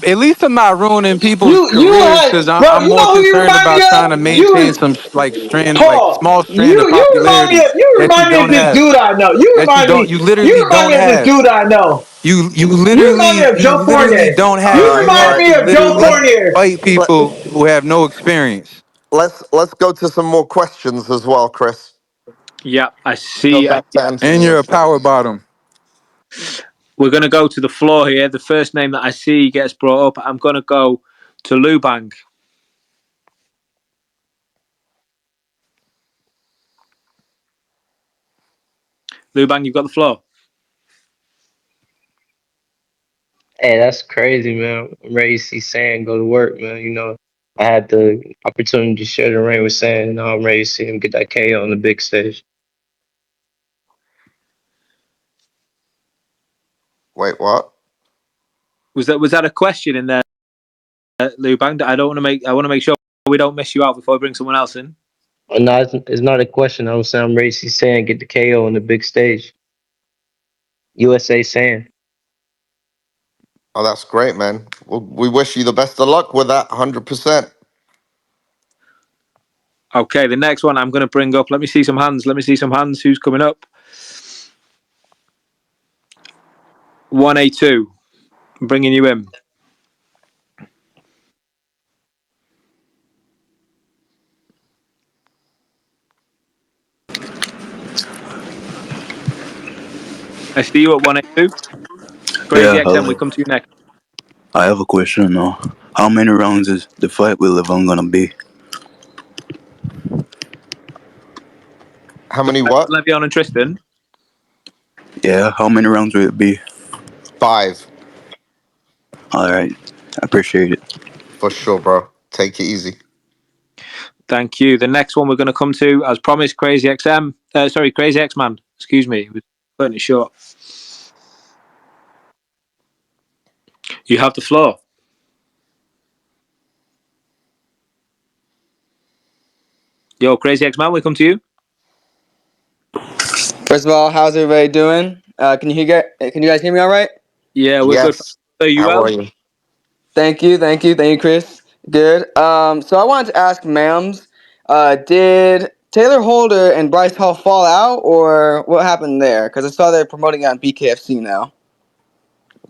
Speaker 19: At least I'm not ruining people's
Speaker 18: You
Speaker 19: careers
Speaker 18: had,
Speaker 19: because
Speaker 18: bro.
Speaker 19: I'm
Speaker 18: You
Speaker 19: more
Speaker 18: know who you
Speaker 19: concerned
Speaker 18: remind me
Speaker 19: about trying to
Speaker 18: of?
Speaker 19: maintain some like strand, like
Speaker 18: Paul.
Speaker 19: small strand of popularity
Speaker 18: You
Speaker 19: that you
Speaker 18: remind me
Speaker 19: don't
Speaker 18: of this
Speaker 19: have.
Speaker 18: dude I know.
Speaker 19: That you don't. You
Speaker 18: You
Speaker 19: literally
Speaker 18: remind
Speaker 19: don't
Speaker 18: me of this
Speaker 19: have.
Speaker 18: dude I know.
Speaker 19: You
Speaker 18: Joe
Speaker 19: literally
Speaker 18: Cornier.
Speaker 19: don't have.
Speaker 18: You
Speaker 2: All
Speaker 19: You
Speaker 18: remind
Speaker 2: right.
Speaker 19: have
Speaker 18: me
Speaker 19: to
Speaker 18: of Joe
Speaker 19: literally
Speaker 18: Cornier.
Speaker 19: fight
Speaker 2: Let,
Speaker 19: people who have no experience.
Speaker 2: let's go to some more questions as well, Chris.
Speaker 1: Yeah, I
Speaker 2: Go
Speaker 1: see.
Speaker 2: back to
Speaker 19: And
Speaker 2: Anthony
Speaker 19: you're a
Speaker 2: instead.
Speaker 19: power bottom.
Speaker 1: We're going to go to the floor here. The first name that I see gets brought up. I'm going to go to Lubang. Lubang, you've got the floor.
Speaker 20: Hey, that's crazy, man. I'm ready to see Sam go to work, man. I had the opportunity to share the ring with Sam, and now I'm ready to see him get that KO on the big stage.
Speaker 2: Wait, what?
Speaker 1: Was that a question in there, Lubang? I don't want to make. I want to make sure we don't miss you out before we bring someone else in.
Speaker 20: Oh, no, it's not a question. I'm saying I'm ready to see Sam get the KO on the big stage. USA Sam.
Speaker 2: Oh, that's great, man. Well, we wish you the best of luck with that, 100%.
Speaker 1: Okay, the next one I'm going to bring up. Let me see some hands. Who's coming up? 1A2. I'm bringing you in. I see you at 1A2. Crazy
Speaker 21: Yeah,
Speaker 1: XM, we
Speaker 21: hello.
Speaker 1: come to you next.
Speaker 21: I have a question now. How many rounds is the fight with Levon gonna be?
Speaker 2: How many what?
Speaker 1: Le'Veon and Tristan.
Speaker 21: Yeah, how many rounds will it be?
Speaker 2: 5.
Speaker 21: Alright, I appreciate it.
Speaker 2: For sure, bro. Take it easy.
Speaker 1: Thank you. The next one we're going to come to, as promised, Crazy XM. Crazy X Man. Excuse me. It was cutting it short. You have the floor. Yo, Crazy X Man, we come to you.
Speaker 22: First of all, how's everybody doing? Can you guys hear me all right?
Speaker 1: Yeah, we're good.
Speaker 2: Yes.
Speaker 1: Are you
Speaker 2: How are
Speaker 1: well?
Speaker 2: you?
Speaker 22: Thank you, Chris. Good. So I wanted to ask Mams, did Taylor Holder and Bryce Hall fall out, or what happened there? Because I saw they're promoting it on BKFC now.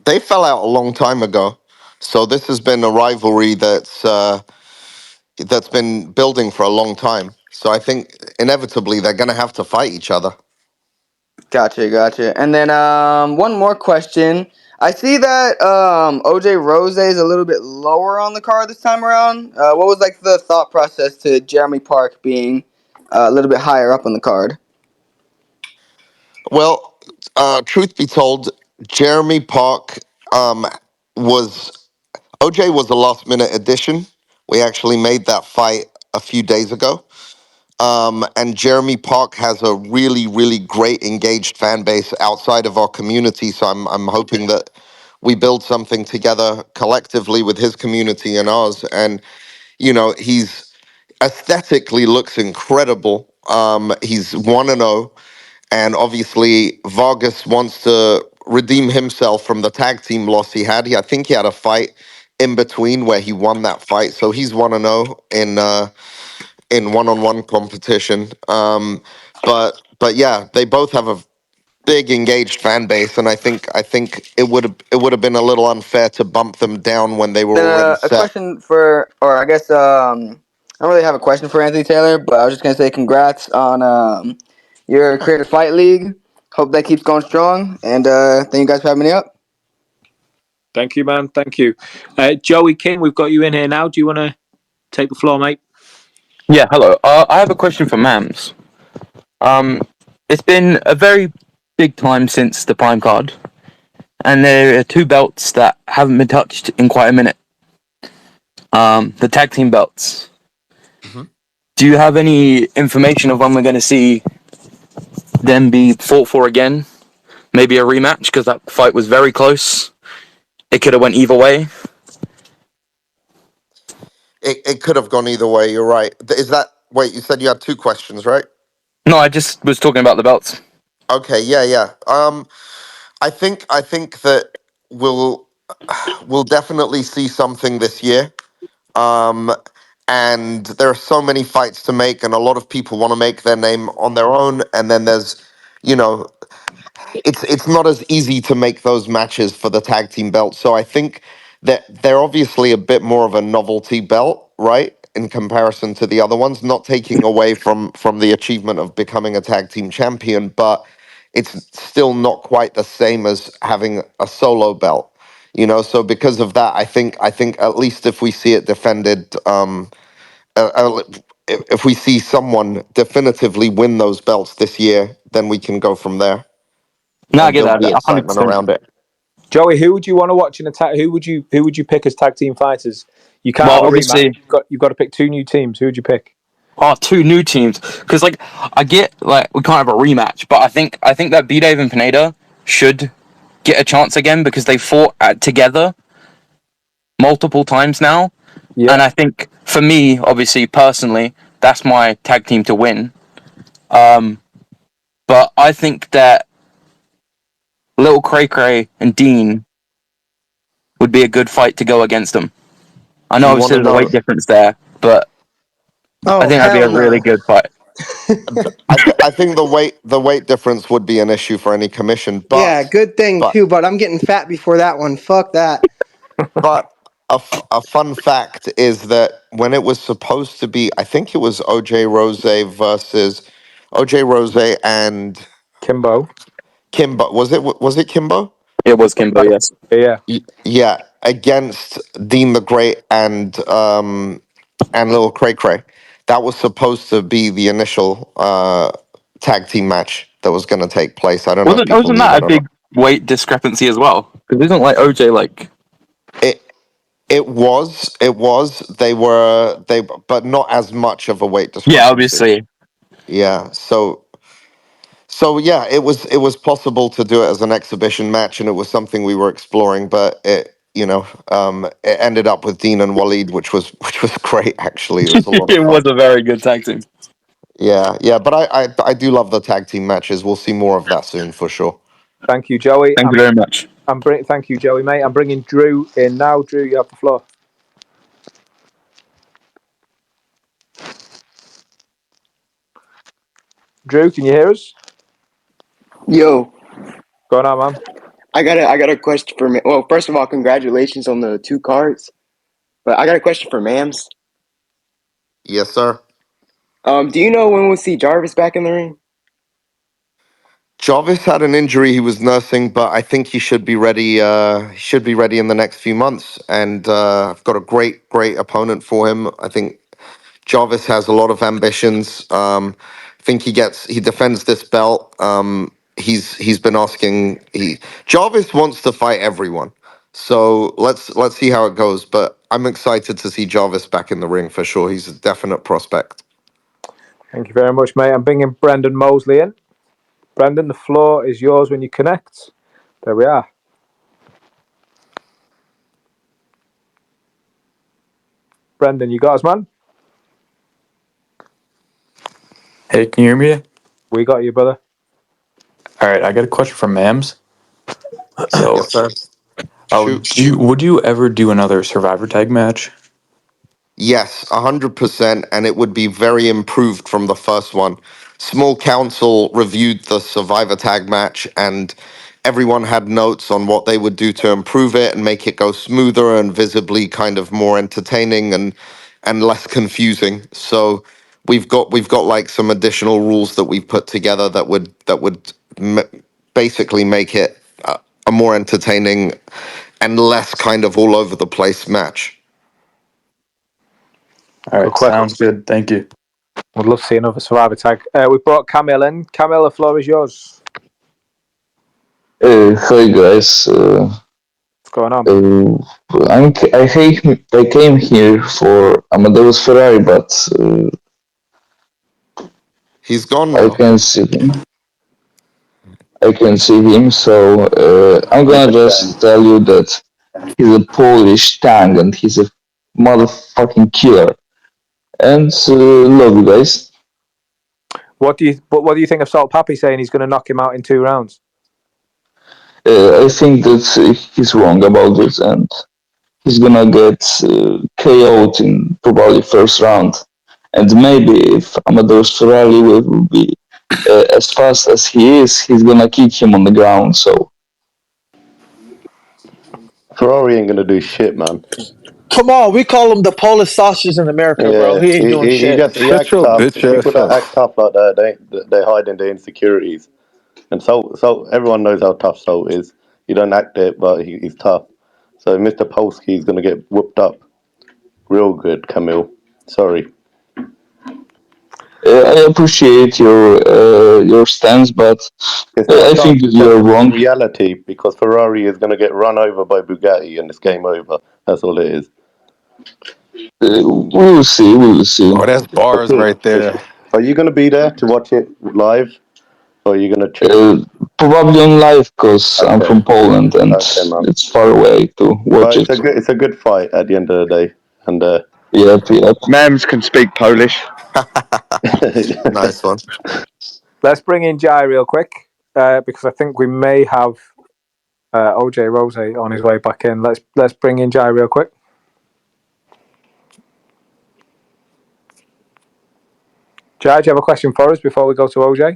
Speaker 2: They fell out a long time ago. So this has been a rivalry that's been building for a long time. So I think inevitably they're going to have to fight each other.
Speaker 22: Gotcha. And then one more question. I see that OJ Rose is a little bit lower on the card this time around. What was like the thought process to Jeremy Park being a little bit higher up on the card?
Speaker 2: Well, truth be told, Jeremy Park was OJ was a last minute addition. We actually made that fight a few days ago. And Jeremy Park has a really, really great engaged fan base outside of our community. So I'm hoping that we build something together collectively with his community and ours. And he's aesthetically looks incredible. He's 1-0, and obviously Vargas wants to redeem himself from the tag team loss he had. I think he had a fight in between where he won that fight, so he's 1-0 in one-on-one competition. But yeah, they both have a big engaged fan base, and I think it would have been a little unfair to bump them down when they were
Speaker 22: Then
Speaker 2: already
Speaker 22: a
Speaker 2: set.
Speaker 22: question for, or I guess I don't really have a question for Anthony Taylor, but I was just gonna say congrats on your Creative Fight League. Hope that keeps going strong, and thank you guys for having me up.
Speaker 1: Thank you, man. Thank you. Joey King, we've got you in here now. Do you want to take the floor, mate?
Speaker 3: Yeah, hello. I have a question for Mams. It's been a very big time since the Prime card, and there are two belts that haven't been touched in quite a minute. The tag team belts.
Speaker 2: Mhm.
Speaker 3: Do you have any information of when we're going to see them be fought for again? Maybe a rematch, because that fight was very close. It could have went either way.
Speaker 2: It could have gone either way. You're right. Is that wait? You said you had two questions, right?
Speaker 3: No, I just was talking about the belts.
Speaker 2: Okay. Yeah. Yeah. I think that we'll we'll definitely see something this year. Um, and there are so many fights to make, and a lot of people want to make their name on their own. And then there's, you know, it's not as easy to make those matches for the tag team belt. So I think that they're obviously a bit more of a novelty belt, right? In comparison to the other ones, not taking away from the achievement of becoming a tag team champion, but it's still not quite the same as having a solo belt. So because of that, I think at least if we see it defended, if we see someone definitively win those belts this year, then we can go from there
Speaker 3: No, I
Speaker 2: and
Speaker 3: get
Speaker 2: build
Speaker 3: that.
Speaker 2: the excitement
Speaker 3: 100%.
Speaker 2: around it.
Speaker 1: Joey, who would you want to watch in a tag? Who would you pick as tag team fighters? You can't
Speaker 3: Well,
Speaker 1: have a rematch.
Speaker 3: obviously,
Speaker 1: You've got to pick two new teams. Who would you pick?
Speaker 3: two new teams. Because like I get like we can't have a rematch, but I think that B Dave and Pineda should get a chance again because they fought together multiple times now,
Speaker 1: Yeah.
Speaker 3: and I think for me, obviously personally, that's my tag team to win. But I think that Lil CraCra and Dean would be a good fight to go against them. I know
Speaker 2: You want
Speaker 3: obviously
Speaker 2: to
Speaker 3: there's a
Speaker 2: know?
Speaker 3: weight difference there, but I
Speaker 22: Oh
Speaker 3: think that'd be
Speaker 22: hell
Speaker 3: a really
Speaker 22: no!
Speaker 3: good fight.
Speaker 2: I think the weight difference would be an issue for any commission,
Speaker 22: Yeah, good thing
Speaker 2: but
Speaker 22: too. But I'm getting fat before that one. Fuck that.
Speaker 2: but a fun fact is that when it was supposed to be, I think it was OJ Rose and
Speaker 1: Kimbo.
Speaker 2: Kimbo. Was it Kimbo?
Speaker 3: It was Kimbo, yes.
Speaker 1: Yeah.
Speaker 2: Yeah, against Dean the Great and Lil Cray Cray. That was supposed to be the initial tag team match that was going to take place. I don't know if people
Speaker 3: Wasn't
Speaker 2: knew
Speaker 3: that a
Speaker 2: that or not.
Speaker 3: big weight discrepancy as well? Because isn't like OJ like
Speaker 2: It it was but not as much of a weight
Speaker 3: yeah,
Speaker 2: discrepancy.
Speaker 3: obviously.
Speaker 2: Yeah, so yeah, it was possible to do it as an exhibition match, and it was something we were exploring, but it ended up with Dean and Waleed, which was great actually. It was a lot of
Speaker 3: It was
Speaker 2: fun.
Speaker 3: a very good tag team.
Speaker 2: Yeah, yeah, but I do love the tag team matches. We'll see more of that soon for sure.
Speaker 1: Thank you, Joey.
Speaker 3: Thank you very much.
Speaker 1: Thank you, Joey, mate. I'm bringing Drew in now. Drew, you have the floor. Drew, can you hear us?
Speaker 4: Yo,
Speaker 1: Go on, man.
Speaker 4: I got a question for me. Well, first of all, congratulations on the two cards. But I got a question for Mams.
Speaker 2: Yes, sir.
Speaker 4: Do you know when we'll see Jarvis back in the ring?
Speaker 2: Jarvis had an injury he was nursing, but I think he should be ready. He should be ready in the next few months, and I've got a great opponent for him. I think Jarvis has a lot of ambitions. I think he defends this belt. He's been asking. Jarvis wants to fight everyone, so let's see how it goes. But I'm excited to see Jarvis back in the ring for sure. He's a definite prospect.
Speaker 1: Thank you very much, mate. I'm bringing Brendan Mosley in. Brendan, the floor is yours when you connect. There we are. Brendan, you got us, man?
Speaker 23: Hey, can you hear me?
Speaker 1: We got you, brother.
Speaker 23: All right, I got a question from Mams. So,
Speaker 2: Yes, sir. Shoot.
Speaker 23: would you ever do another Survivor tag match?
Speaker 2: Yes, 100%, and it would be very improved from the first one. Small Council reviewed the Survivor Tag match, and everyone had notes on what they would do to improve it and make it go smoother and visibly kind of more entertaining and less confusing. So we've got like some additional rules that we've put together that would basically make it a more entertaining and less kind of all over the place match.
Speaker 23: All
Speaker 1: Good
Speaker 23: right,
Speaker 1: question.
Speaker 23: sounds good. Thank you.
Speaker 1: Would love to see another Survivor tag. We brought Camille in. Camille, the floor is yours.
Speaker 6: Hi guys.
Speaker 1: What's going on?
Speaker 6: I came here for Amadeus Ferrari, but
Speaker 2: He's gone
Speaker 6: I
Speaker 2: now.
Speaker 6: can see him. I can see him, so I'm gonna just tell you that he's a Polish tank and he's a motherfucking killer. And love you guys.
Speaker 1: What do you think of Salt Papi saying he's going to knock him out in 2 rounds?
Speaker 6: I think that he's wrong about this, and he's gonna get KO'd in probably first round. And maybe if Amadeus Ferrari will be as fast as he is, he's gonna kick him on the ground. So
Speaker 7: Ferrari ain't gonna do shit, man.
Speaker 18: Come on, we call him the Polish sausage in America, bro.
Speaker 7: Yeah,
Speaker 18: He ain't doing shit.
Speaker 7: he
Speaker 19: Shut
Speaker 7: acts
Speaker 19: your
Speaker 7: tough.
Speaker 19: bitch
Speaker 7: People
Speaker 19: ass
Speaker 7: that
Speaker 19: up.
Speaker 7: act tough like that, they hide in their insecurities. And Salt, everyone knows how tough Salt is. He don't act it, but he's tough. So Mr. Polsky is gonna get whooped up real good, Camille. Sorry.
Speaker 6: I appreciate your stance, but
Speaker 7: It's not
Speaker 6: I
Speaker 7: stance,
Speaker 6: think that
Speaker 7: it's
Speaker 6: you're wrong.
Speaker 7: reality, because Ferrari is gonna get run over by Bugatti and it's game over. That's all it is.
Speaker 6: We will see. We will see.
Speaker 19: Oh, that's bars
Speaker 7: Okay.
Speaker 19: right there.
Speaker 7: Are you gonna be there to watch it live? Or are you gonna chill?
Speaker 6: Probably on live because I'm
Speaker 7: Okay.
Speaker 6: from Poland and
Speaker 7: Okay, man.
Speaker 6: it's far away to watch
Speaker 7: But
Speaker 6: it.
Speaker 7: it's a good fight at the end of the day. And
Speaker 6: Yep.
Speaker 5: Mams can speak Polish.
Speaker 2: Nice one.
Speaker 1: Let's bring in Jai real quick because I think we may have OJ Rose on his way back in. Let's bring in Jai real quick. Jai, do you have a question for us before we go to OJ?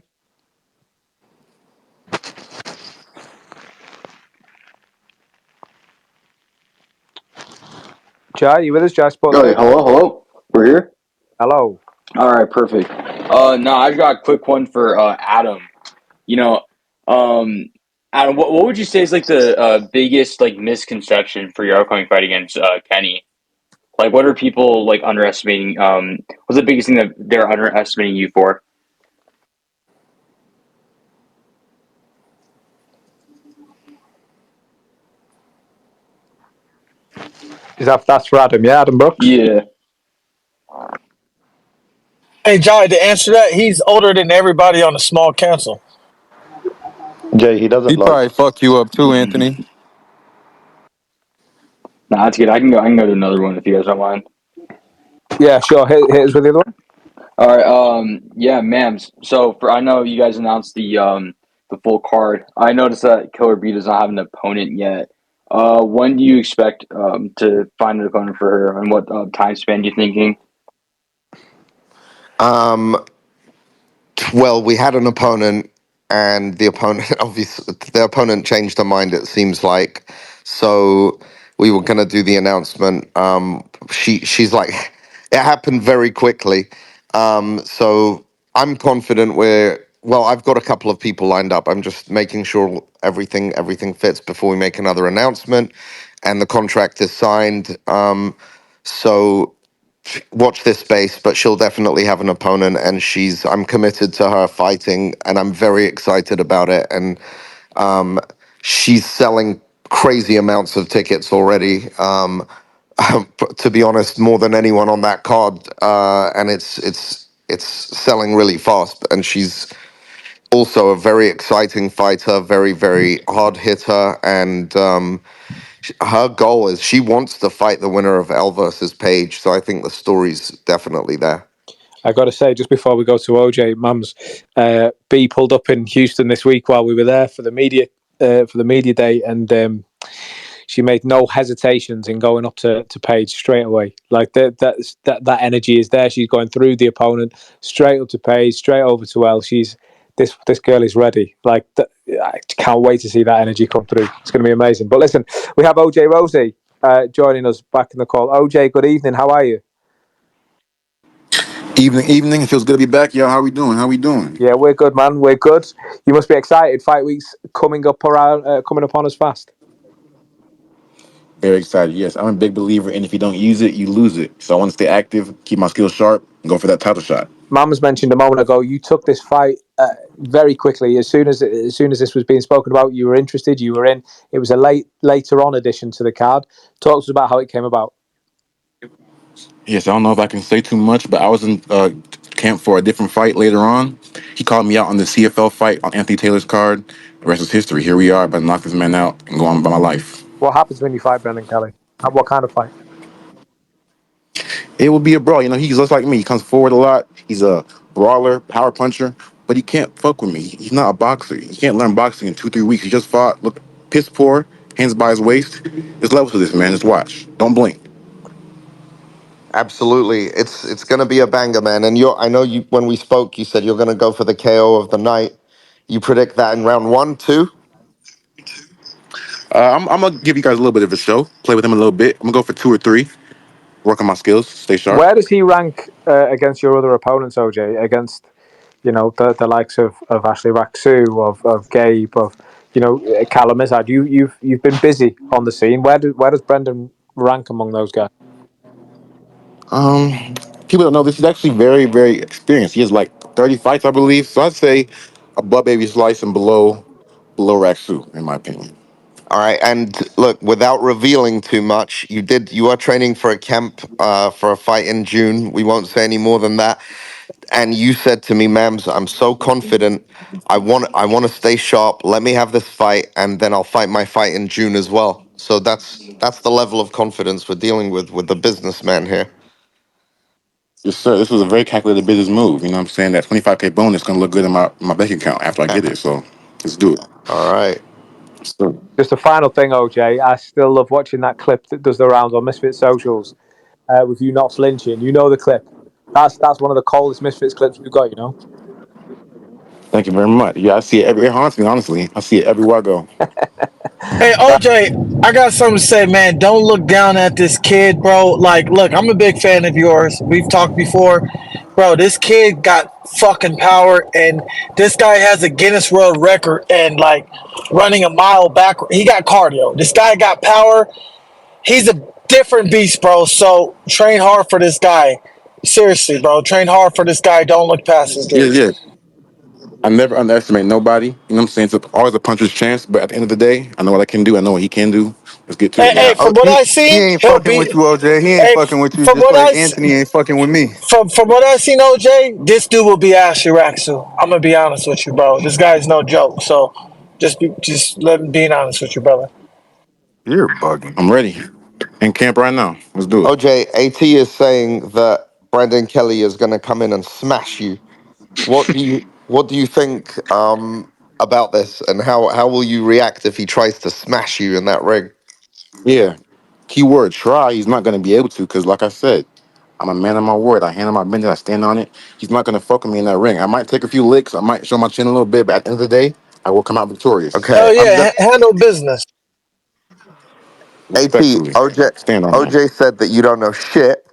Speaker 1: Jai, you with us? Jai Sports.
Speaker 8: Oh, hello. We're here.
Speaker 1: Hello.
Speaker 8: All right, perfect. No, I just got a quick one for Adam. You know, Adam, what would you say is like the biggest like misconception for your upcoming fight against Kenny? Like, what are people like underestimating? What's the biggest thing that they're underestimating you for?
Speaker 1: That's for Adam, yeah, Adam Brooks?
Speaker 8: Yeah.
Speaker 18: Hey, Jai, to answer that, he's older than everybody on the small council.
Speaker 7: Jay, he doesn't
Speaker 19: He'd
Speaker 7: like.
Speaker 19: probably fuck you up too, Anthony.
Speaker 8: Nah, that's good. I can go to another one if you guys don't mind.
Speaker 1: Yeah, sure. Hit us with the other one.
Speaker 8: All right. Yeah, ma'ams. So I know you guys announced the full card. I noticed that Killer B does not have an opponent yet. When do you expect to find an opponent for her, and what time span do you thinking?
Speaker 2: Well, we had an opponent, and the opponent obviously the opponent changed her mind. It seems like, so we were going to do the announcement. She's like, it happened very quickly. So I'm confident I've got a couple of people lined up. I'm just making sure everything fits before we make another announcement, and the contract is signed. So watch this space, but she'll definitely have an opponent, and I'm committed to her fighting, and I'm very excited about it. And she's selling crazy amounts of tickets already. To be honest, more than anyone on that card, and it's selling really fast. And she's also a very exciting fighter, very very hard hitter, and her goal is she wants to fight the winner of Elle versus Paige. So I think the story's definitely there.
Speaker 1: I got to say, just before we go to OJ, Mams, B pulled up in Houston this week while we were there for the media day, and she made no hesitations in going up to Paige straight away. Like that energy is there. She's going through the opponent, straight up to Paige, straight over to Elle. This girl is ready. Like I can't wait to see that energy come through. It's going to be amazing. But listen, we have OJ Rosie joining us back in the call. OJ, good evening. How are you?
Speaker 9: Evening. It feels good to be back, y'all. How we doing? How we doing?
Speaker 1: Yeah, we're good, man. We're good. You must be excited. Fight week's coming upon us fast.
Speaker 9: Very excited. Yes, I'm a big believer in if you don't use it, you lose it. So I want to stay active, keep my skills sharp, and go for that title shot.
Speaker 1: Mams mentioned a moment ago you took this fight very quickly. As soon as this was being spoken about, you were interested. You were in. It was a later on addition to the card. Talk to us about how it came about.
Speaker 9: Yes, I don't know if I can say too much, but I was in camp for a different fight later on. He called me out on the CFL fight on Anthony Taylor's card. The rest is history. Here we are, about to knock this man out and go on by my life.
Speaker 1: What happens when you fight Brendan Kelly? What kind of fight?
Speaker 9: It will be a brawl. You know, he's just like me. He comes forward a lot. He's a brawler, power puncher, but he can't fuck with me. He's not a boxer. He can't learn boxing in 2-3 weeks. He just fought. Look, piss poor, hands by his waist. There's levels to this, man. Just watch. Don't blink.
Speaker 2: Absolutely, it's going to be a banger, man. And I know you when we spoke, you said you're going to go for the KO of the night. You predict that in round 1, 2?
Speaker 9: I'm gonna give you guys a little bit of a show. Play with him a little bit. I'm gonna go for 2 or 3. Work on my skills. Stay sharp.
Speaker 1: Where does he rank against your other opponents, OJ? Against the likes of Ashley Raksu, of Gabe, of Callum Izard. You've been busy on the scene. Where does Brendan rank among those guys?
Speaker 9: People don't know this. He's actually very, very experienced. He has like 30 fights, I believe. So I'd say above Baby Slice and below Raksu, in my opinion.
Speaker 2: All right, and look, without revealing too much, you are training for a camp for a fight in June. We won't say any more than that. And you said to me, Mams, I'm so confident. I want to stay sharp. Let me have this fight, and then I'll fight my fight in June as well. So that's the level of confidence we're dealing with the businessman here.
Speaker 9: Yes, sir. This was a very calculated business move. You know what I'm saying? That 25K bonus gonna look good in my bank account after I get it. So let's do it.
Speaker 2: All right.
Speaker 9: So,
Speaker 1: Just a final thing, OJ. I still love watching that clip that does the rounds on Misfits socials with you not flinching. You know the clip. That's one of the coldest Misfits clips we've got.
Speaker 9: thank you very much. Yeah, I see it it haunts me, honestly. I see it everywhere I go.
Speaker 18: Hey OJ, I got something to say, man. Don't look down at this kid, bro. Like, look, I'm a big fan of yours. We've talked before, bro. This kid got fucking power, and this guy has a Guinness World Record and like running a mile backward. He got cardio. This guy got power. He's a different beast, bro. So train hard for this guy. Seriously, bro. Train hard for this guy. Don't look past his
Speaker 9: Yeah,
Speaker 18: game.
Speaker 9: yeah. I never underestimate nobody. You know what I'm saying? It's always a puncher's chance, but at the end of the day, I know what I can do. I know what he can do. Let's get to
Speaker 18: Hey,
Speaker 9: it.
Speaker 18: hey,
Speaker 2: Yeah.
Speaker 18: from what I
Speaker 21: He
Speaker 18: seen,
Speaker 21: ain't
Speaker 18: he'll
Speaker 21: fucking
Speaker 18: be.
Speaker 21: with you, OJ. He ain't
Speaker 18: Hey,
Speaker 21: fucking with you,
Speaker 18: from
Speaker 21: just
Speaker 18: what
Speaker 21: like
Speaker 18: I
Speaker 21: Anthony ain't fucking with me.
Speaker 18: from what I seen, OJ, this dude will be Ashley Raksu. I'm gonna be honest with you, bro. This guy's no joke. So, just let me being honest with you, brother.
Speaker 21: You're bugging.
Speaker 9: I'm ready. In camp right now. Let's do it.
Speaker 2: OJ, AT is saying that Brendan Kelly is going to come in and smash you. What do you think about this, and how will you react if he tries to smash you in that ring?
Speaker 9: Yeah. Keyword try. He's not going to be able to because, like I said, I'm a man of my word. I handle my business. I stand on it. He's not going to fuck with me in that ring. I might take a few licks. I might show my chin a little bit, but at the end of the day, I will come out victorious.
Speaker 2: Okay,
Speaker 18: Hell yeah, handle business.
Speaker 2: AT,
Speaker 9: Respectfully.
Speaker 2: OJ,
Speaker 9: Stand on that.
Speaker 2: OJ said that you don't know shit,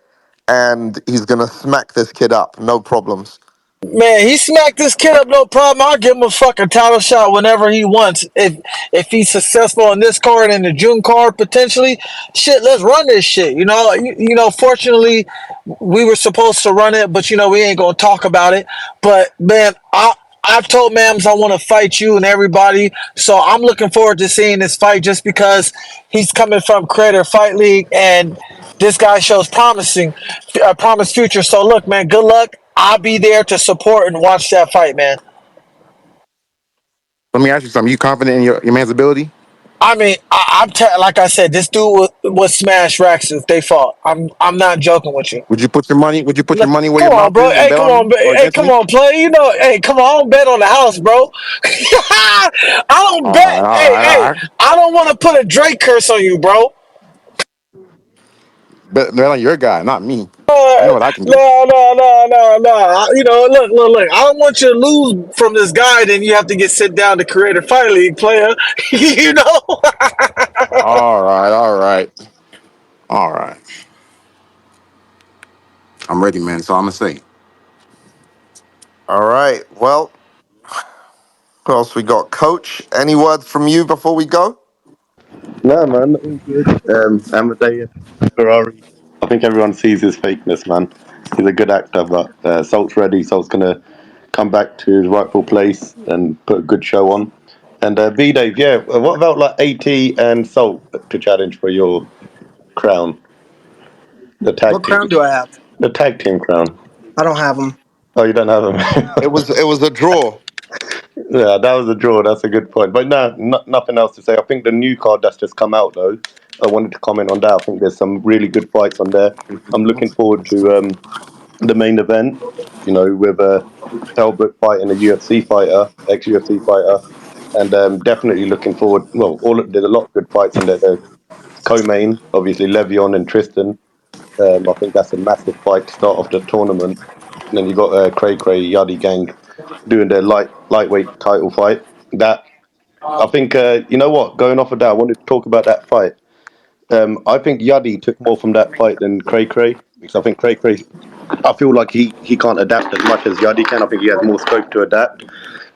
Speaker 2: and he's gonna smack this kid up, no problems.
Speaker 18: Man, he smacked this kid up, no problem. I'll give him a fucking title shot whenever he wants. If he's successful on this card and the June card potentially, shit, let's run this shit. Fortunately, we were supposed to run it, but we ain't gonna talk about it. But man, I've told Mams I want to fight you and everybody, so I'm looking forward to seeing this fight just because he's coming from Creator Fight League and this guy shows promise future. So look, man, good luck. I'll be there to support and watch that fight, man.
Speaker 9: Let me ask you something. You confident in your man's ability?
Speaker 18: I mean, like I said, this dude would smash Rex if they fought. I'm not joking with you.
Speaker 9: Would you put your money? Would you put your money where
Speaker 18: Come
Speaker 9: your
Speaker 18: on,
Speaker 9: mouth
Speaker 18: bro.
Speaker 9: is and
Speaker 18: Hey,
Speaker 9: bet
Speaker 18: come
Speaker 9: on
Speaker 18: on.
Speaker 9: me or
Speaker 18: Hey,
Speaker 9: against
Speaker 18: come
Speaker 9: me?
Speaker 18: on, play. You know, hey, come on. I don't bet on the house, bro. I don't
Speaker 9: All right,
Speaker 18: bet.
Speaker 9: all
Speaker 18: Hey,
Speaker 9: right, all
Speaker 18: hey,
Speaker 9: right.
Speaker 18: I don't want to put a Drake curse on you, bro.
Speaker 9: Bet on your guy, not me. You know what I can do.
Speaker 18: No, no, no, no, no. You know, look. I don't want you to lose from this guy. Then you have to get sent down to Creator Fight League, player. You know.
Speaker 9: All right, all right, all right. I'm ready, man. So I'm gonna say.
Speaker 2: All right. Well, who else we got? Coach, any words from you before we go?
Speaker 7: No, man, all good. Amadeus, Ferrari. I think everyone sees his fakeness, man. He's a good actor, but Salt's ready. Salt's gonna come back to his rightful place and put a good show on. And V Dave, yeah. What about like AT and Salt to challenge for your crown, the tag
Speaker 10: What
Speaker 7: team,
Speaker 10: crown do I have?
Speaker 7: the tag team crown?
Speaker 10: I don't have them.
Speaker 7: Oh, you don't have him.
Speaker 2: It was a draw.
Speaker 7: Yeah, that was a draw. That's a good point. But nothing else to say. I think the new card that's just come out, though, I wanted to comment on that. I think there's some really good fights on there. I'm looking forward to the main event, with Elle Brooke fighting a UFC fighter, ex-UFC fighter. And definitely looking forward. Well, there's a lot of good fights in there. There's co-main, obviously, Le'Veon and Tristan. I think that's a massive fight to start off the tournament. And then you got CraCra Yuddygang doing their lightweight title fight. That I think you know what. Going off of that, I wanted to talk about that fight. I think Yuddy took more from that fight than CraCra because I think CraCra. I feel like he can't adapt as much as Yuddy can. I think he has more scope to adapt.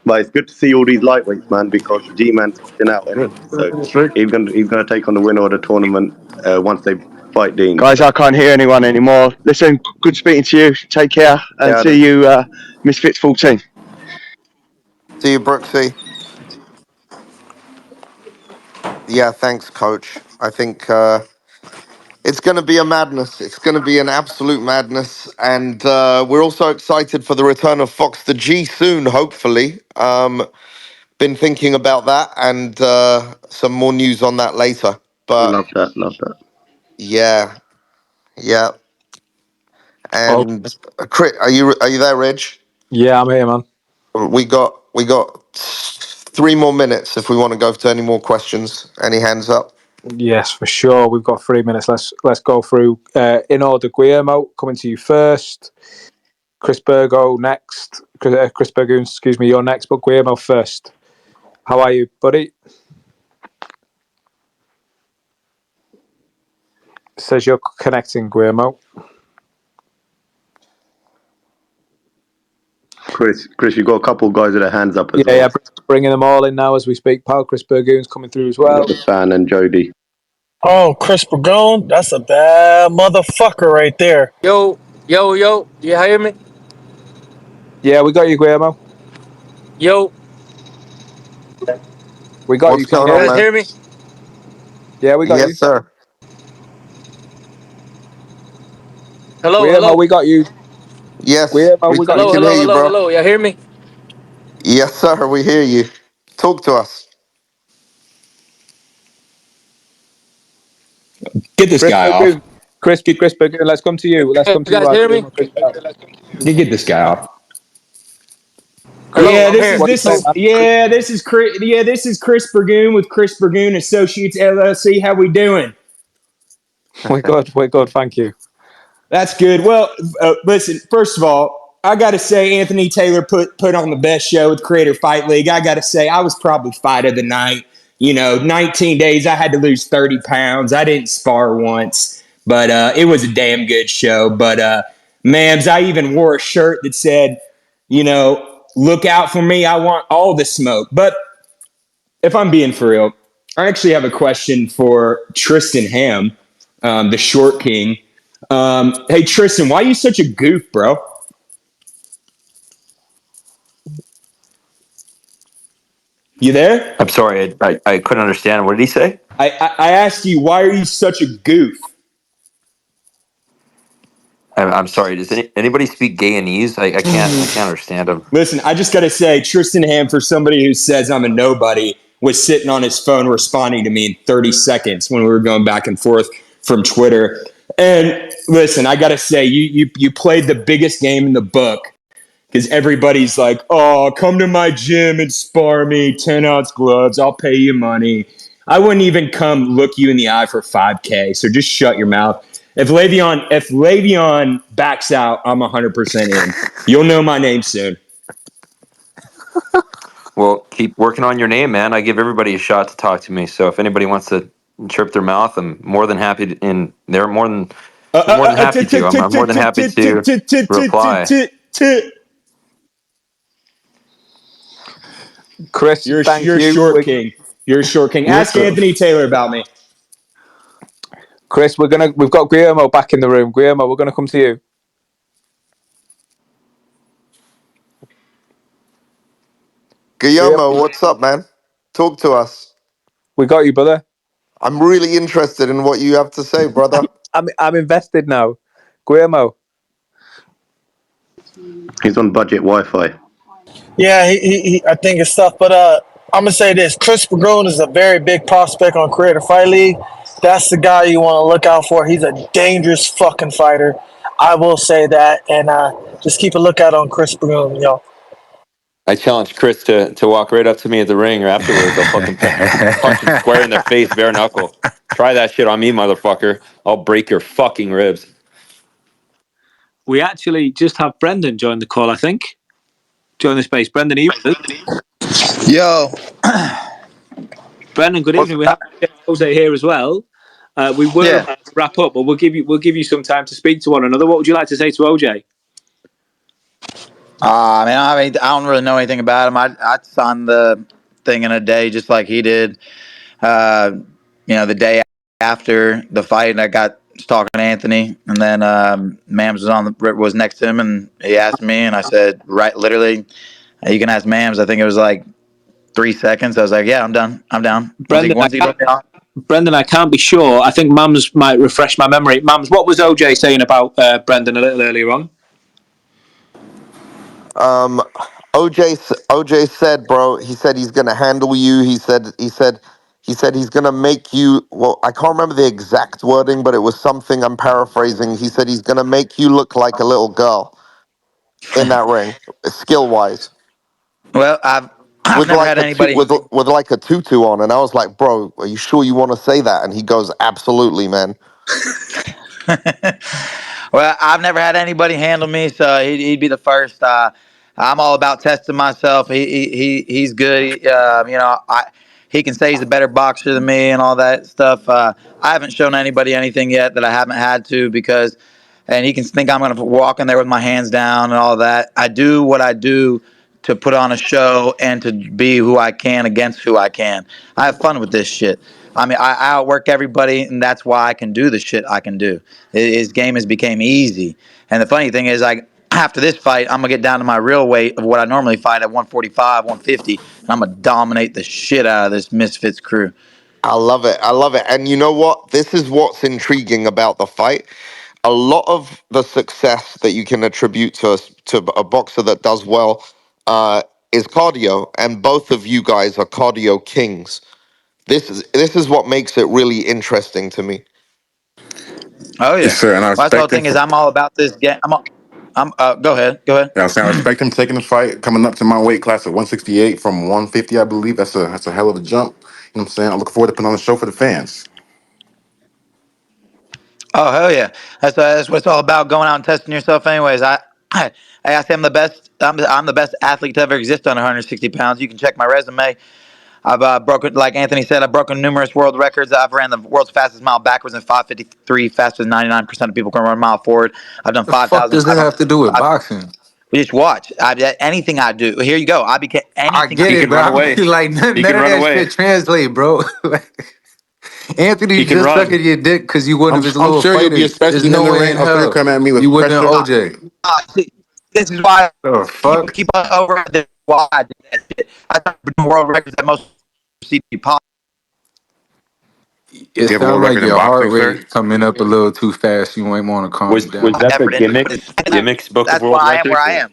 Speaker 7: But it's good to see all these lightweights, man, because G-Man's been out anyway. So he's gonna take on the winner of the tournament once they fight Dean.
Speaker 4: Guys, I can't hear anyone anymore. Listen, good speaking to you. Take care and
Speaker 7: Yeah,
Speaker 4: see you, Misfits 14.
Speaker 2: See you, Brooksy. Yeah, thanks, Coach. I think it's going to be a madness. It's going to be an absolute madness, and we're also excited for the return of Fox the G soon. Hopefully, been thinking about that, and some more news on that later. But
Speaker 7: love that, love that.
Speaker 2: yeah, yeah.
Speaker 23: Oh,
Speaker 2: And Crit, are you there, Reg?
Speaker 23: yeah, I'm here, man.
Speaker 2: We got 3 more minutes if we want to go to any more questions. Any hands up?
Speaker 23: Yes, for sure. We've got 3 minutes. Let's go through in order. Guillermo, coming to you first. Chris Burgo next. Chris Burgoon, excuse me, you're next, but Guillermo first. How are you, buddy? Says you're connecting, Guillermo.
Speaker 7: Chris, you've got a couple of guys with their hands up as
Speaker 23: Yeah,
Speaker 7: well.
Speaker 23: yeah, bringing them all in now as we speak, pal. Chris Burgoon's coming through as
Speaker 7: You
Speaker 23: well.
Speaker 7: got the fan and Jody.
Speaker 18: Oh, Chris Pagone, that's a bad motherfucker right there.
Speaker 11: Yo, you hear me?
Speaker 23: Yeah, we got you, Guillermo.
Speaker 11: Yo,
Speaker 23: We got
Speaker 2: What's
Speaker 23: you. Can you
Speaker 2: going
Speaker 11: you
Speaker 23: hear
Speaker 2: on,
Speaker 11: guys
Speaker 23: us?
Speaker 2: man?
Speaker 11: hear me?
Speaker 23: Yeah, we got
Speaker 2: Yes,
Speaker 23: you.
Speaker 2: sir.
Speaker 23: Guillermo,
Speaker 11: Hello.
Speaker 23: we got you.
Speaker 2: Yes,
Speaker 23: Guillermo, we got
Speaker 2: we
Speaker 11: Hello,
Speaker 23: you.
Speaker 2: can hear
Speaker 11: hello,
Speaker 2: you,
Speaker 11: hello,
Speaker 2: bro.
Speaker 11: hello. You hear me?
Speaker 2: Yes, sir. We hear you. Talk to us.
Speaker 13: Get this
Speaker 23: Chris
Speaker 13: guy off.
Speaker 23: Burgoon. Chris Burgoon, let's come to you. Let's
Speaker 11: You
Speaker 23: come to you
Speaker 11: guys
Speaker 23: while
Speaker 11: hear me?
Speaker 23: Guillermo figures it out.
Speaker 13: You get this guy off.
Speaker 23: Chris,
Speaker 11: Hello,
Speaker 24: Yeah,
Speaker 11: I'm
Speaker 24: this
Speaker 11: here.
Speaker 24: is
Speaker 23: what do you say,
Speaker 24: this.
Speaker 23: man?
Speaker 24: Yeah, this is Chris. Yeah, this is Chris Burgoon with Chris Burgoon Associates LLC. How we doing?
Speaker 23: We're good. We're good. Thank you.
Speaker 24: That's good. Well, listen. First of all, I got to say Anthony Taylor put on the best show with Creator Fight League. I got to say I was probably fight of the night. 19 days. I had to lose 30 pounds. I didn't spar once, but it was a damn good show. But mams, I even wore a shirt that said, look out for me. I want all the smoke. But if I'm being for real, I actually have a question for Tristan Hamm, the short king. Hey, Tristan, why are you such a goof, bro? You there?
Speaker 14: I'm sorry, I couldn't understand. What did he say?
Speaker 24: I asked you, why are you such a goof?
Speaker 14: I'm sorry. Does anybody speak Gayanese? I can't understand him.
Speaker 24: Listen, I just got to say, Tristan Ham, for somebody who says I'm a nobody, was sitting on his phone responding to me in 30 seconds when we were going back and forth from Twitter. And listen, I got to say, you played the biggest game in the book because everybody's like, oh, come to my gym and spar me, 10-ounce gloves, I'll pay you money. I wouldn't even come look you in the eye for $5K, so just shut your mouth. If Le'Veon backs out, I'm 100% in. You'll know my name soon.
Speaker 14: Well, keep working on your name, man. I give everybody a shot to talk to me. So if anybody wants to trip their mouth, I'm more than happy to, and they're more than happy to. I'm more than happy to reply.
Speaker 23: Chris, thank
Speaker 24: You're
Speaker 23: you.
Speaker 24: short king. You're a short king. Ask
Speaker 21: Listen,
Speaker 24: Anthony Taylor about me.
Speaker 23: Chris, we've got Guillermo back in the room. Guillermo, we're gonna come to you.
Speaker 2: Guillermo, what's up, man? Talk to us.
Speaker 23: We got you, brother.
Speaker 2: I'm really interested in what you have to say, brother.
Speaker 23: I'm invested now. Guillermo.
Speaker 7: He's on budget Wi-Fi.
Speaker 18: Yeah, I think it's tough, but I'm gonna say this: Chris Bergone is a very big prospect on Creator Fight League. That's the guy you want to look out for. He's a dangerous fucking fighter. I will say that, and just keep a lookout on Chris Bergone, yo.
Speaker 14: I challenge Chris to walk right up to me at the ring or afterwards. I'll fucking punch him square in the face, bare knuckle. Try that shit on me, motherfucker. I'll break your fucking ribs.
Speaker 1: We actually just have Brendan join the call, I think. Join the space. Brendan, are you with us?
Speaker 10: Yo.
Speaker 1: Brendan, good evening. We have Jose here as well. We were about to wrap up, but we'll give you some time to speak to one another. What would you like to say to OJ?
Speaker 10: I don't really know anything about him. I signed the thing in a day just like he did. The day after the fight, I got talking to Anthony, and then Mams was next to him, and he asked me, and I said, right, literally, you can ask Mams. I think it was like 3 seconds. I was like, yeah, I'm done. I'm down.
Speaker 1: Brendan, I can't be sure. I think Mams might refresh my memory. Mams, what was OJ saying about Brendan a little earlier on?
Speaker 2: OJ said, bro. He said he's gonna handle you. He said he's gonna make you. Well, I can't remember the exact wording, but it was something. I'm paraphrasing. He said he's gonna make you look like a little girl in that ring, skill wise.
Speaker 10: Well, I've
Speaker 2: With
Speaker 10: never
Speaker 2: like
Speaker 10: had
Speaker 2: a
Speaker 10: anybody.
Speaker 2: with like a tutu on, and I was like, bro, are you sure you want to say that? And he goes, absolutely, man.
Speaker 10: Well, I've never had anybody handle me, so he'd be the first. I'm all about testing myself. He's good. He can say he's a better boxer than me and all that stuff. I haven't shown anybody anything yet that I haven't had to because, and he can think I'm going to walk in there with my hands down and all that. I do what I do to put on a show and to be who I can against who I can. I have fun with this shit. I outwork everybody, and that's why I can do the shit I can do. His game has become easy. And the funny thing is, after this fight, I'm going to get down to my real weight of what I normally fight at 145, 150, and I'm going to dominate the shit out of this Misfits crew.
Speaker 2: I love it. I love it. And you know what? This is what's intriguing about the fight. A lot of the success that you can attribute to a boxer that does well is cardio, and both of you guys are cardio kings. This is what makes it really interesting to me.
Speaker 10: Oh yeah.
Speaker 9: Yes, sir. And I
Speaker 10: Well, that's the whole
Speaker 9: respect him
Speaker 10: thing is
Speaker 9: for.
Speaker 10: I'm all about this game. Go ahead.
Speaker 9: Yeah, I'm saying I respect him taking the fight, coming up to my weight class at 168 from 150, I believe. That's a hell of a jump. You know what I'm saying? I look forward to putting on the show for the fans.
Speaker 10: Oh hell yeah! That's what it's all about. Going out and testing yourself. Anyways, I say I'm the best. I'm the best athlete to ever exist on 160 pounds. You can check my resume. I've broken, like Anthony said, I've broken numerous world records. I've ran the world's fastest mile backwards in 5:53, faster than 99% of people can run a mile forward. I've done
Speaker 19: The fuck does that
Speaker 10: 5,500.
Speaker 19: have to do with boxing?
Speaker 10: Just watch. Anything I do. Here you go. I became
Speaker 19: I
Speaker 10: anything I
Speaker 19: get
Speaker 14: He
Speaker 10: do.
Speaker 19: it,
Speaker 14: could
Speaker 19: but
Speaker 14: run
Speaker 19: I
Speaker 14: away.
Speaker 19: feel like none
Speaker 14: He
Speaker 19: of
Speaker 14: could run
Speaker 19: that
Speaker 14: away.
Speaker 19: shit translate, bro. Anthony
Speaker 14: He can
Speaker 19: just
Speaker 14: run.
Speaker 19: sucking your dick because you one of his
Speaker 9: I'm
Speaker 19: little
Speaker 9: sure you'll be a
Speaker 19: fighters. There's
Speaker 9: specimen in
Speaker 19: no
Speaker 9: the
Speaker 19: way in
Speaker 9: ring. I'm sure you'll
Speaker 19: hell
Speaker 9: come at me with
Speaker 19: you wasn't
Speaker 9: pressure.
Speaker 19: OJ.
Speaker 10: See, this is why
Speaker 19: The fuck?
Speaker 10: keep on over. Why I did that shit. I thought world records at most CP pop.
Speaker 19: It
Speaker 9: Do you have a
Speaker 19: sounds
Speaker 9: world
Speaker 19: like
Speaker 9: record in
Speaker 19: your heart
Speaker 9: boxing, sir?
Speaker 19: rate coming up a little too fast. You might want to calm
Speaker 14: Was
Speaker 19: it down.
Speaker 14: that the
Speaker 10: Effort into it.
Speaker 14: gimmick? Gimmicks Book of
Speaker 10: That's
Speaker 14: World
Speaker 10: why I am where
Speaker 14: Records?
Speaker 10: I
Speaker 14: Or?
Speaker 10: am.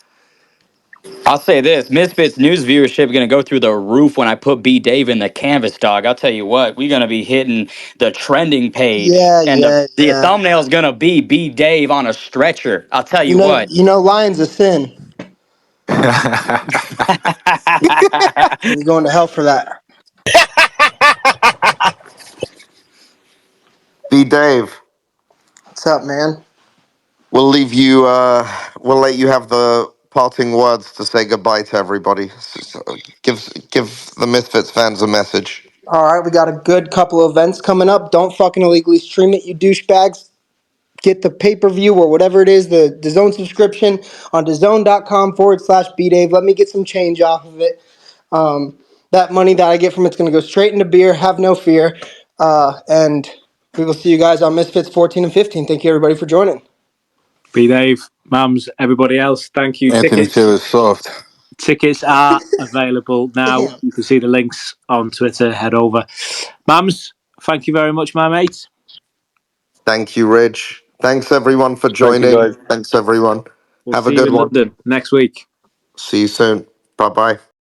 Speaker 13: I'll say this: Misfits news viewership is gonna go through the roof when I put B Dave in the canvas, dog. I'll tell you what, we're gonna be hitting the trending page,
Speaker 15: Yeah,
Speaker 13: and
Speaker 15: yeah,
Speaker 13: the
Speaker 15: yeah.
Speaker 13: thumbnail's gonna be B Dave on a stretcher. I'll tell you what.
Speaker 15: You know, lying's a sin. You're going to hell for that.
Speaker 2: B Dave,
Speaker 15: What's up, man?
Speaker 2: we'll leave you. We'll let you have the parting words to say goodbye to everybody. Give the Misfits fans a message.
Speaker 15: All right, we got a good couple of events coming up. Don't fucking illegally stream it, you douchebags. Get the pay-per-view or whatever it is, the DAZN subscription on DAZN.com/BDave. Let me get some change off of it. That money that I get from it's going to go straight into beer. Have no fear. And we will see you guys on Misfits 14 and 15. Thank you, everybody, for joining.
Speaker 1: B Dave, Mams, everybody else, thank you.
Speaker 19: Anthony Taylor's soft.
Speaker 1: Tickets are available now.
Speaker 15: Damn.
Speaker 1: You can see the links on Twitter. Head over. Mams, thank you very much, my mate.
Speaker 2: Thank you, Ridge. Thanks everyone for
Speaker 7: Thank you,
Speaker 2: joining.
Speaker 7: guys.
Speaker 2: Thanks everyone.
Speaker 1: We'll
Speaker 2: Have a
Speaker 1: see you
Speaker 2: good
Speaker 1: in
Speaker 2: one.
Speaker 1: London next week.
Speaker 2: See you soon. Bye bye.